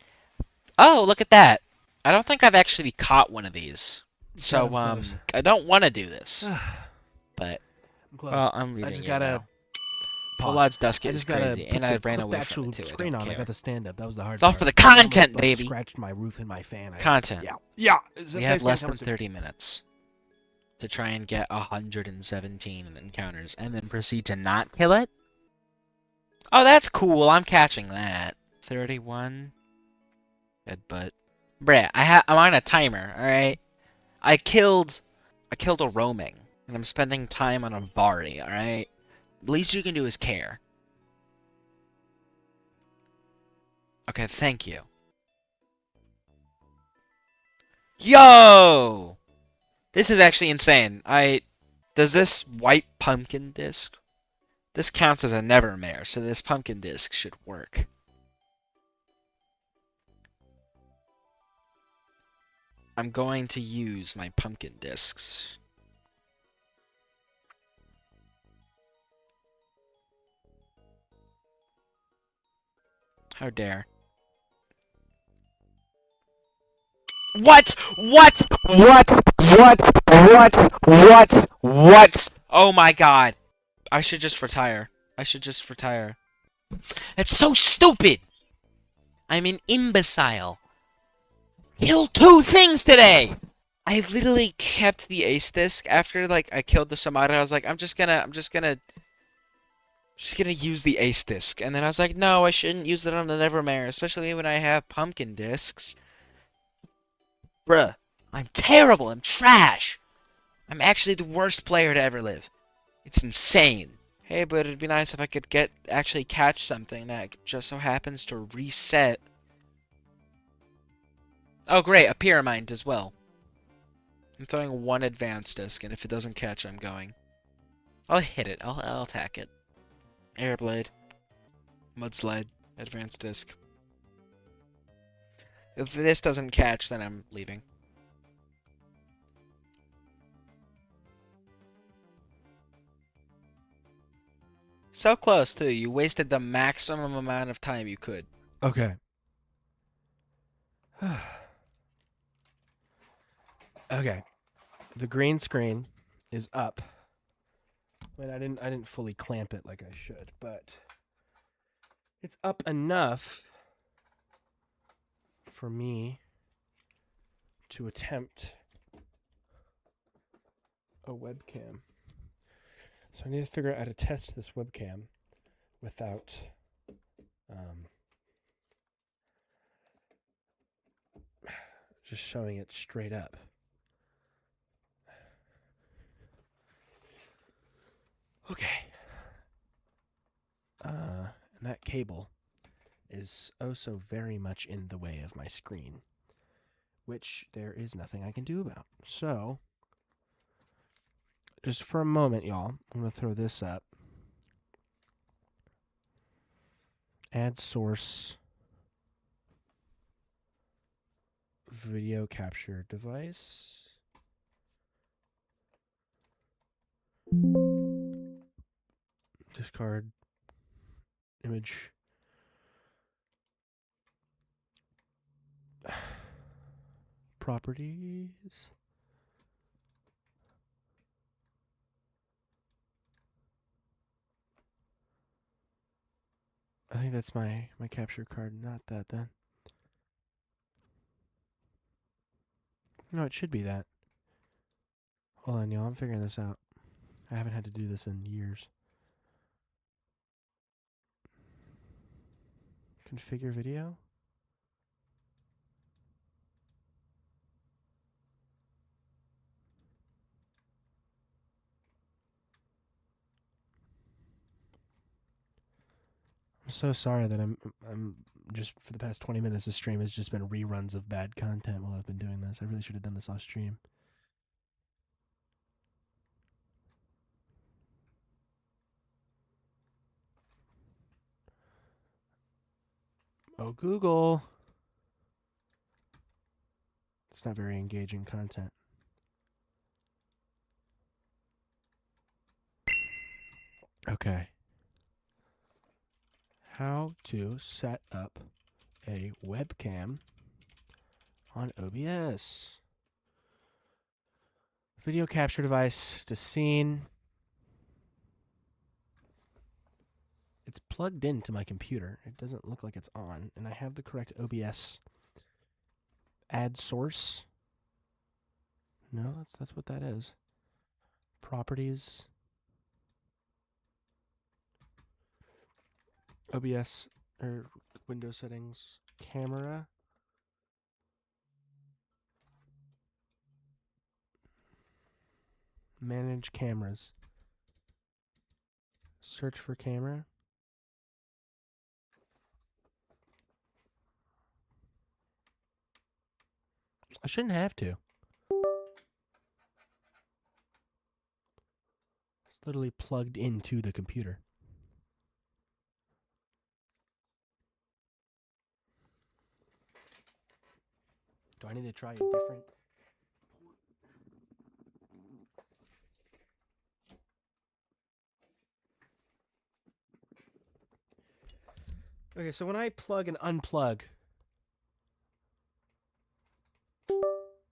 Oh, look at that. I don't think I've actually caught one of these. So, I don't want to do this. But, I'm close. well, I'm leaving I just you gotta now. Full odds Dusk is crazy, and I ran away the from it too. Screen I don't on. care. I got the stand up. That was the hard It's all part. for the content, I almost, baby. Scratched my roof in my fan. Content. Yeah. We have less than 30 minutes to try and get 117 encounters, and then proceed to not kill it. Oh, that's cool. I'm catching that. 31. Headbutt. Bruh, I'm on a timer. All right. I killed a roaming, and I'm spending time on a Vari. All right. The least you can do is care. Okay, thank you. Yo! This is actually insane. Does this white pumpkin disc? This counts as a Nevermare, so this pumpkin disc should work. I'm going to use my pumpkin discs. How dare. What? Oh my god. I should just retire. That's so stupid! I'm an imbecile. Killed 2 things today! I literally kept the ace disc after like I killed the Samara. I was like, I'm just gonna use the ace disc. And then I was like, no, I shouldn't use it on the Nevermare, especially when I have pumpkin discs. Bruh, I'm terrible. I'm trash. I'm actually the worst player to ever live. It's insane. Hey, but it'd be nice if I could actually catch something that just so happens to reset. Oh, great, a Pyramide as well. I'm throwing 1 advanced disc, and if it doesn't catch, I'm going. I'll hit it. I'll attack it. Airblade. Mudslide. Advanced disc. If this doesn't catch, then I'm leaving. So close, too. You wasted the maximum amount of time you could. Okay. Okay. The green screen is up. Wait, I didn't fully clamp it like I should, but it's up enough for me to attempt a webcam. So I need to figure out how to test this webcam without just showing it straight up. Okay. And that cable is oh so very much in the way of my screen, which there is nothing I can do about. So, just for a moment, y'all, I'm going to throw this up. Add source video capture device. Discard image. Properties. I think that's my capture card, not that then. No, it should be that. Hold on, y'all. I'm figuring this out. I haven't had to do this in years. Configure video? I'm so sorry that I'm just for the past 20 minutes the stream has just been reruns of bad content while I've been doing this. I really should have done this off stream. Oh, Google. It's not very engaging content. Okay. How to set up a webcam on OBS. Video capture device to scene. It's plugged into my computer. It doesn't look like it's on, and I have the correct OBS add source. No, that's what that is. Properties. OBS or Windows settings. Camera. Manage cameras. Search for camera. I shouldn't have to. It's literally plugged into the computer. Do I need to try a different? Okay, so when I plug and unplug,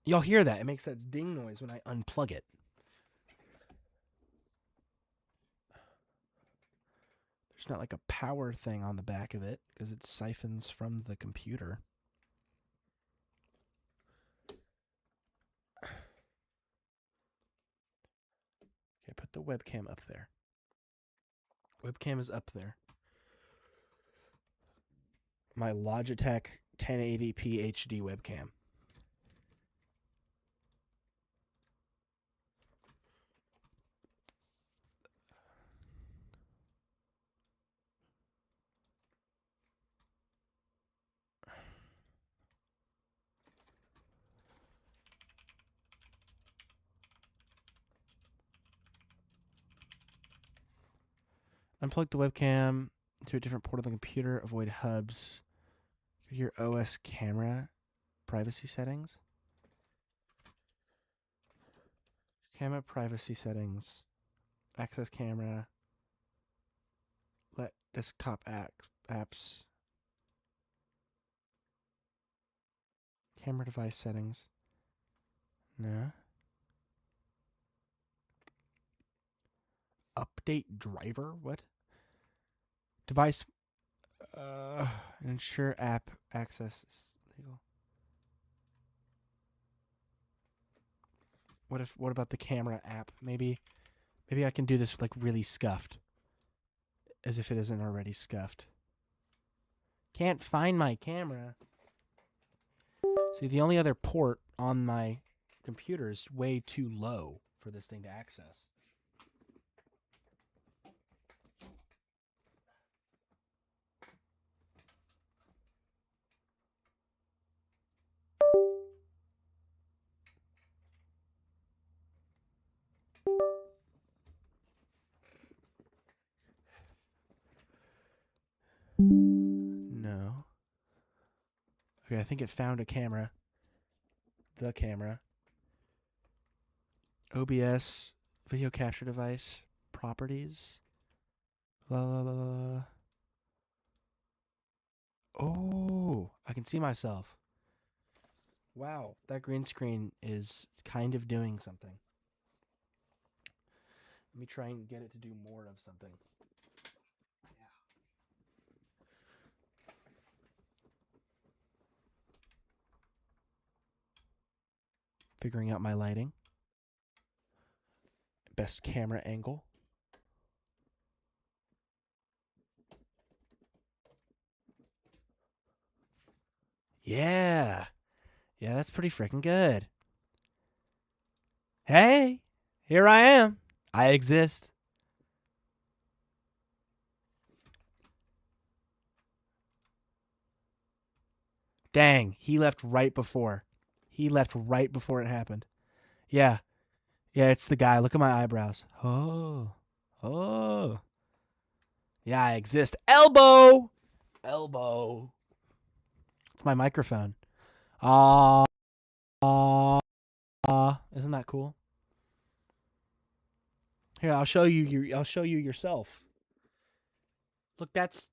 you'll hear that. It makes that ding noise when I unplug it. There's not like a power thing on the back of it because it siphons from the computer. Okay, put the webcam up there. Webcam is up there. My Logitech 1080p HD webcam. Unplug the webcam to a different port of the computer. Avoid hubs. Go to your OS camera privacy settings. Camera privacy settings. Access camera. Let desktop apps. Camera device settings. No. Update driver? What? Device. Ensure app access is legal. What about the camera app? Maybe I can do this like really scuffed. As if it isn't already scuffed. Can't find my camera. See, the only other port on my computer is way too low for this thing to access. No. Okay, I think it found a camera. The camera. OBS, video capture device, properties. La, la, la, la. Oh, I can see myself. Wow, that green screen is kind of doing something. Let me try and get it to do more of something. Figuring out my lighting. Best camera angle. Yeah. Yeah, that's pretty freaking good. Hey, here I am. I exist. Dang, he left right before. He left right before it happened. Yeah. Yeah, it's the guy. Look at my eyebrows. Oh. Oh. Yeah, I exist. Elbow. Elbow. It's my microphone. Isn't that cool? Here, I'll show you yourself. Look, that's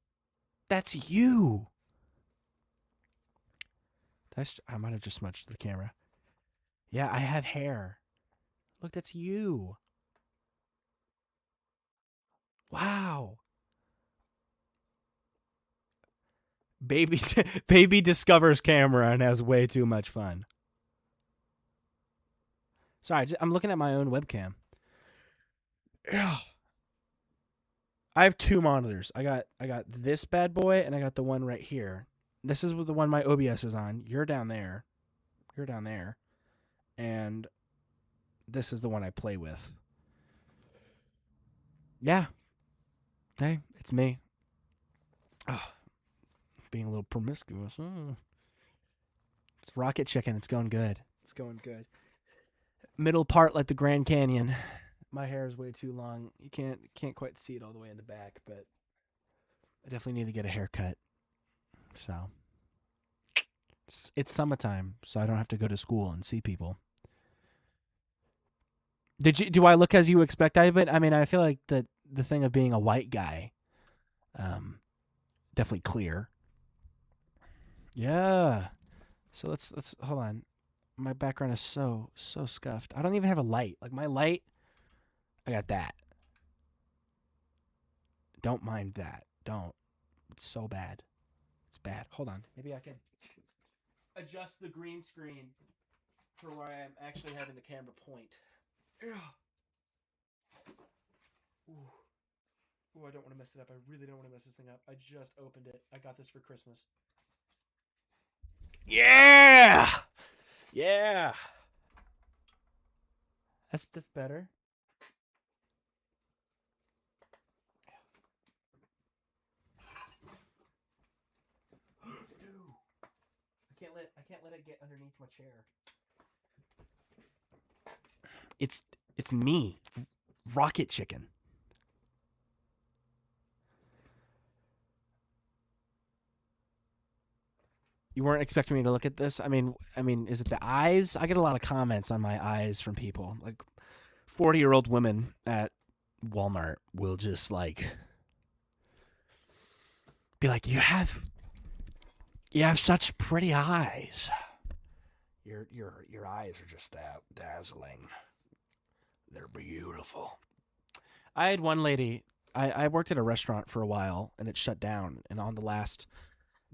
you. I might have just smudged the camera. Yeah, I have hair. Look, that's you. Wow. Baby baby discovers camera and has way too much fun. Sorry, I'm looking at my own webcam. Yeah. I have two monitors. I got this bad boy and I got the one right here. This is the one my OBS is on. You're down there. You're down there. And this is the one I play with. Yeah. Hey, it's me. Oh, being a little promiscuous. Oh. It's Rocket Chicken. It's going good. It's going good. Middle part like the Grand Canyon. My hair is way too long. You can't quite see it all the way in the back, but I definitely need to get a haircut. So it's summertime, so I don't have to go to school and see people. Do I look as you expect? I mean, I feel like the thing of being a white guy, definitely clear. Yeah. So let's hold on. My background is so scuffed. I don't even have a light. Like my light, I got that. Don't mind that. Don't. It's so bad. It's bad. Hold on. Maybe I can adjust the green screen for where I'm actually having the camera point. Ooh, I don't want to mess it up. I really don't want to mess this thing up. I just opened it. I got this for Christmas. Yeah! Yeah! That's better. I can't let it get underneath my chair. It's me, Rocket Chicken. You weren't expecting me to look at this? I mean, is it the eyes? I get a lot of comments on my eyes from people. Like 40-year-old women at Walmart will just like be like, "You have such pretty eyes. Your eyes are just dazzling. They're beautiful." I had one lady. I worked at a restaurant for a while, and it shut down. And on the last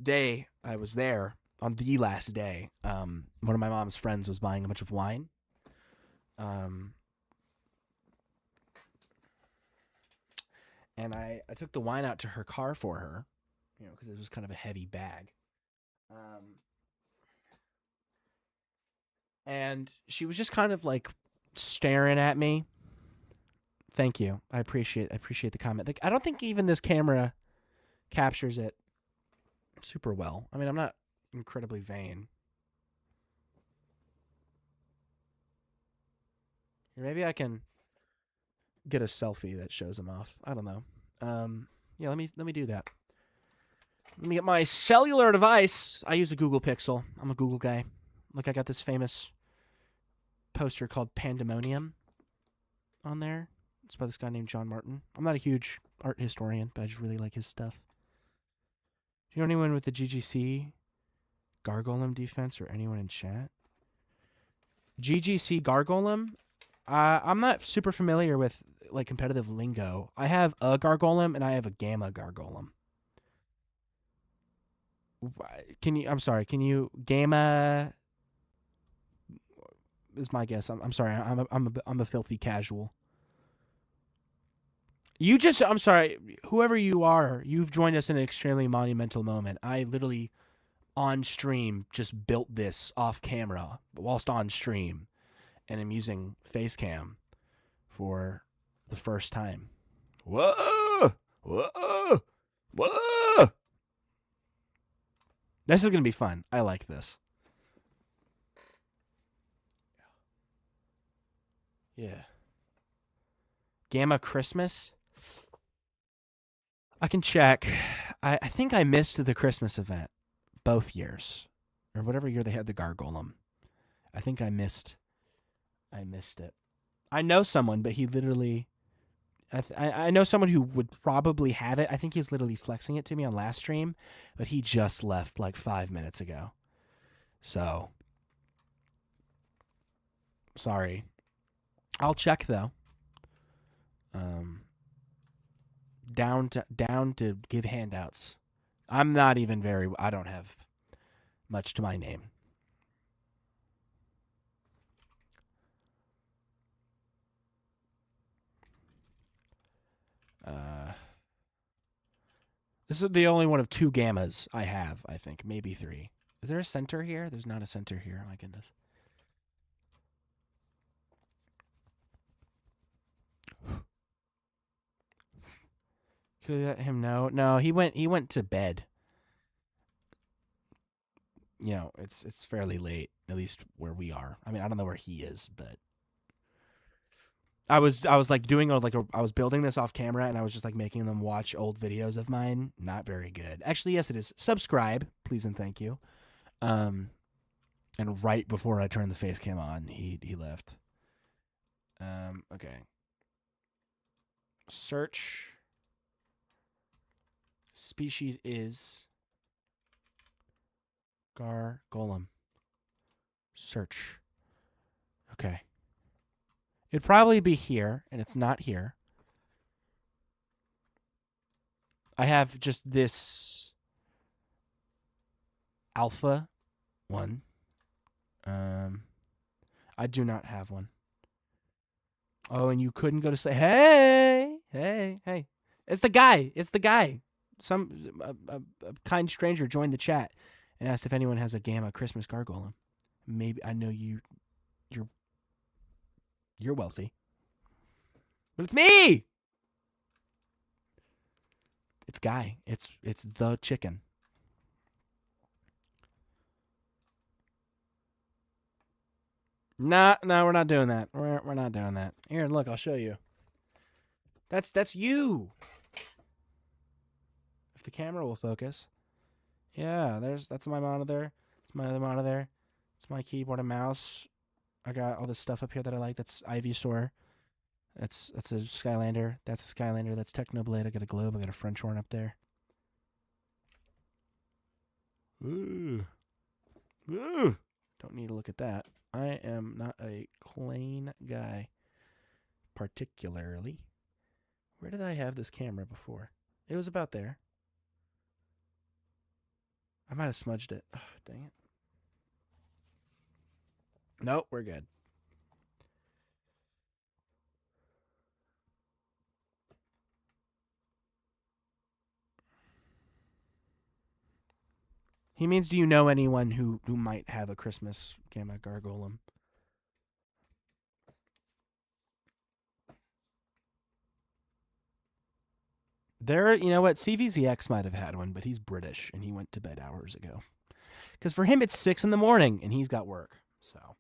day I was there, one of my mom's friends was buying a bunch of wine. And I took the wine out to her car for her, because it was kind of a heavy bag. And she was just kind of like staring at me. Thank you. I appreciate the comment. Like, I don't think even this camera captures it super well. I mean, I'm not incredibly vain. Maybe I can get a selfie that shows him off. I don't know. Yeah, let me do that. Let me get my cellular device. I use a Google Pixel. I'm a Google guy. Look, I got this famous poster called Pandemonium on there. It's by this guy named John Martin. I'm not a huge art historian, but I just really like his stuff. Do you know anyone with the GGC Gargolem defense or anyone in chat? GGC Gargolem? I'm not super familiar with like competitive lingo. I have a Gargolem and I have a Gamma Gargolem. Can you? I'm sorry. Can you Gamma? Is my guess. I'm sorry. I'm a filthy casual. You just. I'm sorry. Whoever you are, you've joined us in an extremely monumental moment. I literally, on stream, just built this off camera whilst on stream, and I'm using Facecam for the first time. Whoa! Whoa! Whoa! This is gonna be fun. I like this. Yeah. Gamma Christmas? I can check. I think I missed the Christmas event both years. Or whatever year they had the Gargolem. I think I missed it. I know someone, but he literally... I know someone who would probably have it. I think he was literally flexing it to me on last stream, but he just left like 5 minutes ago. So... Sorry. I'll check though. Down to give handouts. I'm not even very. I don't have much to my name. This is the only one of 2 gammas I have. I think maybe 3. Is there a center here? There's not a center here. Oh my goodness. Could we let him know? No, he went to bed. You know, it's fairly late, at least where we are. I mean, I don't know where he is, but I was like doing I was building this off camera, and I was just like making them watch old videos of mine. Not very good. Actually, yes, it is. Subscribe, please and thank you. And right before I turned the face cam on, he left. Okay. Search. Species is Gargolem. Search. Okay. It'd probably be here, and it's not here. I have just this alpha one. I do not have one. Oh, and you couldn't go to say, hey. It's the guy. Some a kind stranger joined the chat and asked if anyone has a Gamma Christmas Gargolem. Maybe I know you're wealthy, but it's me. It's Guy. It's the chicken. No, we're not doing that. We're not doing that. Here, look, I'll show you. That's you. If the camera will focus. Yeah, that's my monitor. It's my other monitor. It's my keyboard and mouse. I got all this stuff up here that I like. That's Ivysaur. That's a Skylander. That's a Skylander. That's Technoblade. I got a globe. I got a French horn up there. Ooh. Don't need to look at that. I am not a clean guy, particularly. Where did I have this camera before? It was about there. I might have smudged it. Oh, dang it. Nope, we're good. He means, do you know anyone who might have a Christmas Gamma Gargolem? You know what? CVZX might have had one, but he's British, and he went to bed hours ago. Because for him, it's 6 in the morning, and he's got work. So,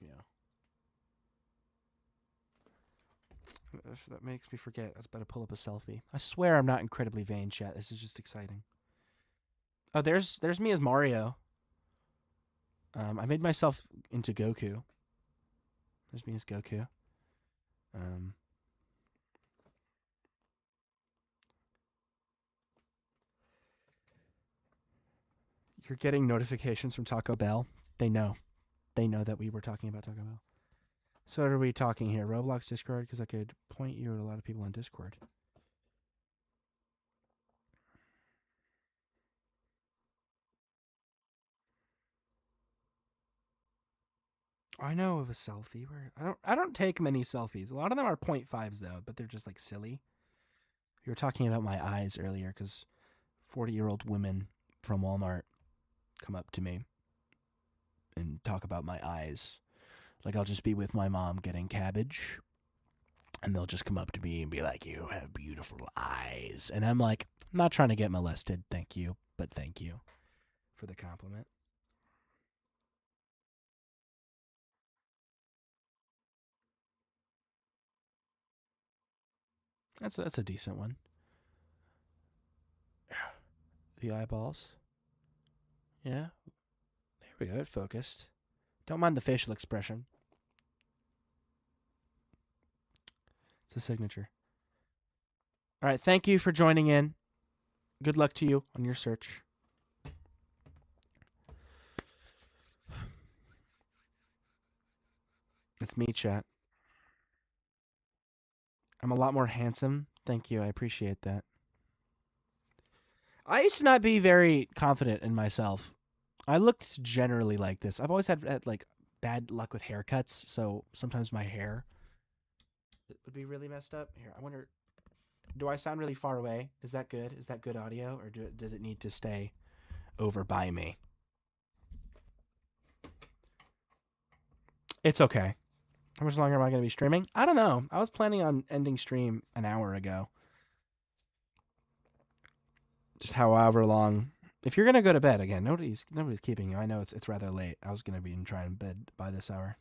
yeah. If that makes me forget, I was about to pull up a selfie. I swear I'm not incredibly vain, chat. This is just exciting. Oh, there's me as Mario. I made myself into Goku. There's me as Goku. You're getting notifications from Taco Bell. They know. They know that we were talking about Taco Bell. So what are we talking here? Roblox, Discord? Because I could point you at a lot of people on Discord. I know of a selfie where I don't take many selfies. A lot of them are 0.5s though, but they're just like silly. You were talking about my eyes earlier because 40-year-old women from Walmart come up to me and talk about my eyes. Like I'll just be with my mom getting cabbage and they'll just come up to me and be like, "You have beautiful eyes." And I'm like, "I'm not trying to get molested, thank you, but thank you for the compliment." That's a decent one. The eyeballs. Yeah. There we go. It focused. Don't mind the facial expression. It's a signature. All right. Thank you for joining in. Good luck to you on your search. It's me, chat. I'm a lot more handsome. Thank you. I appreciate that. I used to not be very confident in myself. I looked generally like this. I've always had like bad luck with haircuts, so sometimes my hair would be really messed up. Here, I wonder, do I sound really far away? Is that good? Is that good audio, or does it need to stay over by me? It's okay. How much longer am I going to be streaming? I don't know. I was planning on ending stream an hour ago. Just however long. If you're going to go to bed, again, nobody's keeping you. I know it's rather late. I was going to be trying to bed by this hour.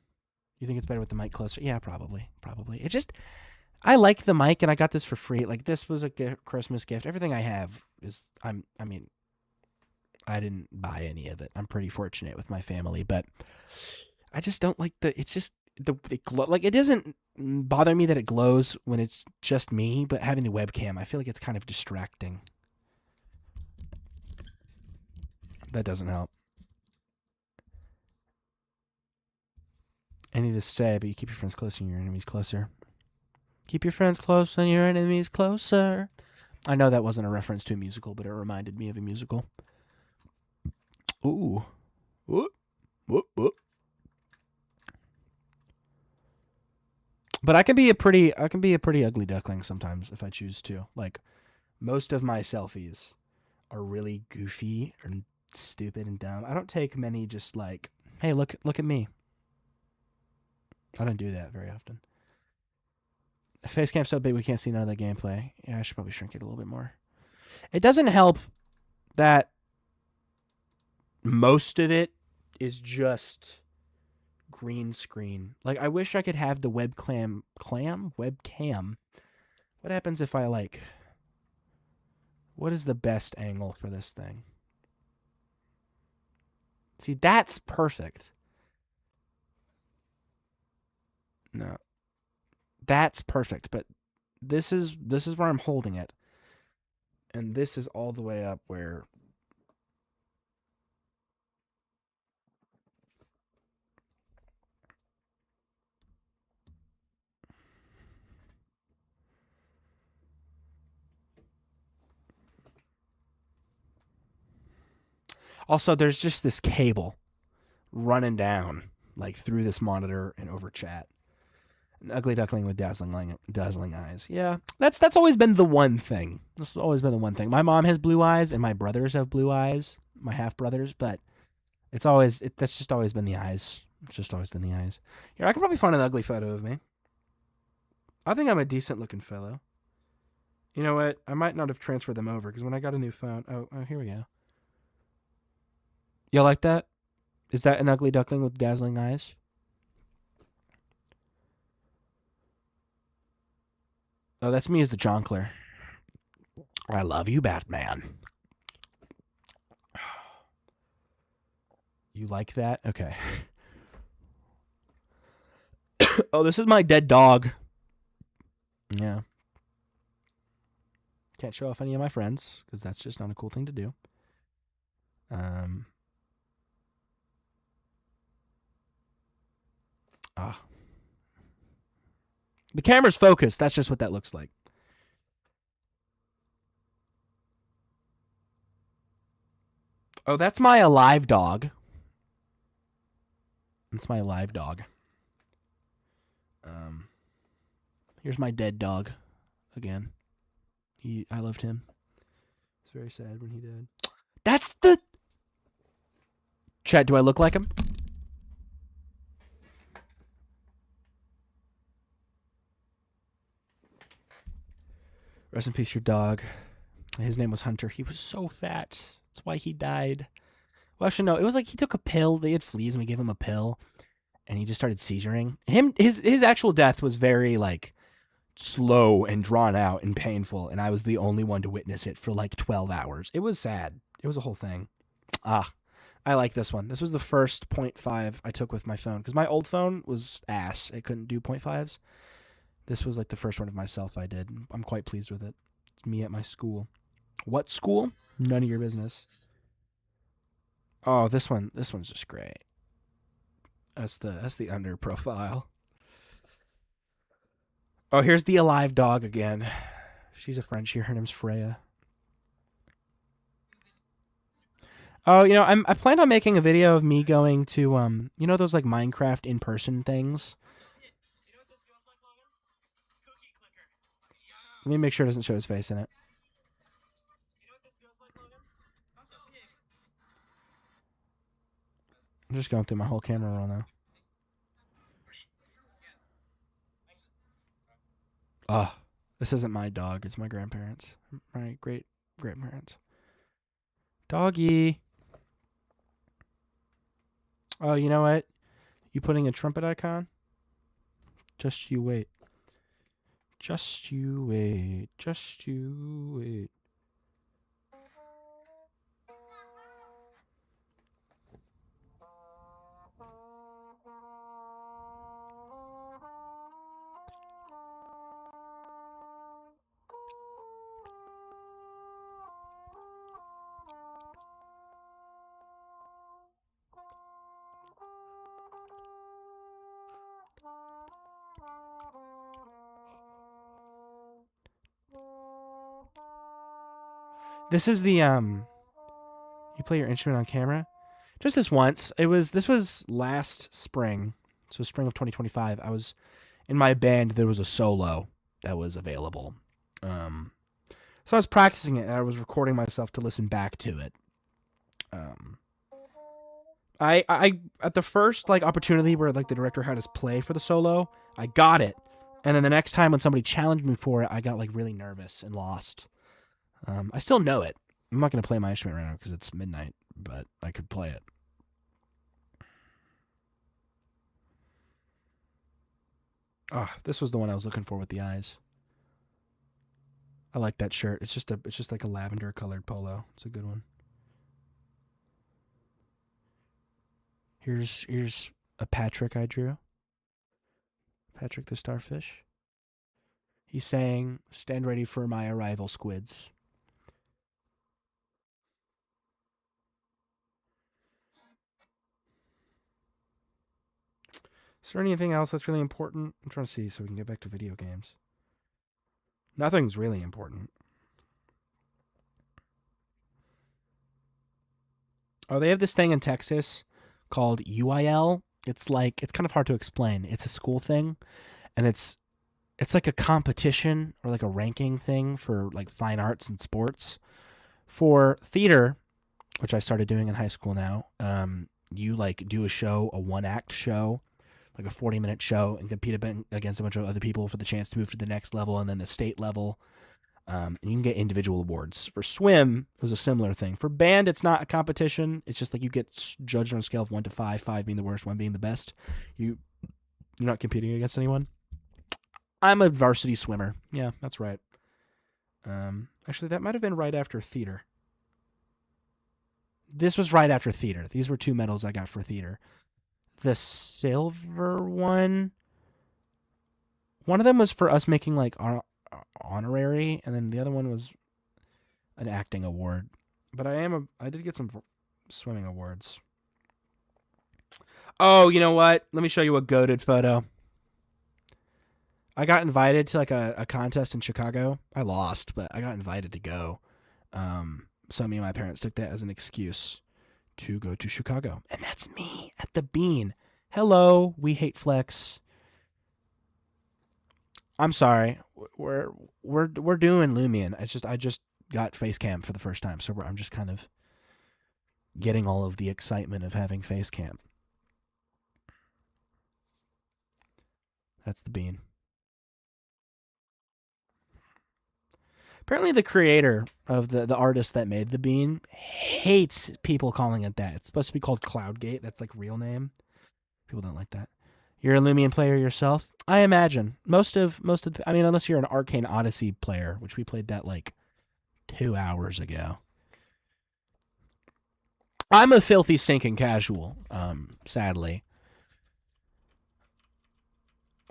You think it's better with the mic closer? Yeah, probably. It just, I like the mic and I got this for free. Like this was a Christmas gift. Everything I have is, I didn't buy any of it. I'm pretty fortunate with my family, but I just don't like it's just, like it doesn't bother me that it glows when it's just me, but having the webcam, I feel like it's kind of distracting. That doesn't help. I need to stay, but you keep your friends closer and your enemies closer. Keep your friends close and your enemies closer. I know that wasn't a reference to a musical, but it reminded me of a musical. Ooh. Whoop. Whoop, whoop. But I can be a pretty ugly duckling sometimes if I choose to. Like most of my selfies are really goofy and stupid and dumb. I don't take many just like, "Hey, look at me." I don't do that very often. The face cam's so big we can't see none of the gameplay. Yeah, I should probably shrink it a little bit more. It doesn't help that most of it is just green screen. Like I wish I could have the webcam. What happens if I like? What is the best angle for this thing? See, that's perfect. No. That's perfect, but this is where I'm holding it. And this is all the way up where also there's just this cable running down like through this monitor and over chat. An ugly duckling with dazzling eyes. Yeah, that's always been the one thing. That's always been the one thing. My mom has blue eyes, and my brothers have blue eyes. My half brothers, but that's just always been the eyes. It's just always been the eyes. Here, I can probably find an ugly photo of me. I think I'm a decent looking fellow. You know what? I might not have transferred them over because when I got a new phone. Oh, here we go. You like that? Is that an ugly duckling with dazzling eyes? Oh, that's me as the Jonkler. I love you, Batman. You like that? Okay. Oh, this is my dead dog. Yeah. Can't show off any of my friends, because that's just not a cool thing to do. Ah. The camera's focused. That's just what that looks like. Oh, that's my alive dog. That's my alive dog. Here's my dead dog. Again. I loved him. It's very sad when he died. That's the... Chat, do I look like him? Rest in peace, your dog. His name was Hunter. He was so fat. That's why he died. Well, actually, no. It was like he took a pill. They had fleas, and we gave him a pill, and he just started seizuring. His actual death was very, like, slow and drawn out and painful, and I was the only one to witness it for, like, 12 hours. It was sad. It was a whole thing. I like this one. This was the first 0.5 I took with my phone, because my old phone was ass. It couldn't do 0.5s. This was like the first one of myself I did. I'm quite pleased with it. It's me at my school. What school? None of your business. Oh, this one's just great. That's the under profile. Oh, here's the alive dog again. She's a Frenchie. Her name's Freya. Oh, you know, I planned on making a video of me going to you know those like Minecraft in-person things. Let me make sure it doesn't show his face in it. I'm just going through my whole camera roll now. Oh, this isn't my dog. It's my grandparents. My great-grandparents. Doggy. Oh, you know what? You putting a trumpet icon? Just you wait. Just you wait. Just you wait. This is the you play your instrument on camera? Just this once. This was last spring. So spring of 2025. I was in my band, there was a solo that was available. So I was practicing it and I was recording myself to listen back to it. I at the first like opportunity where like the director had us play for the solo, I got it. And then the next time when somebody challenged me for it, I got like really nervous and lost. I still know it. I'm not going to play my instrument right now because it's midnight, but I could play it. Ah, this was the one I was looking for with the eyes. I like that shirt. It's just like a lavender colored polo. It's a good one. Here's a Patrick I drew. Patrick the starfish. He's saying, "Stand ready for my arrival, squids." Is there anything else that's really important? I'm trying to see so we can get back to video games. Nothing's really important. Oh, they have this thing in Texas called UIL. It's kind of hard to explain. It's a school thing, and it's like a competition or like a ranking thing for like fine arts and sports. For theater, which I started doing in high school now, you like do a show, a one-act show, like a 40-minute show, and compete against a bunch of other people for the chance to move to the next level and then the state level. And you can get individual awards. For swim, it was a similar thing. For band, it's not a competition. It's just like you get judged on a scale of 1 to 5, 5 being the worst, 1 being the best. You're not competing against anyone. I'm a varsity swimmer. Yeah, that's right. Actually, that might have been right after theater. This was right after theater. These were 2 medals I got for theater. The silver one of them was for us making like honorary, and then the other one was an acting award. But I did get some swimming awards. Oh, you know what? Let me show you a goated photo. I got invited to like a contest in Chicago. I lost, but I got invited to go. So me and my parents took that as an excuse to go to Chicago. And that's me at the Bean. Hello, we hate Flex. I'm sorry. We're doing Loomian. I just got face cam for the first time, so I'm just kind of getting all of the excitement of having face cam. That's the Bean. Apparently the creator of the artist that made the Bean hates people calling it that. It's supposed to be called Cloudgate. That's like real name. People don't like that. You're a Loomian player yourself? I imagine. Most of I mean, unless you're an Arcane Odyssey player, which we played that like 2 hours ago. I'm a filthy stinking casual, sadly.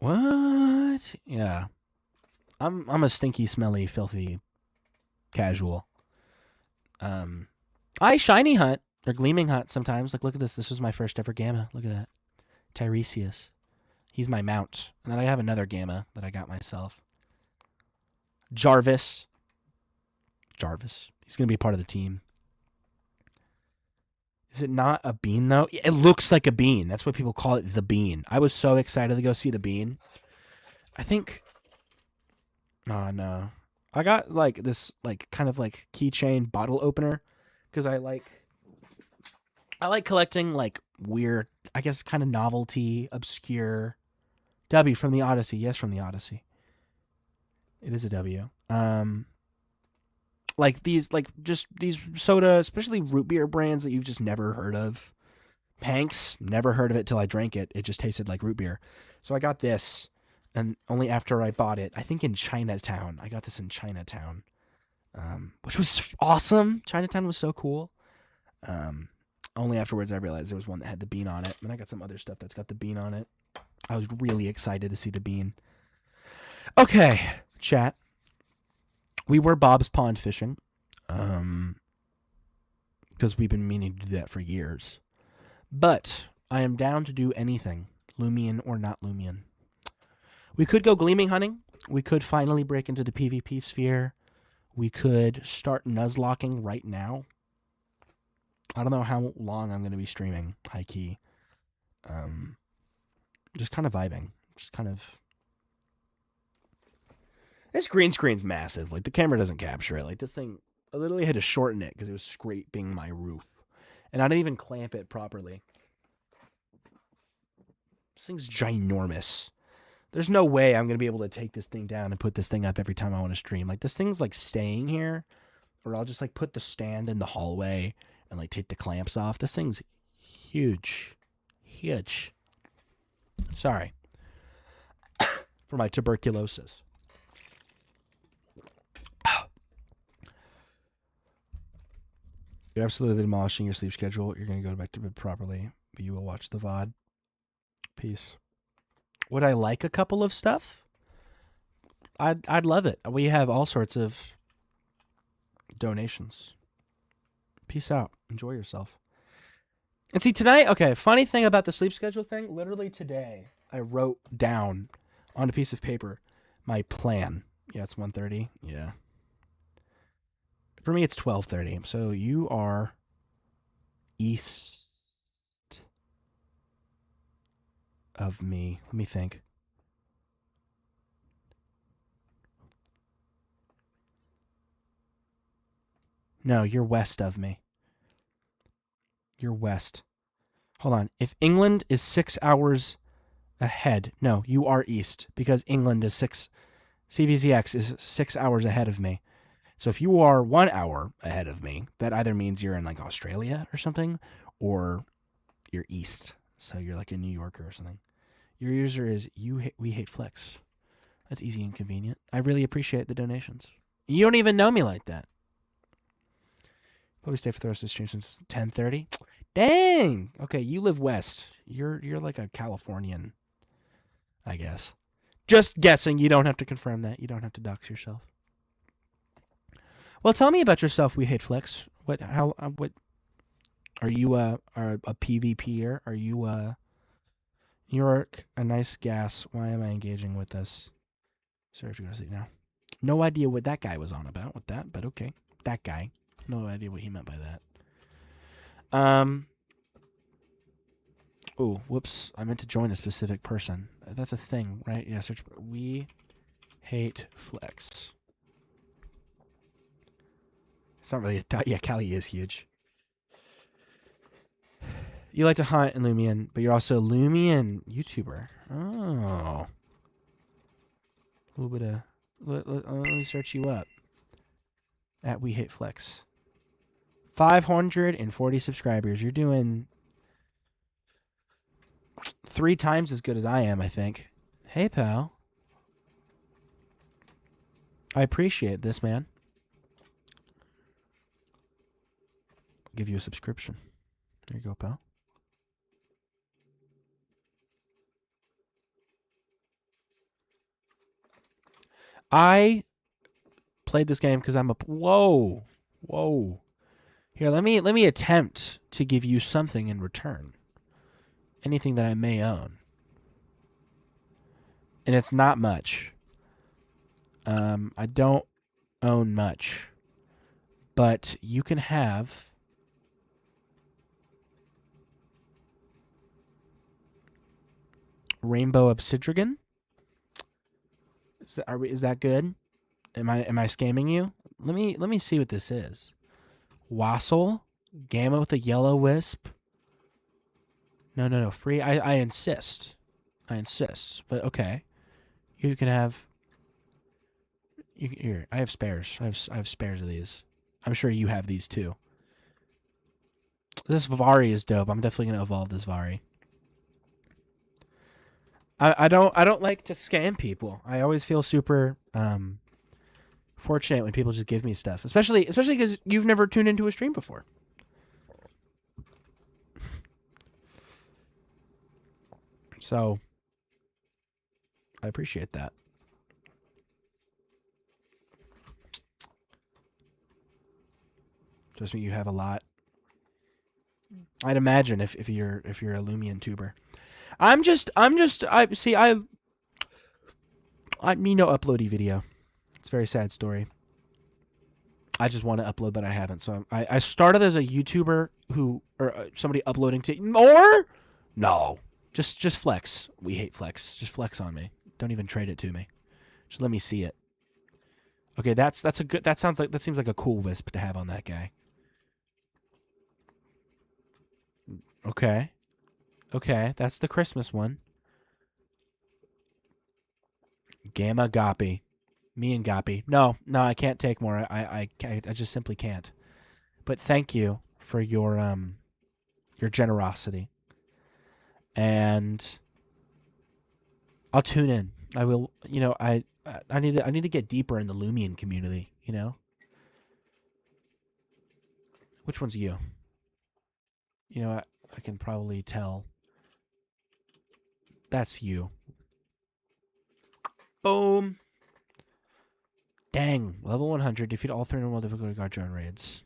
What? Yeah. I'm a stinky, smelly, filthy casual. I shiny hunt or gleaming hunt sometimes. Like, look at this. This was my first ever gamma. Look at that. Tiresias. He's my mount. And then I have another gamma that I got myself. Jarvis. He's going to be part of the team. Is it not a bean, though? It looks like a bean. That's what people call it, the Bean. I was so excited to go see the Bean. I think... Oh, no. I got, like, this, like, kind of, like, keychain bottle opener. Because I like collecting, like, weird, I guess, kind of novelty, obscure... W from the Odyssey. Yes, from the Odyssey. It is a W. Like these, like just these soda, especially root beer brands that you've just never heard of. Hanks, never heard of it till I drank it. It just tasted like root beer. So I got this, and only after I bought it, I think in Chinatown. I got this in Chinatown, which was awesome. Chinatown was so cool. Only afterwards I realized there was one that had the bean on it, and I got some other stuff that's got the bean on it. I was really excited to see the Bean. Okay, chat. We were Bob's Pond fishing. Because we've been meaning to do that for years. But I am down to do anything, Loomian or not Loomian. We could go gleaming hunting. We could finally break into the PvP sphere. We could start nuzlocking right now. I don't know how long I'm going to be streaming, high key. Just kind of vibing. Just kind of... This green screen's massive. Like, the camera doesn't capture it. Like, this thing... I literally had to shorten it because it was scraping my roof. And I didn't even clamp it properly. This thing's ginormous. There's no way I'm going to be able to take this thing down and put this thing up every time I want to stream. Like, this thing's, like, staying here. Or I'll just, like, put the stand in the hallway and, like, take the clamps off. This thing's huge. Huge. Sorry. For my tuberculosis. You're absolutely demolishing your sleep schedule. You're going to go back to bed properly, but you will watch the VOD. Peace. Would I like a couple of stuff? I'd love it. We have all sorts of donations. Peace out. Enjoy yourself. And see, tonight, okay, funny thing about the sleep schedule thing, literally today, I wrote down on a piece of paper my plan. Yeah, it's 1:30. Yeah. For me, it's 12:30. So you are east of me. Let me think. No, you're west of me. You're west. Hold on. If England is 6 hours ahead, no, you are east because England is CVZX is 6 hours ahead of me. So if you are 1 hour ahead of me, that either means you're in like Australia or something, or you're east. So you're like a New Yorker or something. Your user is we hate Flex. That's easy and convenient. I really appreciate the donations. You don't even know me like that. Probably stay for the rest of the stream since 10:30. Dang. Okay, you live west. You're like a Californian, I guess. Just guessing. You don't have to confirm that. You don't have to dox yourself. Well, tell me about yourself. We hate Flex. What? How? What? Are you a PvPer? Are you You're a nice gas. Why am I engaging with this? Sorry to go to sleep now. No idea what that guy was on about with that, but okay. That guy. No idea what he meant by that. Oh, whoops. I meant to join a specific person. That's a thing, right? Yeah, search. We hate flex. It's not really a dot. Yeah, Callie is huge. You like to hunt in Loomian, but you're also a Loomian YouTuber. Oh. A little bit of... Let me search you up. At We Hate Flex. 540 subscribers. You're doing 3 times as good as I am, I think. Hey, pal. I appreciate this, man. I'll give you a subscription. There you go, pal. I played this game because I'm a... Whoa. Whoa. Here, let me attempt to give you something in return. Anything that I may own. And it's not much. I don't own much. But you can have... Rainbow Obsidian. Is that good? Am I scamming you? Let me see what this is. Wassail, Gamma with a yellow wisp. No, free. I insist. I insist. But okay, you can have. Here, I have spares. I have spares of these. I'm sure you have these too. This Vari is dope. I'm definitely gonna evolve this Vari. I don't like to scam people. I always feel super fortunate when people just give me stuff, especially because you've never tuned into a stream before. So I appreciate that. Trust me, you have a lot. I'd imagine if you're a Loomian tuber. I mean no uploady video. It's a very sad story. I just want to upload, but I haven't. So I started as a YouTuber somebody uploading to more. No, just flex. We hate flex. Just flex on me. Don't even trade it to me. Just let me see it. Okay, that's a good. That seems like a cool wisp to have on that guy. Okay, that's the Christmas one. Gamma Goppy. Me and Goppy. No, I can't take more. I just simply can't. But thank you for your generosity. And I'll tune in. I will, I need to get deeper in the Loomian community, Which one's you? I can probably tell. That's you. Boom. Dang. Level 100. Defeat all 3 normal difficulty guard drone raids.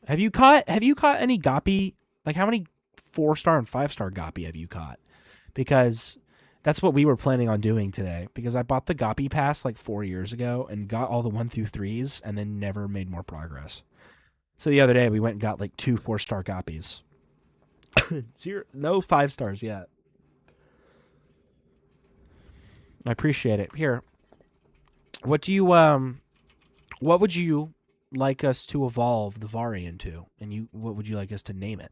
Have you caught any Goppy? Like, how many 4-star and 5-star Goppy have you caught? Because that's what we were planning on doing today. Because I bought the Goppy pass like 4 years ago and got all the 1 through 3s and then never made more progress. So the other day we went and got like 2 4-star Goppies. No 5 stars yet. I appreciate it. Here. What would you like us to evolve the Vari into? And what would you like us to name it?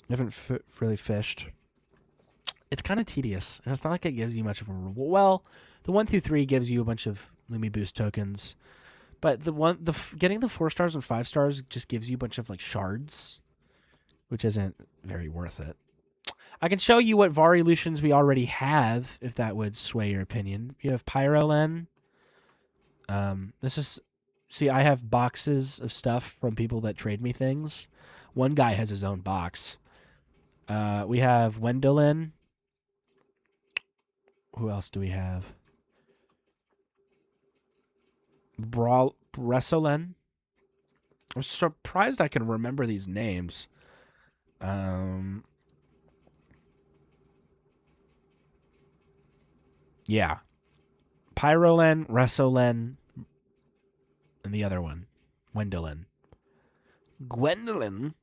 I haven't really fished. It's kind of tedious. And it's not like it gives you much of a reward. Well, the 1 through 3 gives you a bunch of Lumi Boost tokens. But getting the 4 stars and 5 stars just gives you a bunch of like shards, which isn't very worth it. I can show you what Varilutions we already have, if that would sway your opinion. You have Pyrolen. I have boxes of stuff from people that trade me things. One guy has his own box. We have Wendolin. Who else do we have? Bresolen. I'm surprised I can remember these names. Yeah. Pyrolen, Resolen, and the other one. Gwendolyn. Gwendolyn?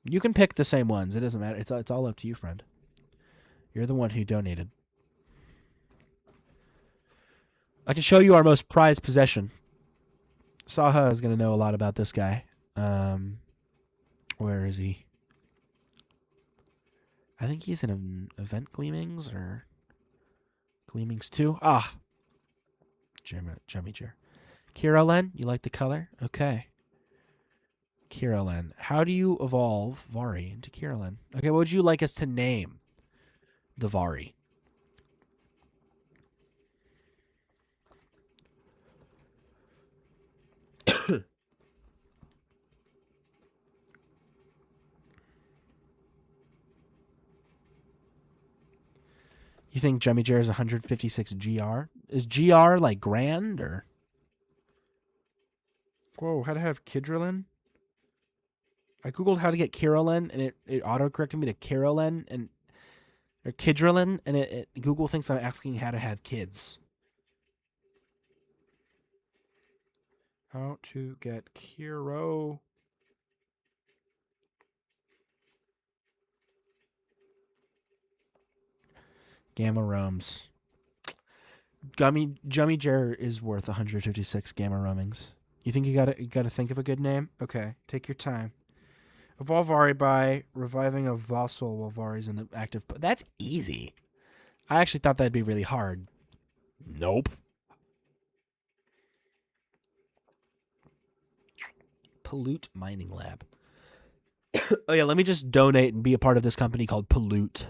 You can pick the same ones. It doesn't matter. It's all up to you, friend. You're the one who donated. I can show you our most prized possession. Saha is going to know a lot about this guy. Where is he? I think he's in Event Gleamings or Gleamings 2. Ah. Jummy Jer. Kirolen, you like the color? Okay. Kirolen. How do you evolve Vari into Kirolen? Okay, what would you like us to name the Vari? You think Jummy Jer is 156 GR? Is GR like grand or? Whoa, how to have Kidrolin? I googled how to get Kirolen and it auto-corrected me to Kirolen and or Kidrolin and it Google thinks I'm asking how to have kids. How to get Kiro. Gamma roams. Jummy Jer is worth 156 gamma roamings. You think you gotta think of a good name? Okay, take your time. Evolve Vari by reviving a Vassal while Vari's in the active. That's easy. I actually thought that'd be really hard. Nope. Pollute Mining Lab. Oh yeah, let me just donate and be a part of this company called Pollute.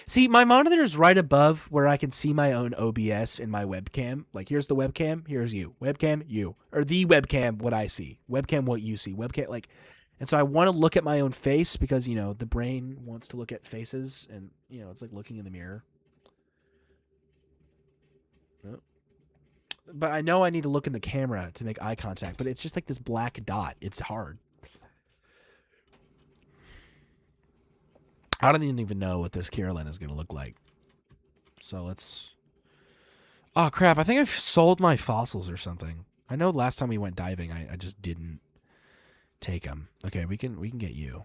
See, my monitor is right above where I can see my own OBS in my webcam. Like, here's the webcam, here's you. Webcam, you. Or the webcam, what I see. Webcam, what you see. Webcam, like... And so I want to look at my own face because, you know, the brain wants to look at faces. And, you know, it's like looking in the mirror. But I know I need to look in the camera to make eye contact. But it's just like this black dot. It's hard. I don't even know what this Carolyn is going to look like. So let's... Oh, crap. I think I've sold my fossils or something. I know last time we went diving, I just didn't take them. Okay, we can get you.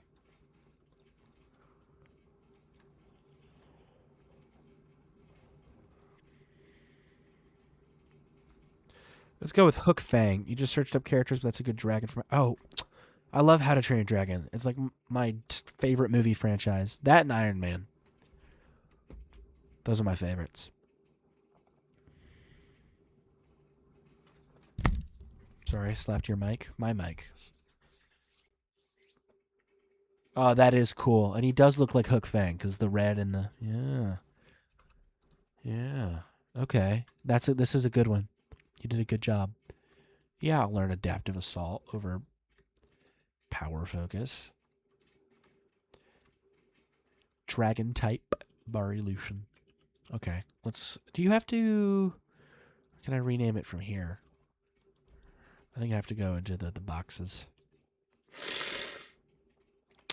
Let's go with Hook Fang. You just searched up characters, but that's a good dragon from... Oh, I love How to Train a Dragon. It's like my favorite movie franchise. That and Iron Man. Those are my favorites. Sorry, I slapped your mic. My mic. Oh, that is cool. And he does look like Hook Fang, because the red and the... Yeah. Yeah. Okay. This is a good one. You did a good job. Yeah, I'll learn Adaptive Assault over Power Focus. Dragon type Varilution. Okay, do you have to... Can I rename it from here? I think I have to go into the boxes.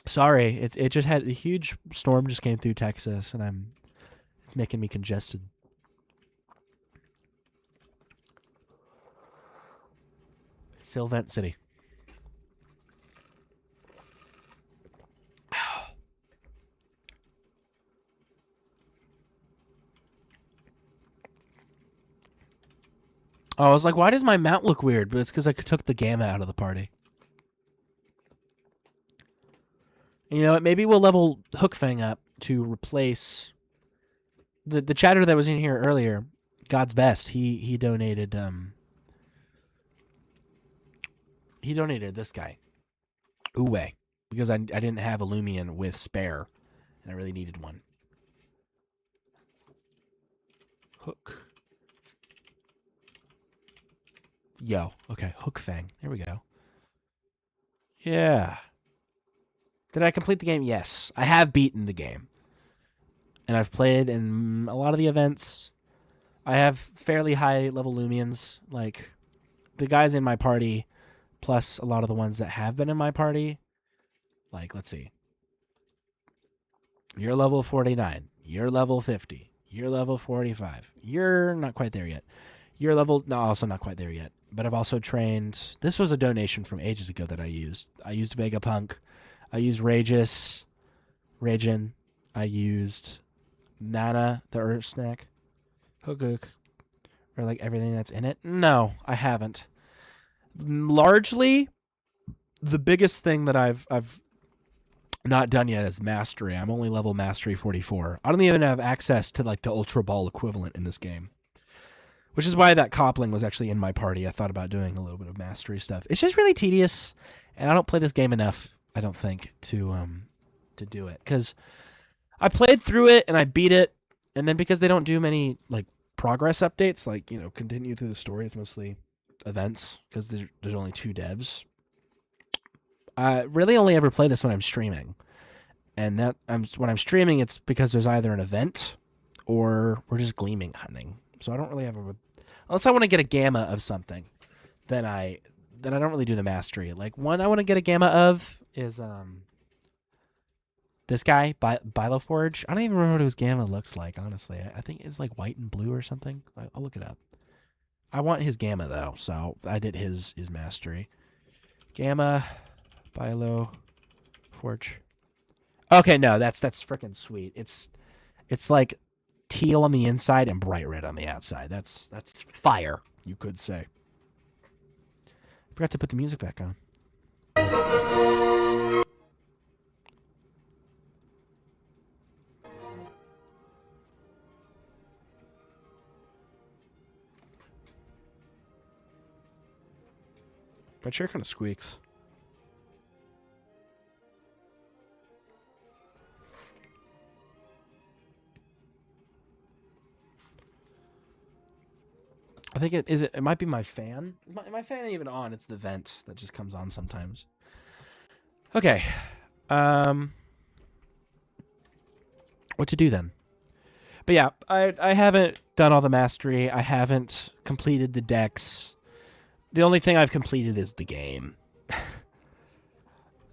Sorry, it just had a huge storm just came through Texas, and it's making me congested. Sylvant City. Oh, I was like, why does my mount look weird? But it's because I took the gamma out of the party. You know what? Maybe we'll level Hook Fang up to replace the chatter that was in here earlier. God's Best. He donated He donated this guy, Uwe, because I didn't have a Loomian with spare, and I really needed one. Hook. Yo, okay, Hook Fang. There we go. Yeah. Did I complete the game? Yes. I have beaten the game. And I've played in a lot of the events. I have fairly high level Loomians. Like, the guys in my party, plus a lot of the ones that have been in my party. Like, let's see. You're level 49. You're level 50. You're level 45. You're not quite there yet. You're level... No, also not quite there yet. But I've also trained... This was a donation from ages ago that I used. I used Vegapunk. I used Ragus. Ragin. I used Nana, the Earth Snack. Huguk. Or like everything that's in it. No, I haven't. Largely, the biggest thing that I've not done yet is mastery. I'm only level mastery 44. I don't even have access to like the Ultra Ball equivalent in this game. Which is why that Coupling was actually in my party. I thought about doing a little bit of mastery stuff. It's just really tedious, and I don't play this game enough, I don't think, to do it. Because I played through it, and I beat it, and then because they don't do many like progress updates, like, you know, continue through the story, it's mostly events, because there's only 2 devs. I really only ever play this when I'm streaming. And when I'm streaming, it's because there's either an event, or we're just gleaming hunting. So I don't really have unless I want to get a gamma of something, then I don't really do the mastery. Like, one I want to get a gamma of is this guy, Biloforge. I don't even remember what his gamma looks like, honestly. I think it's like white and blue or something. I'll look it up. I want his gamma though, so I did his mastery. Gamma, Biloforge. Okay, no, that's freaking sweet. It's like teal on the inside and bright red on the outside. That's fire, you could say. Forgot to put the music back on. My chair kind of squeaks. I think it might be my fan. My fan ain't even on. It's the vent that just comes on sometimes. Okay. What to do then? But yeah, I haven't done all the mastery. I haven't completed the decks. The only thing I've completed is the game.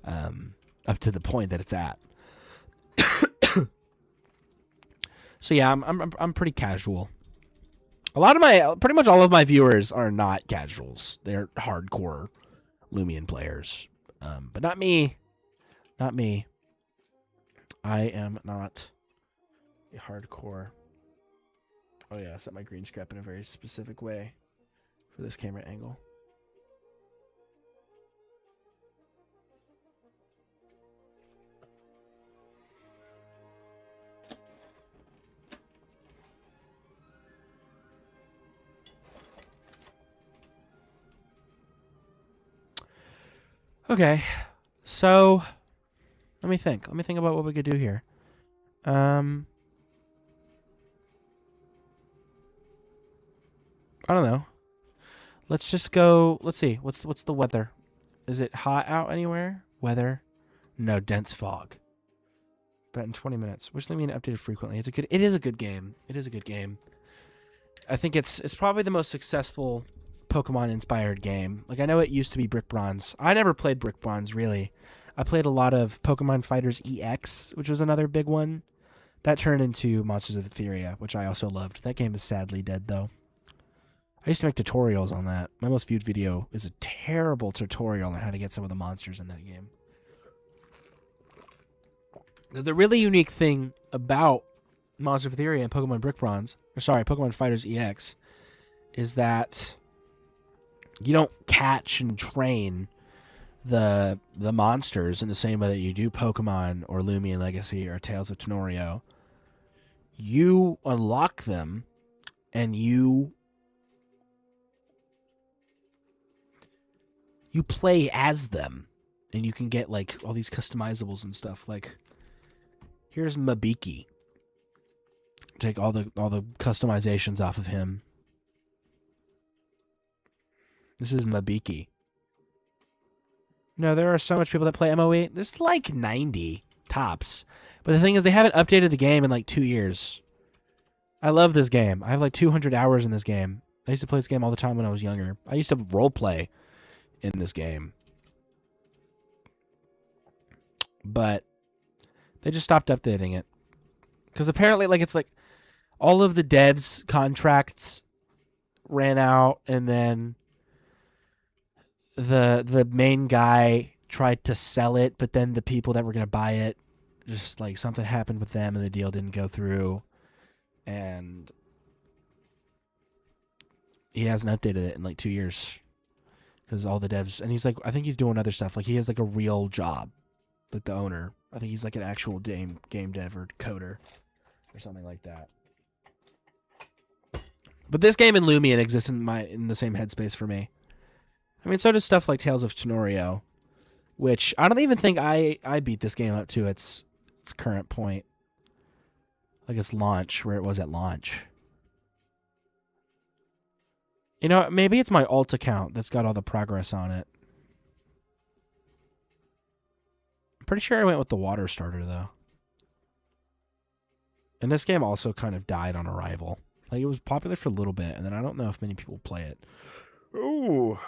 Up to the point that it's at. So yeah, I'm pretty casual. Pretty much all of my viewers are not casuals. They're hardcore Loomian players. But not me. Not me. I am not a hardcore. Oh yeah, I set my green scrap in a very specific way for this camera angle. Okay, so let me think. Let me think about what we could do here. I don't know. Let's just go. Let's see. What's the weather? Is it hot out anywhere? Weather? No, dense fog. But in 20 minutes. Which Loomian updated frequently. It is a good game. It is a good game. I think it's probably the most successful Pokemon inspired game. Like, I know it used to be Brick Bronze. I never played Brick Bronze, really. I played a lot of Pokemon Fighters EX, which was another big one. That turned into Monsters of Etheria, which I also loved. That game is sadly dead, though. I used to make tutorials on that. My most viewed video is a terrible tutorial on how to get some of the monsters in that game. Because the really unique thing about Monsters of Etheria and Pokemon Brick Bronze, Pokemon Fighters EX, is that you don't catch and train the monsters in the same way that you do Pokemon or Loomian Legacy or Tales of Tenorio. You unlock them and you play as them, and you can get like all these customizables and stuff. Like, here's Mabiki. Take all the customizations off of him. This is Mabiki. No, there are so much people that play MOE. There's like 90 tops. But the thing is, they haven't updated the game in like 2 years. I love this game. I have like 200 hours in this game. I used to play this game all the time when I was younger. I used to role play in this game. But they just stopped updating it. Because apparently, like, it's like all of the devs' contracts ran out, and then the main guy tried to sell it, but then the people that were going to buy it, just like something happened with them and the deal didn't go through. And he hasn't updated it in like 2 years because all the devs, and he's like, I think he's doing other stuff. Like he has like a real job, like the owner. I think he's like an actual game dev or coder or something like that. But this game and Loomian exist in the same headspace for me. I mean, so does stuff like Tales of Tenorio, which I don't even think I beat this game up to its current point. Like its launch, where it was at launch. You know, maybe it's my alt account that's got all the progress on it. I'm pretty sure I went with the water starter, though. And this game also kind of died on arrival. Like, it was popular for a little bit, and then I don't know if many people play it. Oh,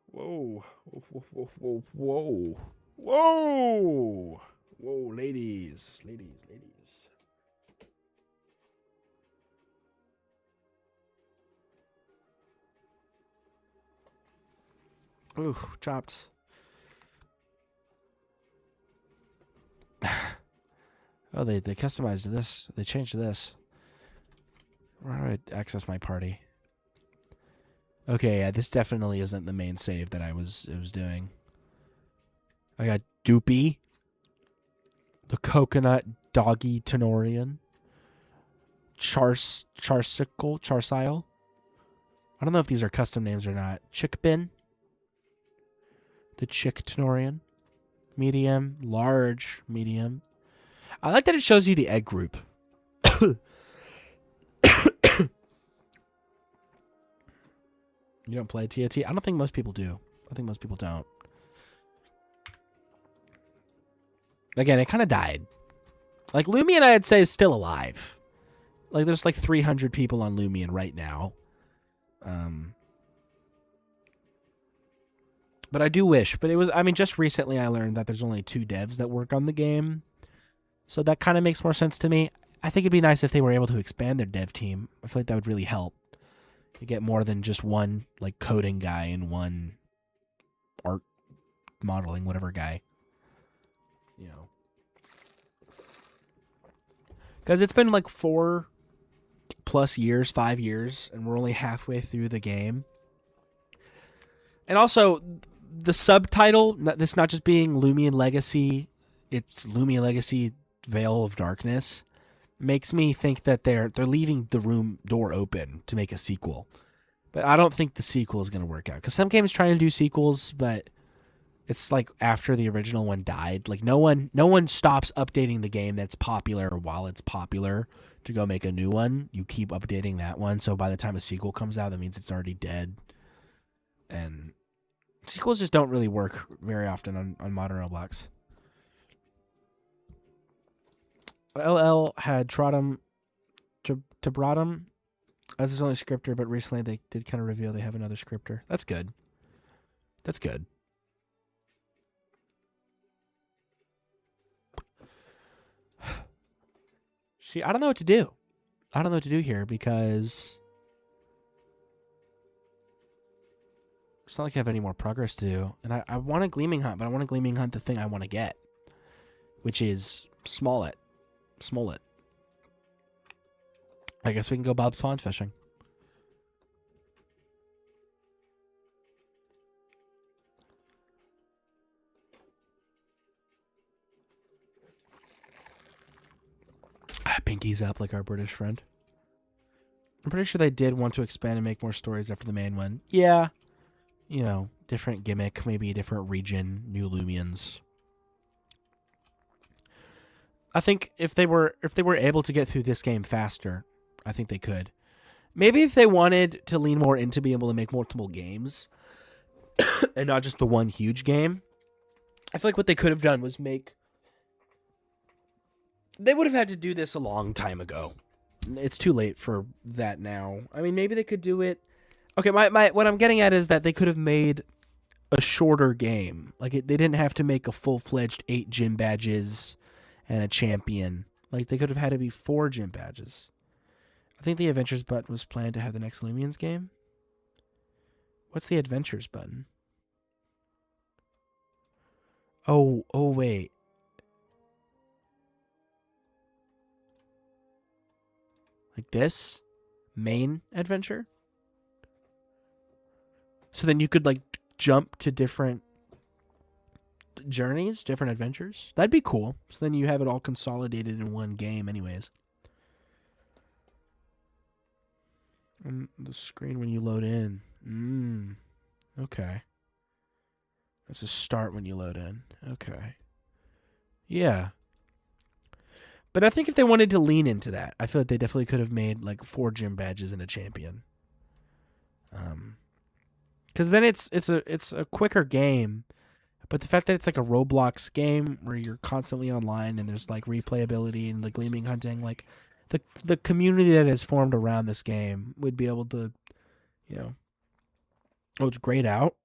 whoa, whoa, whoa, whoa, whoa, whoa, whoa, ladies. Ooh, chopped. Oh, they customized this. They changed this. Where do I access my party? Okay, yeah, this definitely isn't the main save that I was doing. I got Doopy, the coconut doggy Tenorian, Charsile. I don't know if these are custom names or not. Chickbin, the Chick Tenorian, medium, large, medium. I like that it shows you the egg group. You don't play TOT? I don't think most people do. I think most people don't. Again, it kind of died. Like, Loomian, I'd say, is still alive. Like, there's like 300 people on Loomian right now. But I do wish. But it was, I mean, just recently I learned that there's only 2 devs that work on the game. So that kind of makes more sense to me. I think it'd be nice if they were able to expand their dev team. I feel like that would really help. You get more than just one, like, coding guy and one art modeling, whatever guy. You know. Because it's been like 4+ years, 5 years, and we're only halfway through the game. And also, the subtitle, this not just being Loomian Legacy, it's Loomian Legacy Veil of Darkness, makes me think that they're leaving the room door open to make a sequel. But I don't think the sequel is going to work out. Because some games try to do sequels, but it's like after the original one died. Like no one stops updating the game that's popular while it's popular to go make a new one. You keep updating that one, so by the time a sequel comes out, that means it's already dead. And sequels just don't really work very often on modern Roblox. LL had Trotum to Brotum as his only scripter, but recently they did kind of reveal they have another scripter. That's good. That's good. See, I don't know what to do. I don't know what to do here because it's not like I have any more progress to do. And I want a Gleaming Hunt, but I want a Gleaming Hunt the thing I want to get, which is Smollett. I guess we can go Bob's Pond fishing. Pinky's up like our British friend. I'm pretty sure they did want to expand and make more stories after the main one. Yeah. You know, different gimmick, maybe a different region, new Loomians. I think if they were able to get through this game faster, I think they could. Maybe if they wanted to lean more into being able to make multiple games and not just the one huge game, I feel like what they could have done was make... They would have had to do this a long time ago. it's too late for that now. I mean, maybe they could do it. Okay, my what I'm getting at is that they could have made a shorter game. Like they didn't have to make a full-fledged 8 gym badges and a champion. Like they could have had it be 4 gym badges. I think the Adventures button was planned to have the next Loomians game. What's the Adventures button? Oh wait. Like this? Main adventure? So then you could like jump to different journeys, different adventures. That'd be cool. So then you have it all consolidated in one game anyways. And the screen when you load in. Okay. That's a start when you load in. Okay. Yeah. But I think if they wanted to lean into that, I feel like they definitely could have made like 4 gym badges and a champion. Because then it's a quicker game, but the fact that it's like a Roblox game where you're constantly online and there's like replayability and the gleaming hunting, like the community that has formed around this game would be able to, you know. Oh, it's grayed out.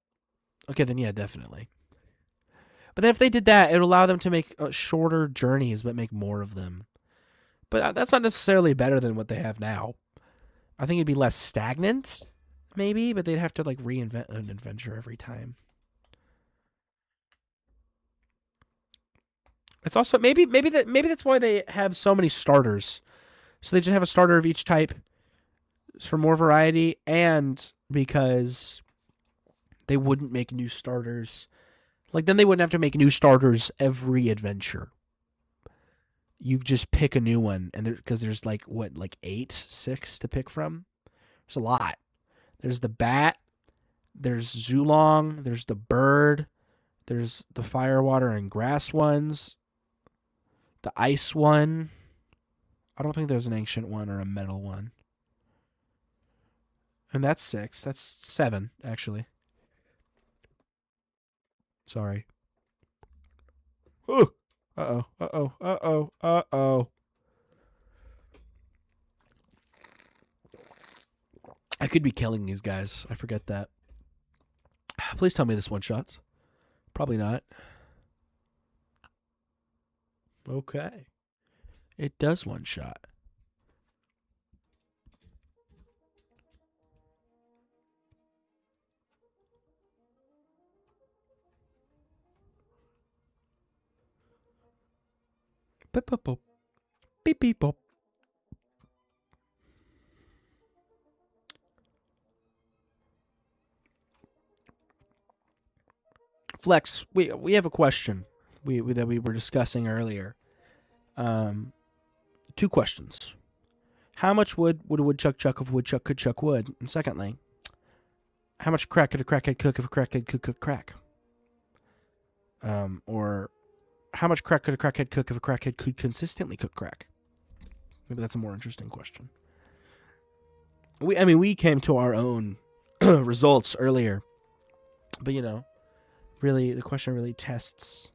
Okay, then yeah, definitely. But then if they did that, it would allow them to make shorter journeys, but make more of them. But that's not necessarily better than what they have now. I think it'd be less stagnant, maybe, but they'd have to like reinvent an adventure every time. It's also maybe that's why they have so many starters. So they just have a starter of each type for more variety, and because they wouldn't make new starters. Like, then they wouldn't have to make new starters every adventure. You just pick a new one, and because there's like 6 to pick from. There's a lot. There's the bat. There's Zulong. There's the bird. There's the fire, water, and grass ones. The ice one. I don't think there's an ancient one or a metal one. And that's 6. That's 7, actually. Sorry. Ooh. Uh-oh. Uh-oh. Uh-oh. Uh-oh. I could be killing these guys. I forget that. Please tell me this one-shots. Probably not. Okay. It does one-shot. Beep, beep, beep. Beep, beep, beep. Flex, we have a question that we were discussing earlier. 2 questions. How much wood would a woodchuck chuck if a woodchuck could chuck wood? And secondly, how much crack could a crackhead cook if a crackhead could cook crack? Or how much crack could a crackhead cook if a crackhead could consistently cook crack? Maybe that's a more interesting question. We came to our own results earlier. But, really, the question really tests.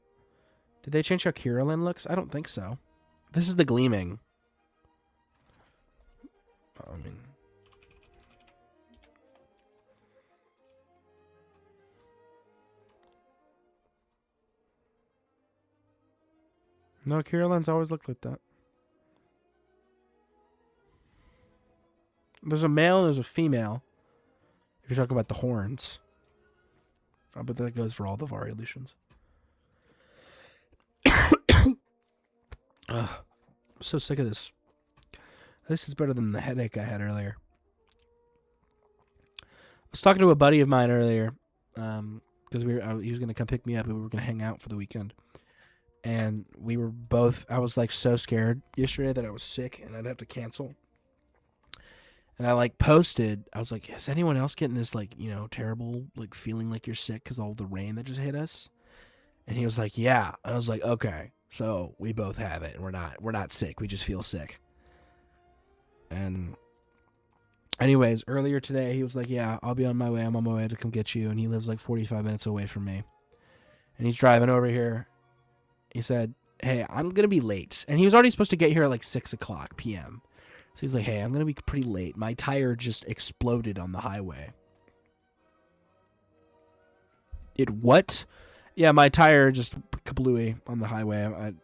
Did they change how Kirillin looks? I don't think so. This is the gleaming. No, Kirillin's always looked like that. There's a male and there's a female. If you're talking about the horns. But that goes for all the variations. I'm so sick of this. This is better than the headache I had earlier. I was talking to a buddy of mine earlier, because he was going to come pick me up and we were going to hang out for the weekend. And we were both, I was like so scared yesterday that I was sick and I'd have to cancel. And I like posted, I was like, is anyone else getting this like, terrible, like feeling like you're sick because all the rain that just hit us? And he was like, yeah. And I was like, okay, so we both have it and we're not sick. We just feel sick. And anyways, earlier today, he was like, yeah, I'll be on my way. I'm on my way to come get you. And he lives like 45 minutes away from me. And he's driving over here. He said, hey, I'm going to be late. And he was already supposed to get here at like 6 o'clock p.m. So he's like, hey, I'm going to be pretty late. My tire just exploded on the highway. It what? Yeah, my tire just kablooey on the highway. And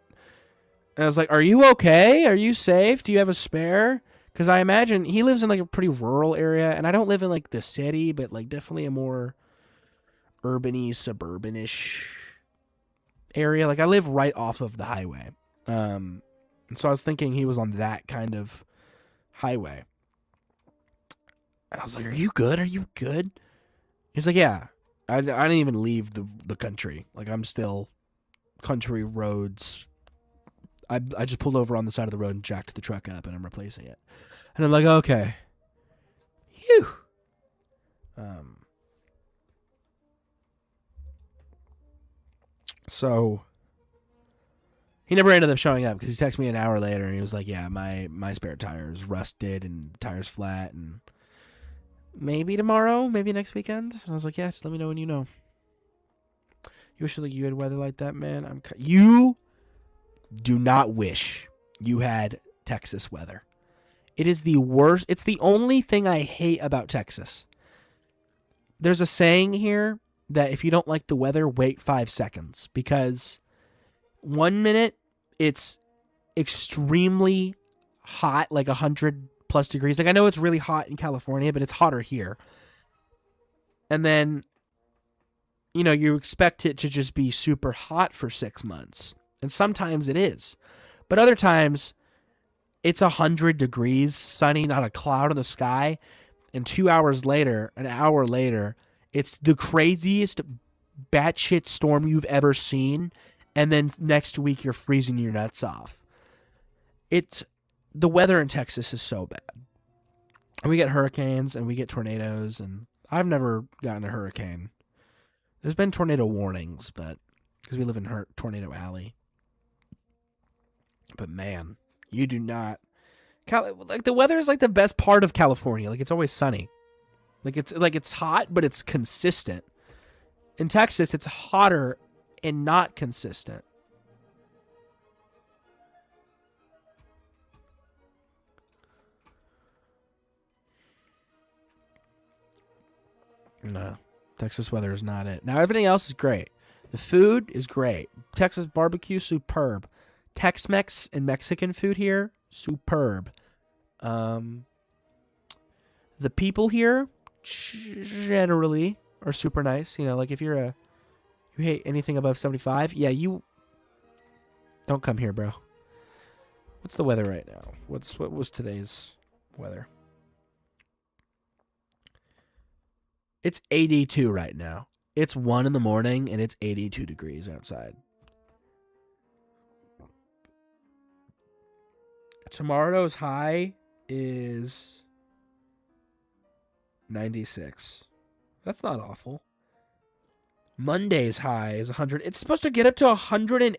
I was like, are you okay? Are you safe? Do you have a spare? Because I imagine he lives in like a pretty rural area, and I don't live in like the city, but like definitely a more urban-y, suburban-ish area. Like I live right off of the highway. And so I was thinking he was on that kind of highway. And I was like, are you good? Are you good? He's like, yeah. I didn't even leave the country. Like I'm still country roads. I just pulled over on the side of the road and jacked the truck up, and I'm replacing it. And I'm like, okay. Phew. So he never ended up showing up because he texted me an hour later and he was like, yeah, my spare tire is rusted and the tire's flat, and maybe tomorrow, maybe next weekend. And I was like, yeah, just let me know when you know. You wish like you had weather like that, man. You do not wish you had Texas weather. It is the worst. It's the only thing I hate about Texas. There's a saying here that if you don't like the weather, wait 5 seconds, because 1 minute it's extremely hot, like 100+ degrees. Like I know it's really hot in California, but it's hotter here. And then, you know, you expect it to just be super hot for 6 months. And sometimes it is. But other times, it's 100 degrees, sunny, not a cloud in the sky. And 2 hours later, an hour later, it's the craziest batshit storm you've ever seen. And then next week, you're freezing your nuts off. The weather in Texas is so bad. And we get hurricanes and we get tornadoes. And I've never gotten a hurricane. There's been tornado warnings, but because we live in Tornado Alley. But man, you do not. Like the weather is like the best part of California. Like it's always sunny. Like it's hot, but it's consistent. In Texas, it's hotter and not consistent. No, Texas weather is not it. Now everything else is great. The food is great. Texas barbecue, superb. Tex-Mex and Mexican food here, superb. The people here generally are super nice. You know, like if you hate anything above 75, yeah, you don't come here, bro. What's the weather right now? What was today's weather? It's 82 right now. It's 1 in the morning and it's 82 degrees outside. Tomorrow's high is 96. That's not awful. Monday's high is 100. It's supposed to get up to 100 and...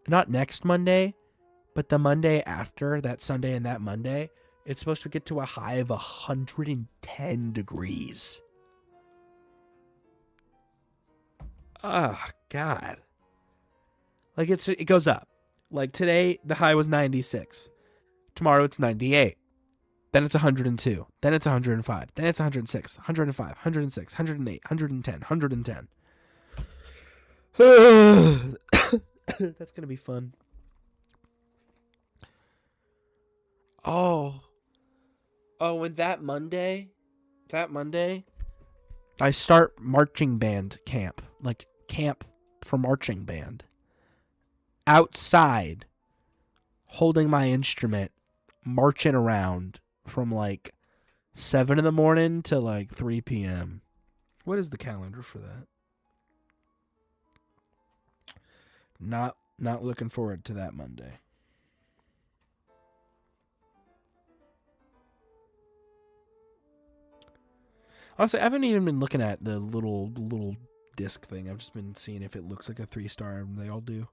Not next Monday, but the Monday after, that Sunday and that Monday, it's supposed to get to a high of 110 degrees. Oh, God. Like, it goes up. Like, today, the high was 96. Tomorrow, it's 98. Then it's 102. Then it's 105. Then it's 106. 105. 106. 108. 110. 110. That's going to be fun. Oh, and that Monday, I start marching band camp. Like, camp for marching band. Outside, holding my instrument, marching around from like 7 in the morning to like 3 p.m. What is the calendar for that? Not looking forward to that Monday. Honestly, I haven't even been looking at the little disc thing. I've just been seeing if it looks like a 3-star, and they all do.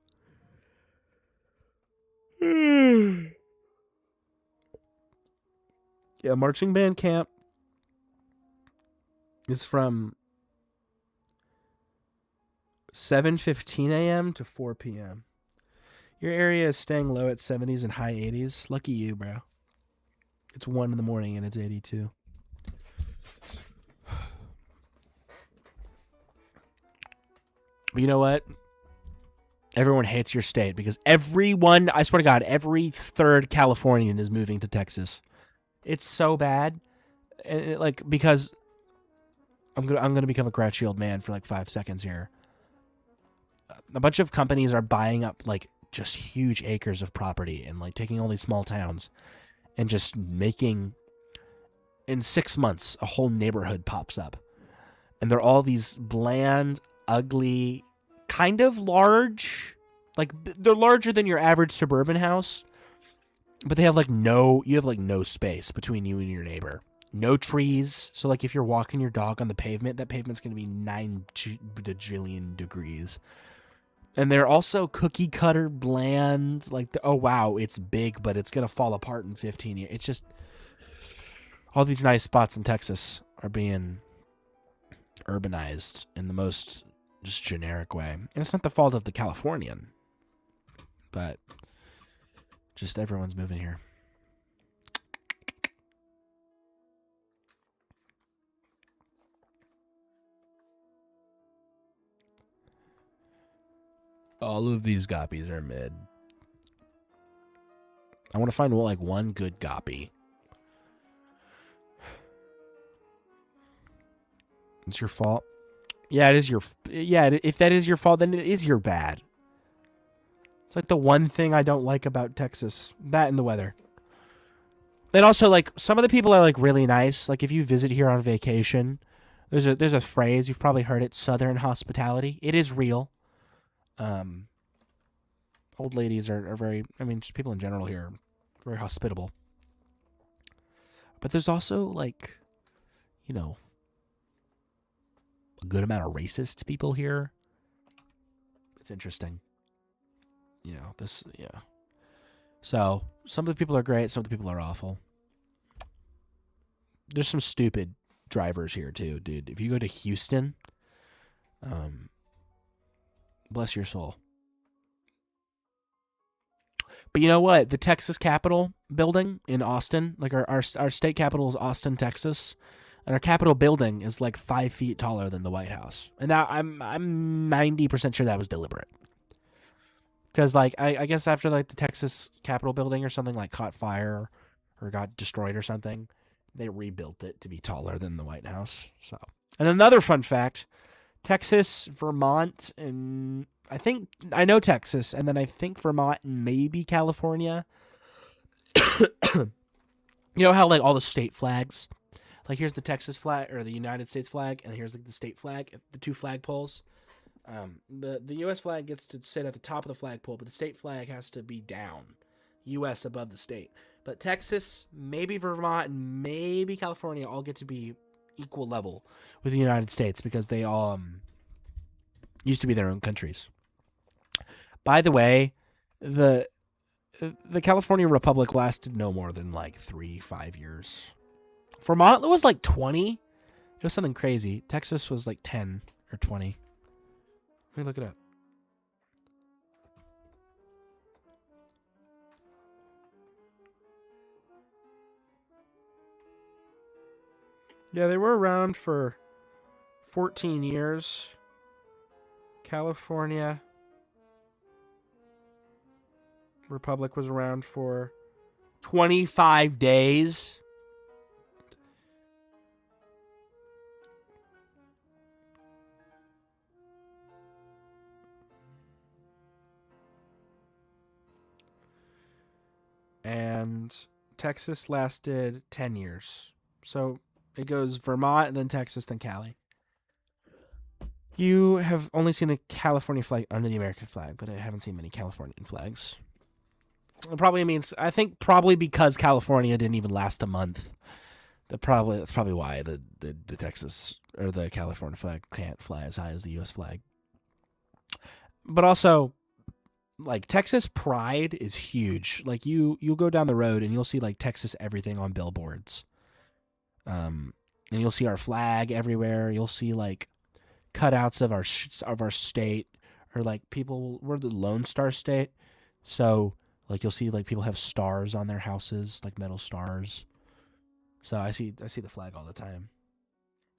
Yeah, marching band camp is from 7:15 a.m. to 4 p.m. Your area is staying low at 70s and high 80s. Lucky you, bro. It's 1 in the morning and it's 82. But you know what? Everyone hates your state because everyone, I swear to God, every third Californian is moving to Texas. It's so bad. Like, because I'm gonna become a grouchy old man for like 5 seconds here. A bunch of companies are buying up like just huge acres of property and like taking all these small towns and just making, in 6 months, a whole neighborhood pops up. And they're all these bland, ugly, kind of large, like they're larger than your average suburban house, but they have like no space between you and your neighbor. No trees. So like if you're walking your dog on the pavement, that pavement's going to be 9 bajillion degrees. And they're also cookie cutter bland. Like, oh, wow, it's big, but it's going to fall apart in 15 years. It's just, all these nice spots in Texas are being urbanized in the most just generic way. And it's not the fault of the Californian, but just everyone's moving here. All of these goppies are mid. I want to find like one good goppy. It's your fault. Yeah, it is your. Yeah, if that is your fault, then it is your bad. It's like the one thing I don't like about Texas. That and the weather. And also, like, some of the people are like really nice. Like, if you visit here on vacation, there's a phrase, you've probably heard it, Southern hospitality. It is real. Old ladies are very, I mean, just people in general here are very hospitable. But there's also, like, you know, a good amount of racist people here. It's interesting. You know, yeah. So, some of the people are great, some of the people are awful. There's some stupid drivers here, too, dude. If you go to Houston, bless your soul. But you know what? The Texas Capitol building in Austin, like our state capital is Austin, Texas, and our Capitol building is like 5 feet taller than the White House. And now I'm 90% sure that was deliberate. Because like I guess after like the Texas Capitol building or something like caught fire or got destroyed or something, they rebuilt it to be taller than the White House. So, and another fun fact. Texas, Vermont, and I know Texas, and then I think Vermont and maybe California. You know how like all the state flags, like here's the Texas flag or the United States flag, and here's like the state flag, the two flagpoles. The U.S. flag gets to sit at the top of the flagpole, but the state flag has to be down, U.S. above the state. But Texas, maybe Vermont, and maybe California all get to be equal level with the United States because they all used to be their own countries. By the way, the California Republic lasted no more than like 3-5 years. Vermont was like 20. It was something crazy. Texas was like 10 or 20. Let me look it up. Yeah, they were around for 14 years. California Republic was around for 25 days. And Texas lasted 10 years. So it goes Vermont, and then Texas, then Cali. You have only seen the California flag under the American flag, but I haven't seen many Californian flags. It probably means, I think probably because California didn't even last a month. That's probably why the Texas or the California flag can't fly as high as the U.S. flag. But also, like, Texas pride is huge. Like, you'll go down the road and you'll see like Texas everything on billboards. And you'll see our flag everywhere. You'll see like cutouts of our state, or like we're the Lone Star State, so like you'll see like people have stars on their houses, like metal stars. So I see the flag all the time,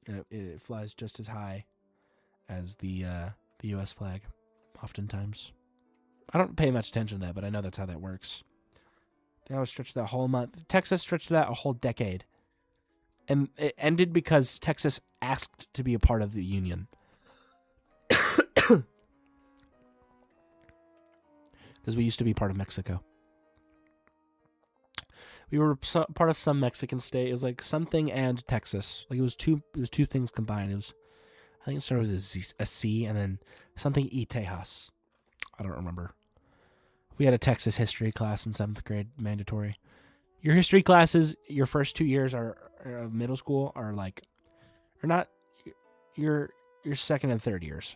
and it flies just as high as the U.S. flag, oftentimes. I don't pay much attention to that, but I know that's how that works. They always stretch that whole month. Texas stretched that a whole decade. And it ended because Texas asked to be a part of the Union. Because we used to be part of Mexico. We were part of some Mexican state. It was like something and Texas. Like it was two things combined. I think it started with a C and then something y Tejas. I don't remember. We had a Texas history class in 7th grade, mandatory. Your history classes, your first 2 years of middle school are not your second and third years.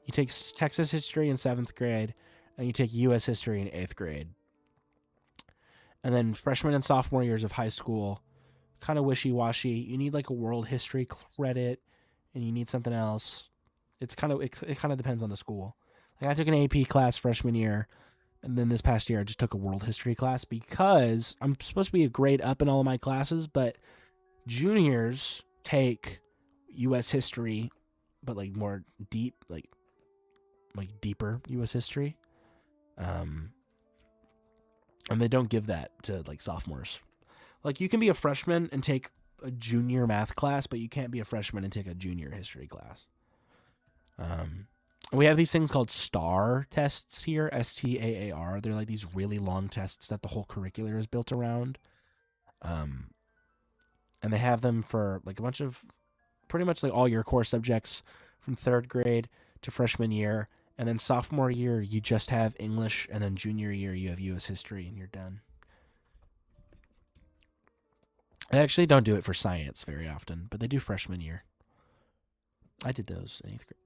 You take Texas history in 7th grade, and you take U.S. history in 8th grade. And then freshman and sophomore years of high school, kind of wishy-washy. You need like a world history credit, and you need something else. It kind of depends on the school. Like I took an AP class freshman year, and then this past year I just took a world history class because I'm supposed to be a grade up in all of my classes, but juniors take U.S. history, but like more deep, like deeper U.S. history. And they don't give that to like sophomores. Like you can be a freshman and take a junior math class, but you can't be a freshman and take a junior history class. We have these things called STAR tests here, STAAR. They're like these really long tests that the whole curricular is built around. And they have them for like a bunch of pretty much like all your core subjects from 3rd grade to freshman year. And then sophomore year, you just have English. And then junior year, you have U.S. history and you're done. I actually don't do it for science very often, but they do freshman year. I did those in 8th grade.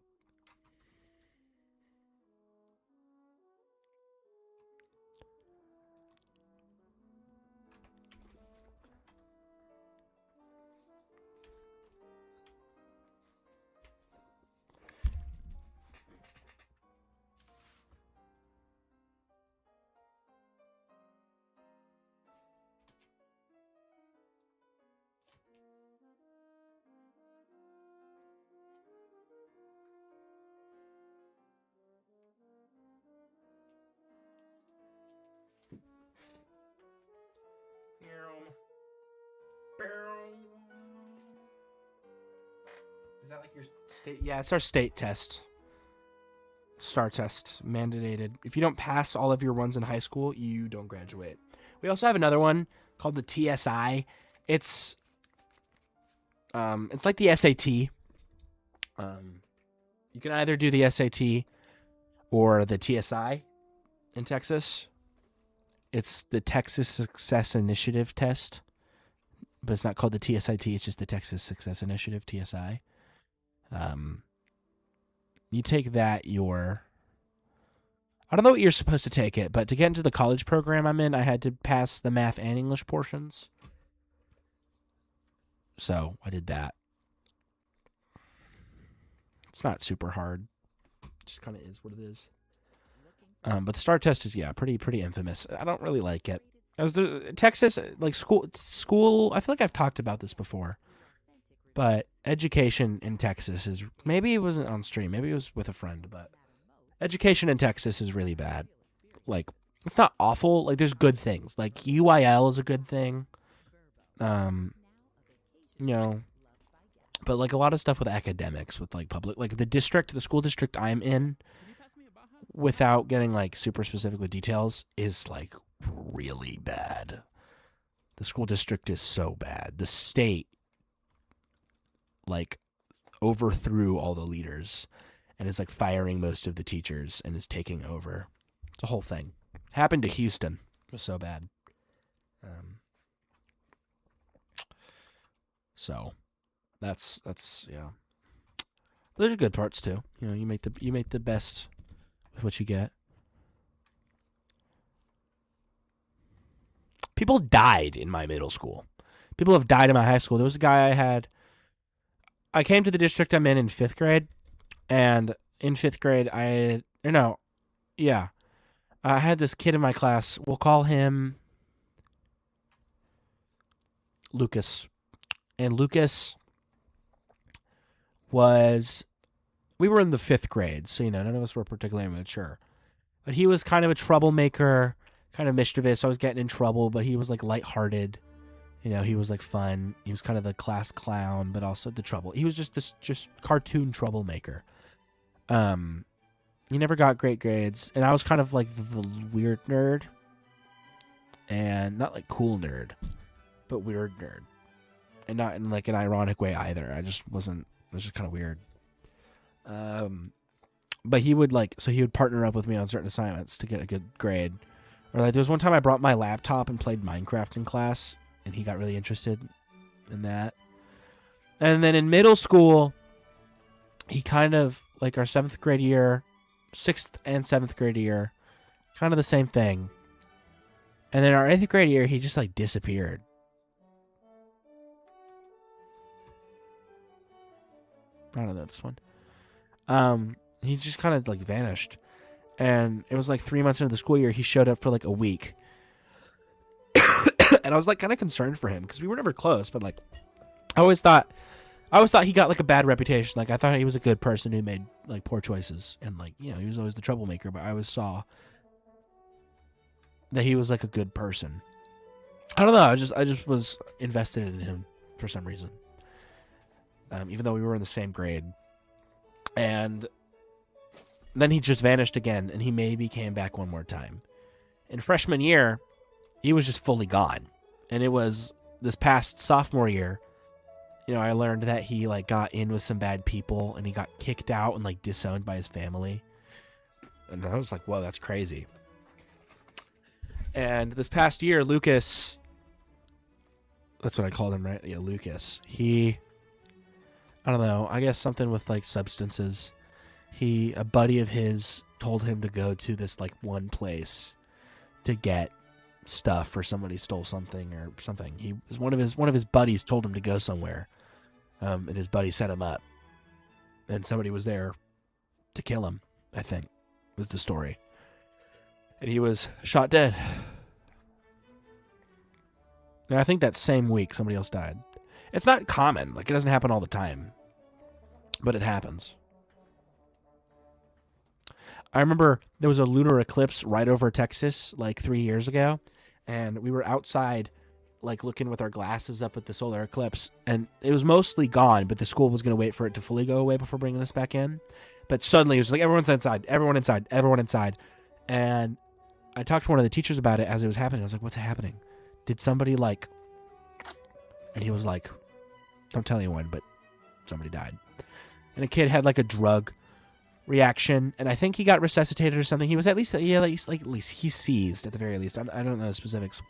Is that like your state? Yeah, it's our state test. STAR test, mandated. If you don't pass all of your ones in high school, you don't graduate. We also have another one called the TSI. It's like the SAT. You can either do the SAT or the TSI in Texas. It's the Texas Success Initiative test, but it's not called the TSIT. It's just the Texas Success Initiative, TSI. You take that, I don't know what you're supposed to take it, but to get into the college program I'm in, I had to pass the math and English portions. So I did that. It's not super hard. It just kind of is what it is. But the STAR test is, pretty infamous. I don't really like it. Texas, like school, I feel like I've talked about this before. But education in Texas is, maybe it wasn't on stream, maybe it was with a friend, but education in Texas is really bad. Like, it's not awful. Like, there's good things. Like, UIL is a good thing. But like a lot of stuff with academics, with like public, like the school district I'm in, without getting like super specific with details, is like really bad. The school district is so bad. The state like overthrew all the leaders and is like firing most of the teachers and is taking over. It's a whole thing. Happened to Houston. It was so bad. So that's yeah. But there's good parts too. You make the best with what you get. People died in my middle school. People have died in my high school. There was a guy I came to the district I'm in 5th grade, And in 5th grade, I had this kid in my class. We'll call him Lucas. And Lucas we were in the 5th grade, so, none of us were particularly mature. But he was kind of a troublemaker, kind of mischievous. I was getting in trouble, but he was, like, lighthearted. He was, like, fun. He was kind of the class clown, but also the trouble. He was just this cartoon troublemaker. He never got great grades, and I was kind of, like, the weird nerd. And not, like, cool nerd, but weird nerd. And not in, like, an ironic way either. It was just kind of weird. But he would partner up with me on certain assignments to get a good grade. Or like there was one time I brought my laptop and played Minecraft in class, and he got really interested in that. And then in middle school, he kind of, like our 7th grade year, 6th and 7th grade year, kind of the same thing. And then our 8th grade year, he just like disappeared. I don't know this one. He just kind of like vanished. And it was like 3 months into the school year, he showed up for like a week. And I was like kind of concerned for him because we were never close, but like I always thought he got like a bad reputation. Like I thought he was a good person who made like poor choices, and like, he was always the troublemaker, but I always saw that he was like a good person. I don't know, I just was invested in him for some reason. Even though we were in the same grade. And then he just vanished again, and he maybe came back one more time. In freshman year, he was just fully gone. And it was this past sophomore year, I learned that he like got in with some bad people, and he got kicked out and like disowned by his family. And I was like, whoa, that's crazy. And this past year, Lucas, that's what I called him, right? Yeah, Lucas. I don't know, I guess something with like substances. A buddy of his told him to go to this like one place to get stuff, or somebody stole something or something. One of his buddies told him to go somewhere. And his buddy set him up. And somebody was there to kill him, I think, was the story. And he was shot dead. And I think that same week somebody else died. It's not common. Like, it doesn't happen all the time. But it happens. I remember there was a lunar eclipse right over Texas like 3 years ago. And we were outside, like, looking with our glasses up at the solar eclipse. And it was mostly gone, but the school was going to wait for it to fully go away before bringing us back in. But suddenly it was like, everyone's inside, everyone inside, everyone inside. And I talked to one of the teachers about it as it was happening. I was like, what's happening? Did somebody, like... And he was like, don't tell anyone, but somebody died. And a kid had like a drug reaction, and I think he got resuscitated or something. He was at least he's seized at the very least. I don't know the specifics.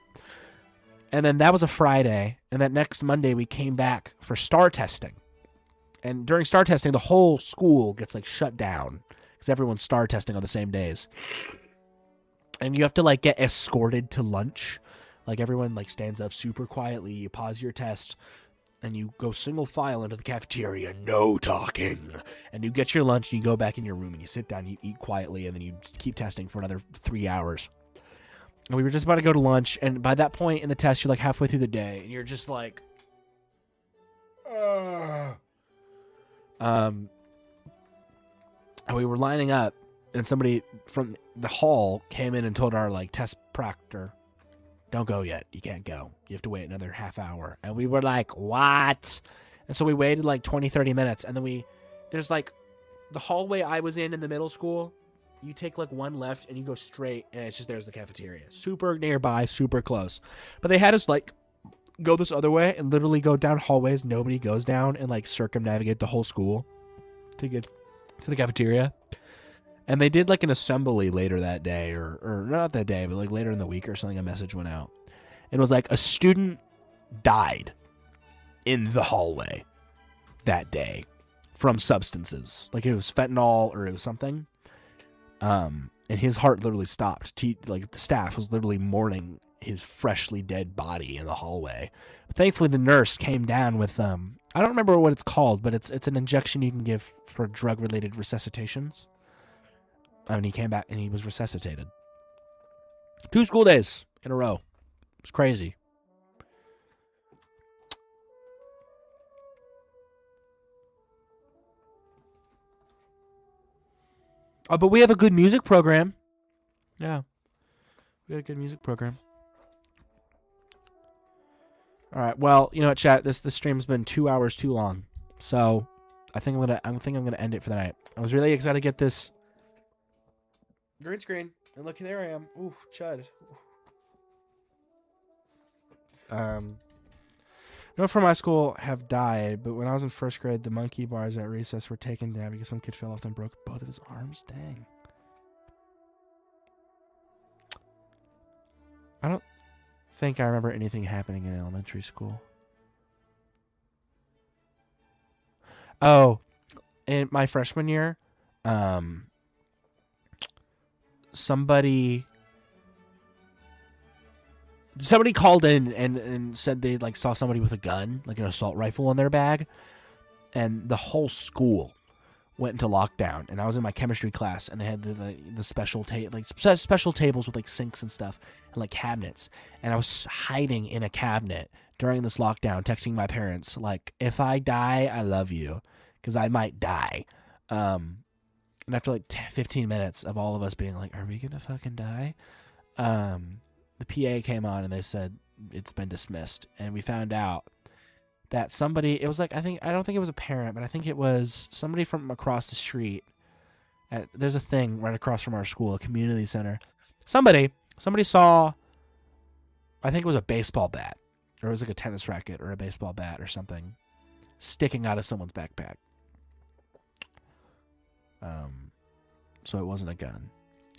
And then that was a Friday, and that next Monday we came back for STAR testing. And during STAR testing, the whole school gets like shut down because everyone's STAR testing on the same days. And you have to like get escorted to lunch. Like everyone like stands up super quietly. You pause your test. And you go single file into the cafeteria, no talking. And you get your lunch, and you go back in your room, and you sit down, you eat quietly, and then you keep testing for another 3 hours. And we were just about to go to lunch, and by that point in the test, you're like halfway through the day, and you're just like... And we were lining up, and somebody from the hall came in and told our like test proctor, don't go yet. You can't go. You have to wait another half hour. And we were like, what? And so we waited like 20, 30 minutes. And then there's like the hallway I was in the middle school. You take like one left and you go straight, and it's just, there's the cafeteria. Super nearby, super close. But they had us like go this other way and literally go down hallways nobody goes down and like circumnavigate the whole school to get to the cafeteria. And they did like an assembly later that day, or not that day, but like later in the week or something, a message went out. And it was like a student died in the hallway that day from substances. Like it was fentanyl or it was something. And his heart literally stopped. Like the staff was literally mourning his freshly dead body in the hallway. But thankfully the nurse came down with I don't remember what it's called, but it's an injection you can give for drug-related resuscitations. And he came back and he was resuscitated. 2 school days in a row. It's crazy. Oh, but we have a good music program. Yeah. We had a good music program. All right. Well, you know what, chat? This stream's been 2 hours too long, so I think I'm gonna end it for the night. I was really excited to get this green screen, and look, there I am. Ooh, chud. No one from my school have died, but when I was in 1st grade, the monkey bars at recess were taken down because some kid fell off and broke both of his arms. Dang. I don't think I remember anything happening in elementary school. Oh, in my freshman year, somebody called in and said they like saw somebody with a gun, like an assault rifle in their bag, and the whole school went into lockdown. And I was in my chemistry class, and they had the special special tables with like sinks and stuff and like cabinets, and I was hiding in a cabinet during this lockdown, texting my parents like, if I die, I love you, because I might die. And after like 15 minutes of all of us being like, are we gonna fucking die, the PA came on and they said it's been dismissed, and we found out that somebody, it was like, I don't think it was a parent, but I think it was somebody from across the street. There's a thing right across from our school, a community center. Somebody saw, I think it was a baseball bat, or it was like a tennis racket or a baseball bat or something sticking out of someone's backpack. So it wasn't a gun.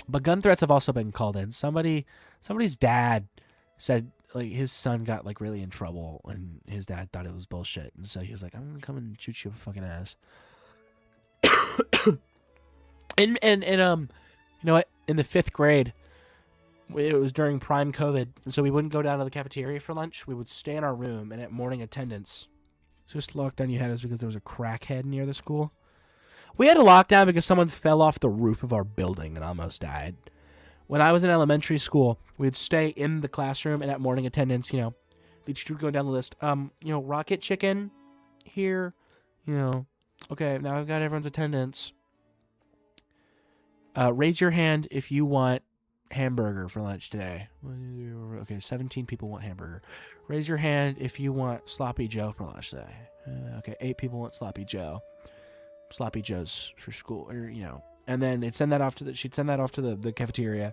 But gun threats have also been called in. Somebody's dad said like his son got like really in trouble, and his dad thought it was bullshit, and so he was like, I'm gonna come and shoot you up a fucking ass. and you know what, in the 5th grade, it was during prime COVID, and so we wouldn't go down to the cafeteria for lunch. We would stay in our room, and at morning attendance, so just lockdown you had is because there was a crackhead near the school. We had a lockdown because someone fell off the roof of our building and almost died. When I was in elementary school, we'd stay in the classroom, and at morning attendance, you know, the teacher would go down the list. You know, rocket chicken here, you know, okay, now I've got everyone's attendance. Raise your hand if you want hamburger for lunch today. Okay, 17 people want hamburger. Raise your hand if you want sloppy Joe for lunch today. Okay, 8 people want sloppy Joe. Sloppy Joes for school, or you know, and then she'd send that off to the cafeteria,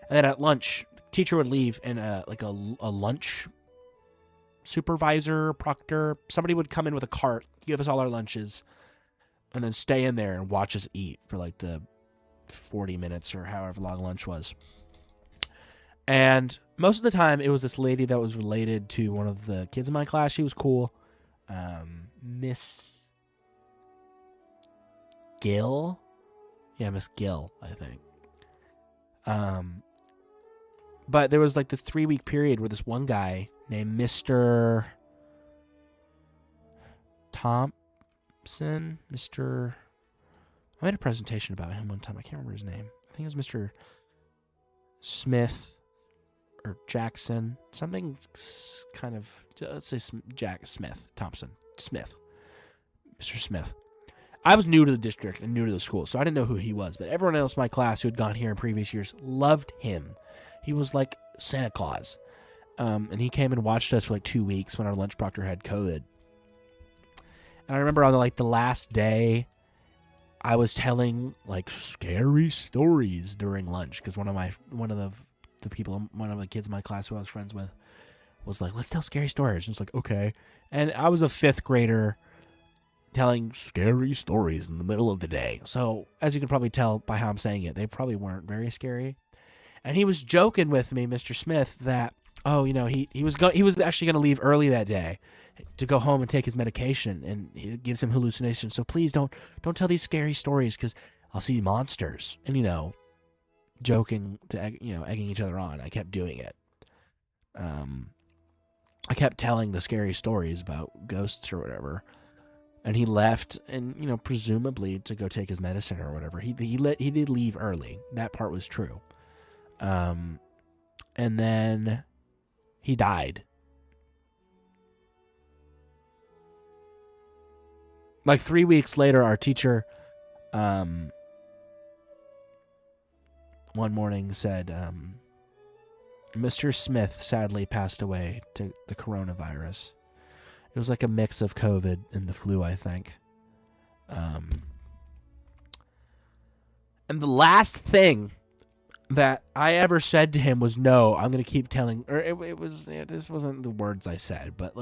and then at lunch, teacher would leave, and like a lunch supervisor, proctor, somebody would come in with a cart, give us all our lunches, and then stay in there and watch us eat for like the 40 minutes or however long lunch was. And most of the time, it was this lady that was related to one of the kids in my class. She was cool, Miss Gill? Yeah, Miss Gill, I think. But there was like this 3-week period where this one guy named Mr. Thompson, I made a presentation about him one time. I can't remember his name. I think it was Mr. Smith or Jackson. Something kind of, let's say Thompson. Smith. Mr. Smith. I was new to the district and new to the school, so I didn't know who he was. But everyone else in my class who had gone here in previous years loved him. He was like Santa Claus. And he came and watched us for like 2 weeks when our lunch proctor had COVID. And I remember on the last day, I was telling like scary stories during lunch because one of the kids in my class who I was friends with was like, let's tell scary stories. And it's like, okay. And I was a 5th grader telling scary stories in the middle of the day. So, as you can probably tell by how I'm saying it, they probably weren't very scary. And he was joking with me, Mr. Smith, that, oh, you know, he was actually going to leave early that day to go home and take his medication, and it gives him hallucinations. So please don't tell these scary stories because I'll see monsters. And, you know, joking to, you know, egging each other on. I kept doing it. I kept telling the scary stories about ghosts or whatever. and he left, and presumably to go take his medicine or whatever. He did leave early. That part was true. And then he died. Like 3 weeks later, our teacher, one morning said, Mr. Smith sadly passed away to the coronavirus. It was like a mix of COVID and the flu, I think. And the last thing that I ever said to him was, no, I'm going to keep telling, or this wasn't the words I said, but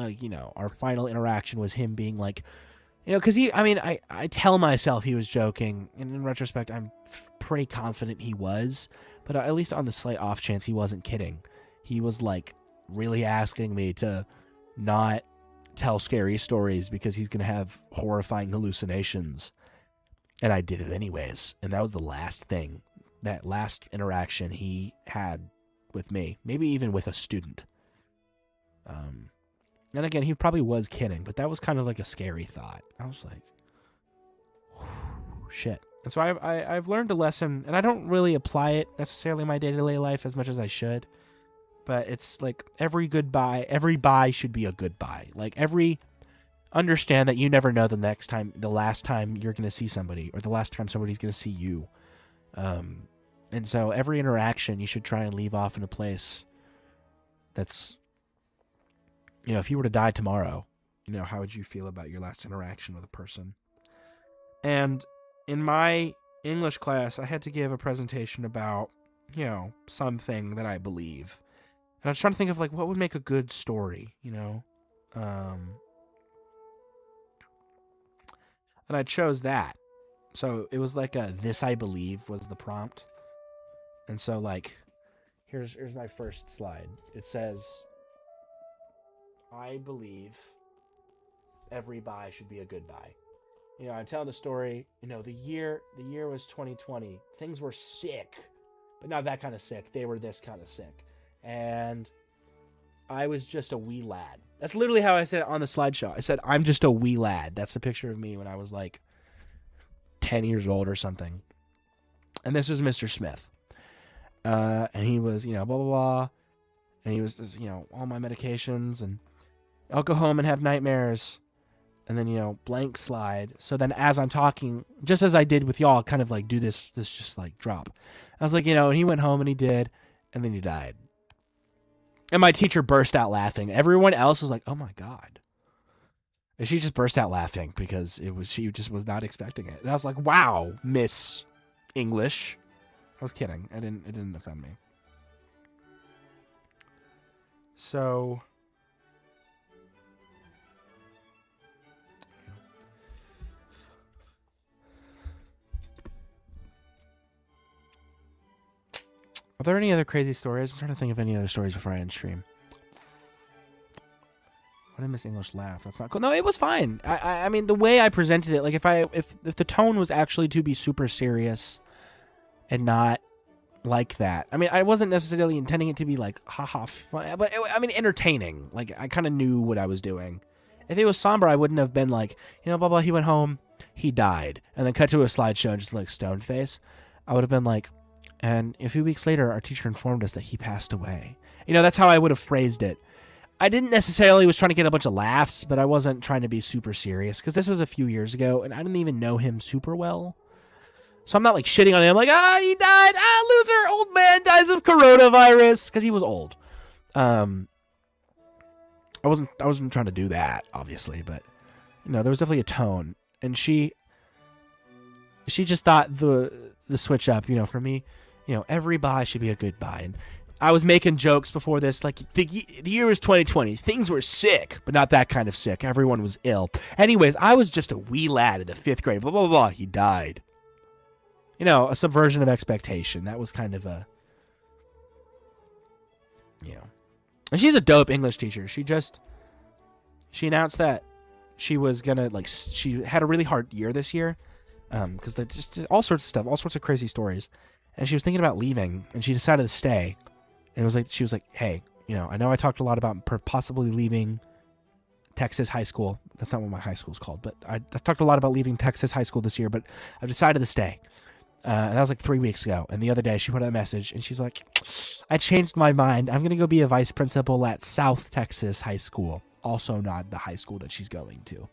our final interaction was him being like, because I tell myself he was joking, and in retrospect, I'm pretty confident he was, but at least on the slight off chance he wasn't kidding. He was like really asking me to not tell scary stories because he's going to have horrifying hallucinations. And I did it anyways. And that was the last thing, that last interaction he had with me, maybe even with a student. And again, he probably was kidding, but that was kind of like a scary thought. I was like, shit. And so I've learned a lesson, and I don't really apply it necessarily in my day-to-day life as much as I should. But it's like every bye should be a goodbye. Like understand that you never know the last time you're going to see somebody, or the last time somebody's going to see you. And so every interaction you should try and leave off in a place that's, if you were to die tomorrow, how would you feel about your last interaction with a person? And in my English class, I had to give a presentation about, something that I believe. And I was trying to think of, what would make a good story, And I chose that. So it was like this I believe was the prompt. And so, here's my first slide. It says, I believe every bye should be a goodbye. I'm telling the story, the year was 2020. Things were sick, but not that kind of sick. They were this kind of sick. And I was just a wee lad. That's literally how I said it on the slideshow. I said, I'm just a wee lad. That's a picture of me when I was 10 years old or something. And this was Mr. Smith. And he was, blah, blah, blah. And he was, all my medications. And I'll go home and have nightmares. And then, blank slide. So then as I'm talking, just as I did with y'all, kind of do this just drop. I was like, and he went home and he did. And then he died. And my teacher burst out laughing. Everyone else was like, oh my God. And she just burst out laughing because she just was not expecting it. And I was like, wow, Miss English. I was kidding. It didn't offend me. So are there any other crazy stories? I'm trying to think of any other stories before I end stream. Why did Miss English laugh? That's not cool. No, it was fine. I mean, the way I presented it, if the tone was actually to be super serious and not like that. I mean, I wasn't necessarily intending it to be haha fun, but entertaining. I kind of knew what I was doing. If it was somber, I wouldn't have been blah, blah, he went home, he died, and then cut to a slideshow and just stone face. I would have been and a few weeks later, our teacher informed us that he passed away. That's how I would have phrased it. I didn't necessarily was trying to get a bunch of laughs, but I wasn't trying to be super serious because this was a few years ago, and I didn't even know him super well. So I'm not shitting on him he died, loser, old man dies of coronavirus, because he was old. I wasn't trying to do that, obviously, but there was definitely a tone, and she just thought the switch up, for me, every bye should be a good bye. And I was making jokes before this, the year was 2020. Things were sick, but not that kind of sick. Everyone was ill. Anyways, I was just a wee lad in the 5th grade. Blah, blah, blah, blah. He died. A subversion of expectation. That was kind of a, And she's a dope English teacher. She announced that she was gonna, she had a really hard year this year. Because just all sorts of stuff, all sorts of crazy stories. And she was thinking about leaving, and she decided to stay. And it was she was like, hey, I know I talked a lot about possibly leaving Texas high school, That's not what my high school's called. But I've talked a lot about leaving Texas high school this year, but I've decided to stay. And that was like 3 weeks ago. And the other day she put out a message and she's like, I changed my mind. I'm going to go be a vice principal at South Texas High School. Also not the high school that she's going to.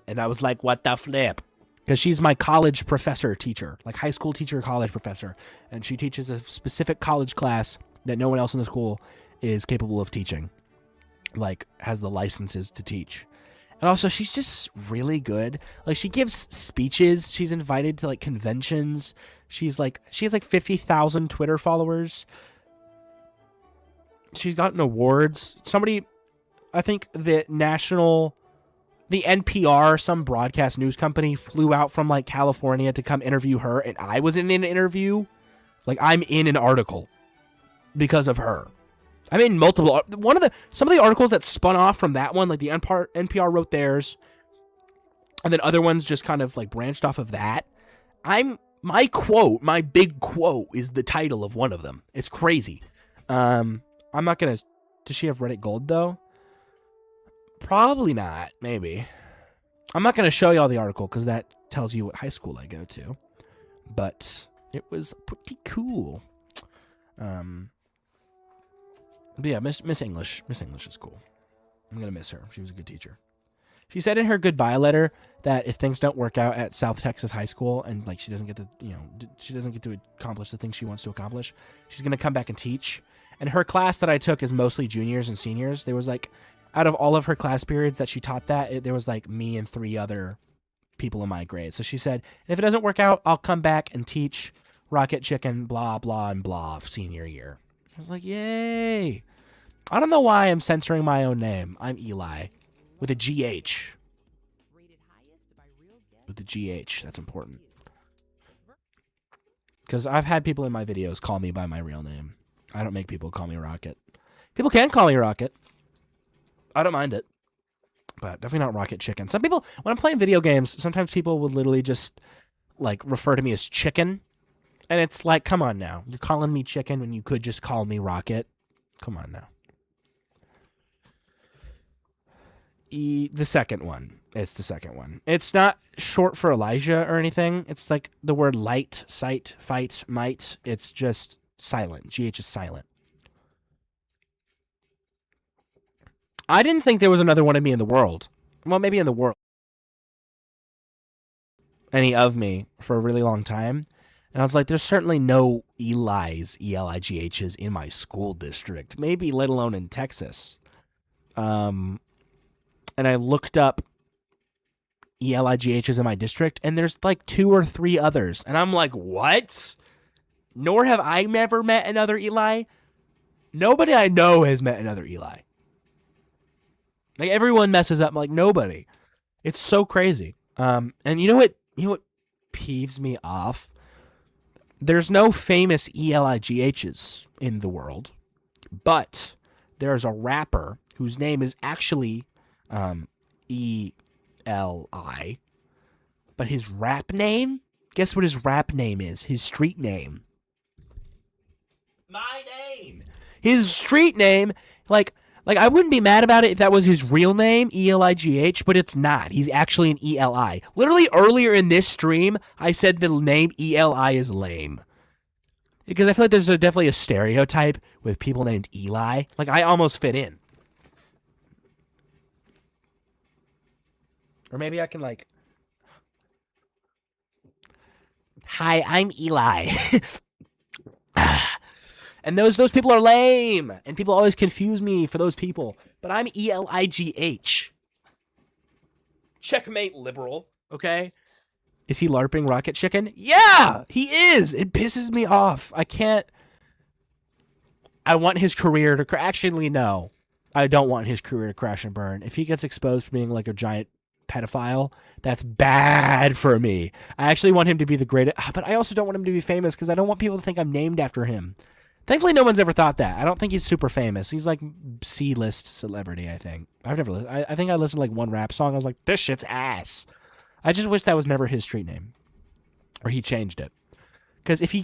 And I was like, what the flip? Because she's my college professor teacher, like high school teacher, college professor. And she teaches a specific college class that no one else in the school is capable of teaching. Like, has the licenses to teach. And also, she's just really good. Like, she gives speeches. She's invited to, like, conventions. She has, like, 50,000 Twitter followers. She's gotten awards. Somebody, I think the NPR, some broadcast news company, flew out from, like, California to come interview her, and I was in an interview. Like, I'm in an article because of her. I mean, multiple. Some of the articles that spun off from that one, like the NPR wrote theirs, and then other ones just kind of like branched off of that. My big quote is the title of one of them. It's crazy. I'm not gonna. Does she have Reddit Gold though? Probably not. Maybe. I'm not gonna show you all the article because that tells you what high school I go to. But it was pretty cool. But yeah, Miss English. Miss English is cool. I'm going to miss her. She was a good teacher. She said in her goodbye letter that if things don't work out at South Texas High School and like she doesn't get to accomplish the things she wants to accomplish, she's going to come back and teach. And her class that I took is mostly juniors and seniors. There was like, out of all of her class periods that she taught there was like me and 3 other people in my grade. So she said, if it doesn't work out, I'll come back and teach Rocket Chicken, blah, blah, and blah senior year. I was like, yay. I don't know why I'm censoring my own name. I'm Eli. With a GH. With a GH. That's important. Because I've had people in my videos call me by my real name. I don't make people call me Rocket. People can call me Rocket. I don't mind it. But definitely not Rocket Chicken. Some people, when I'm playing video games, sometimes people will literally just, like, refer to me as Chicken. And it's like, come on now. You're calling me Chicken when you could just call me Rocket. Come on now. The second one. It's the second one. It's not short for Elijah or anything. It's like the word light, sight, fight, might. It's just silent. GH is silent. I didn't think there was another one of me in the world. Well, maybe in the world. Any of me for a really long time. And I was like, there's certainly no Eli's, E-L-I-G-H's in my school district. Maybe, let alone in Texas. And I looked up E-L-I-G-H's in my district, and there's like 2 or 3 others. And I'm like, what? Nor have I never met another Eli. Nobody I know has met another Eli. Like, everyone messes up. Like, nobody. It's so crazy. And you know what peeves me off? There's no famous E-L-I-G-H's in the world, but there's a rapper whose name is actually E-L-I, but his rap name? Guess what his rap name is? His street name. My name! His street name, like I wouldn't be mad about it if that was his real name, E-L-I-G-H, but it's not. He's actually an E-L-I. Literally earlier in this stream, I said the name E-L-I is lame. Because I feel like there's definitely a stereotype with people named Eli. Like, I almost fit in. Or maybe I can, like... Hi, I'm Eli. And those people are lame. And people always confuse me for those people. But I'm E-L-I-G-H. Checkmate, liberal. Okay? Is he LARPing Rocket Chicken? Yeah! He is! It pisses me off. I can't... I want his career to... Actually, no. I don't want his career to crash and burn. If he gets exposed for being like a giant pedophile, that's bad for me. I actually want him to be the greatest... But I also don't want him to be famous because I don't want people to think I'm named after him. Thankfully, no one's ever thought that. I don't think he's super famous. He's like C-list celebrity, I think. I think I listened to like one rap song. I was like, this shit's ass. I just wish that was never his street name. Or he changed it. Because if he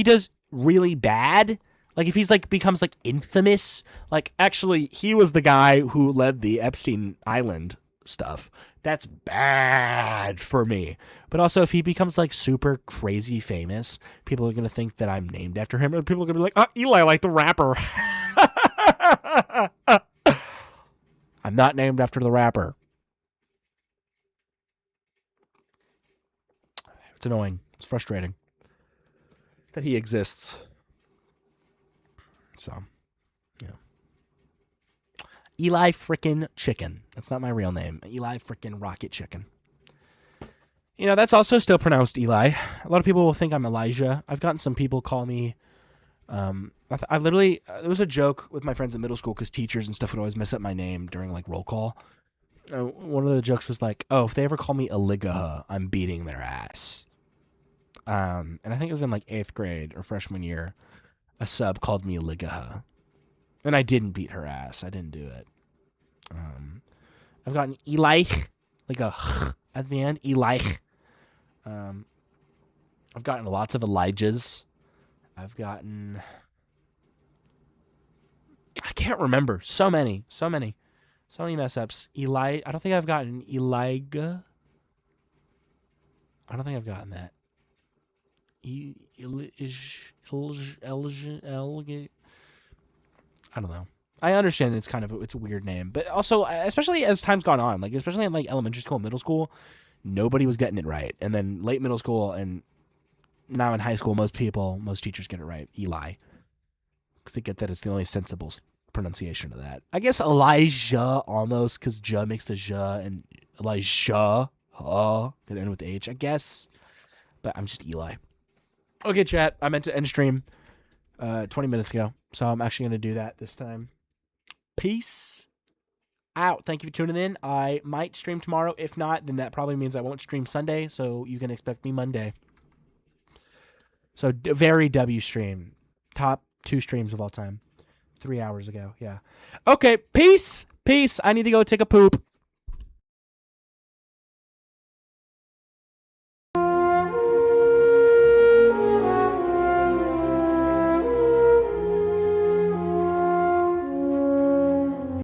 does really bad, like if he's like becomes like infamous, like actually he was the guy who led the Epstein Island stuff. That's bad for me. But also, if he becomes like super crazy famous, people are gonna think that I'm named after him, and people are gonna be like, Eli, like the rapper. I'm not named after the rapper. It's annoying. It's frustrating that he exists. So, yeah. Eli frickin' Chicken. That's not my real name. Eli frickin' Rocket Chicken. You know, that's also still pronounced Eli. A lot of people will think I'm Elijah. I've gotten some people call me... I literally... there was a joke with my friends in middle school because teachers and stuff would always mess up my name during, like, roll call. One of the jokes was like, oh, if they ever call me Aligaha, I'm beating their ass. And I think it was in, like, 8th grade or freshman year. A sub called me Aligaha. And I didn't beat her ass. I didn't do it. I've gotten Eli, like a at the end. Eli. I've gotten lots of Elijahs. I've gotten... I can't remember. So many mess ups. Eli. I don't think I've gotten Eliga. I don't think I've gotten that. I don't know. I understand it's a weird name, but also especially as time's gone on, like especially in like elementary school and middle school, nobody was getting it right, and then late middle school and now in high school, most teachers get it right. Eli, because they get that it's the only sensible pronunciation of that. I guess Elijah almost, because J makes the J, and Elijah could end with H, I guess, but I'm just Eli. Okay, chat. I meant to end stream 20 minutes ago, so I'm actually going to do that this time. Peace out. Thank you for tuning in. I might stream tomorrow. If not, then that probably means I won't stream Sunday, so you can expect me Monday. So, very W stream. Top 2 streams of all time. 3 hours ago, yeah. Okay, peace. I need to go take a poop.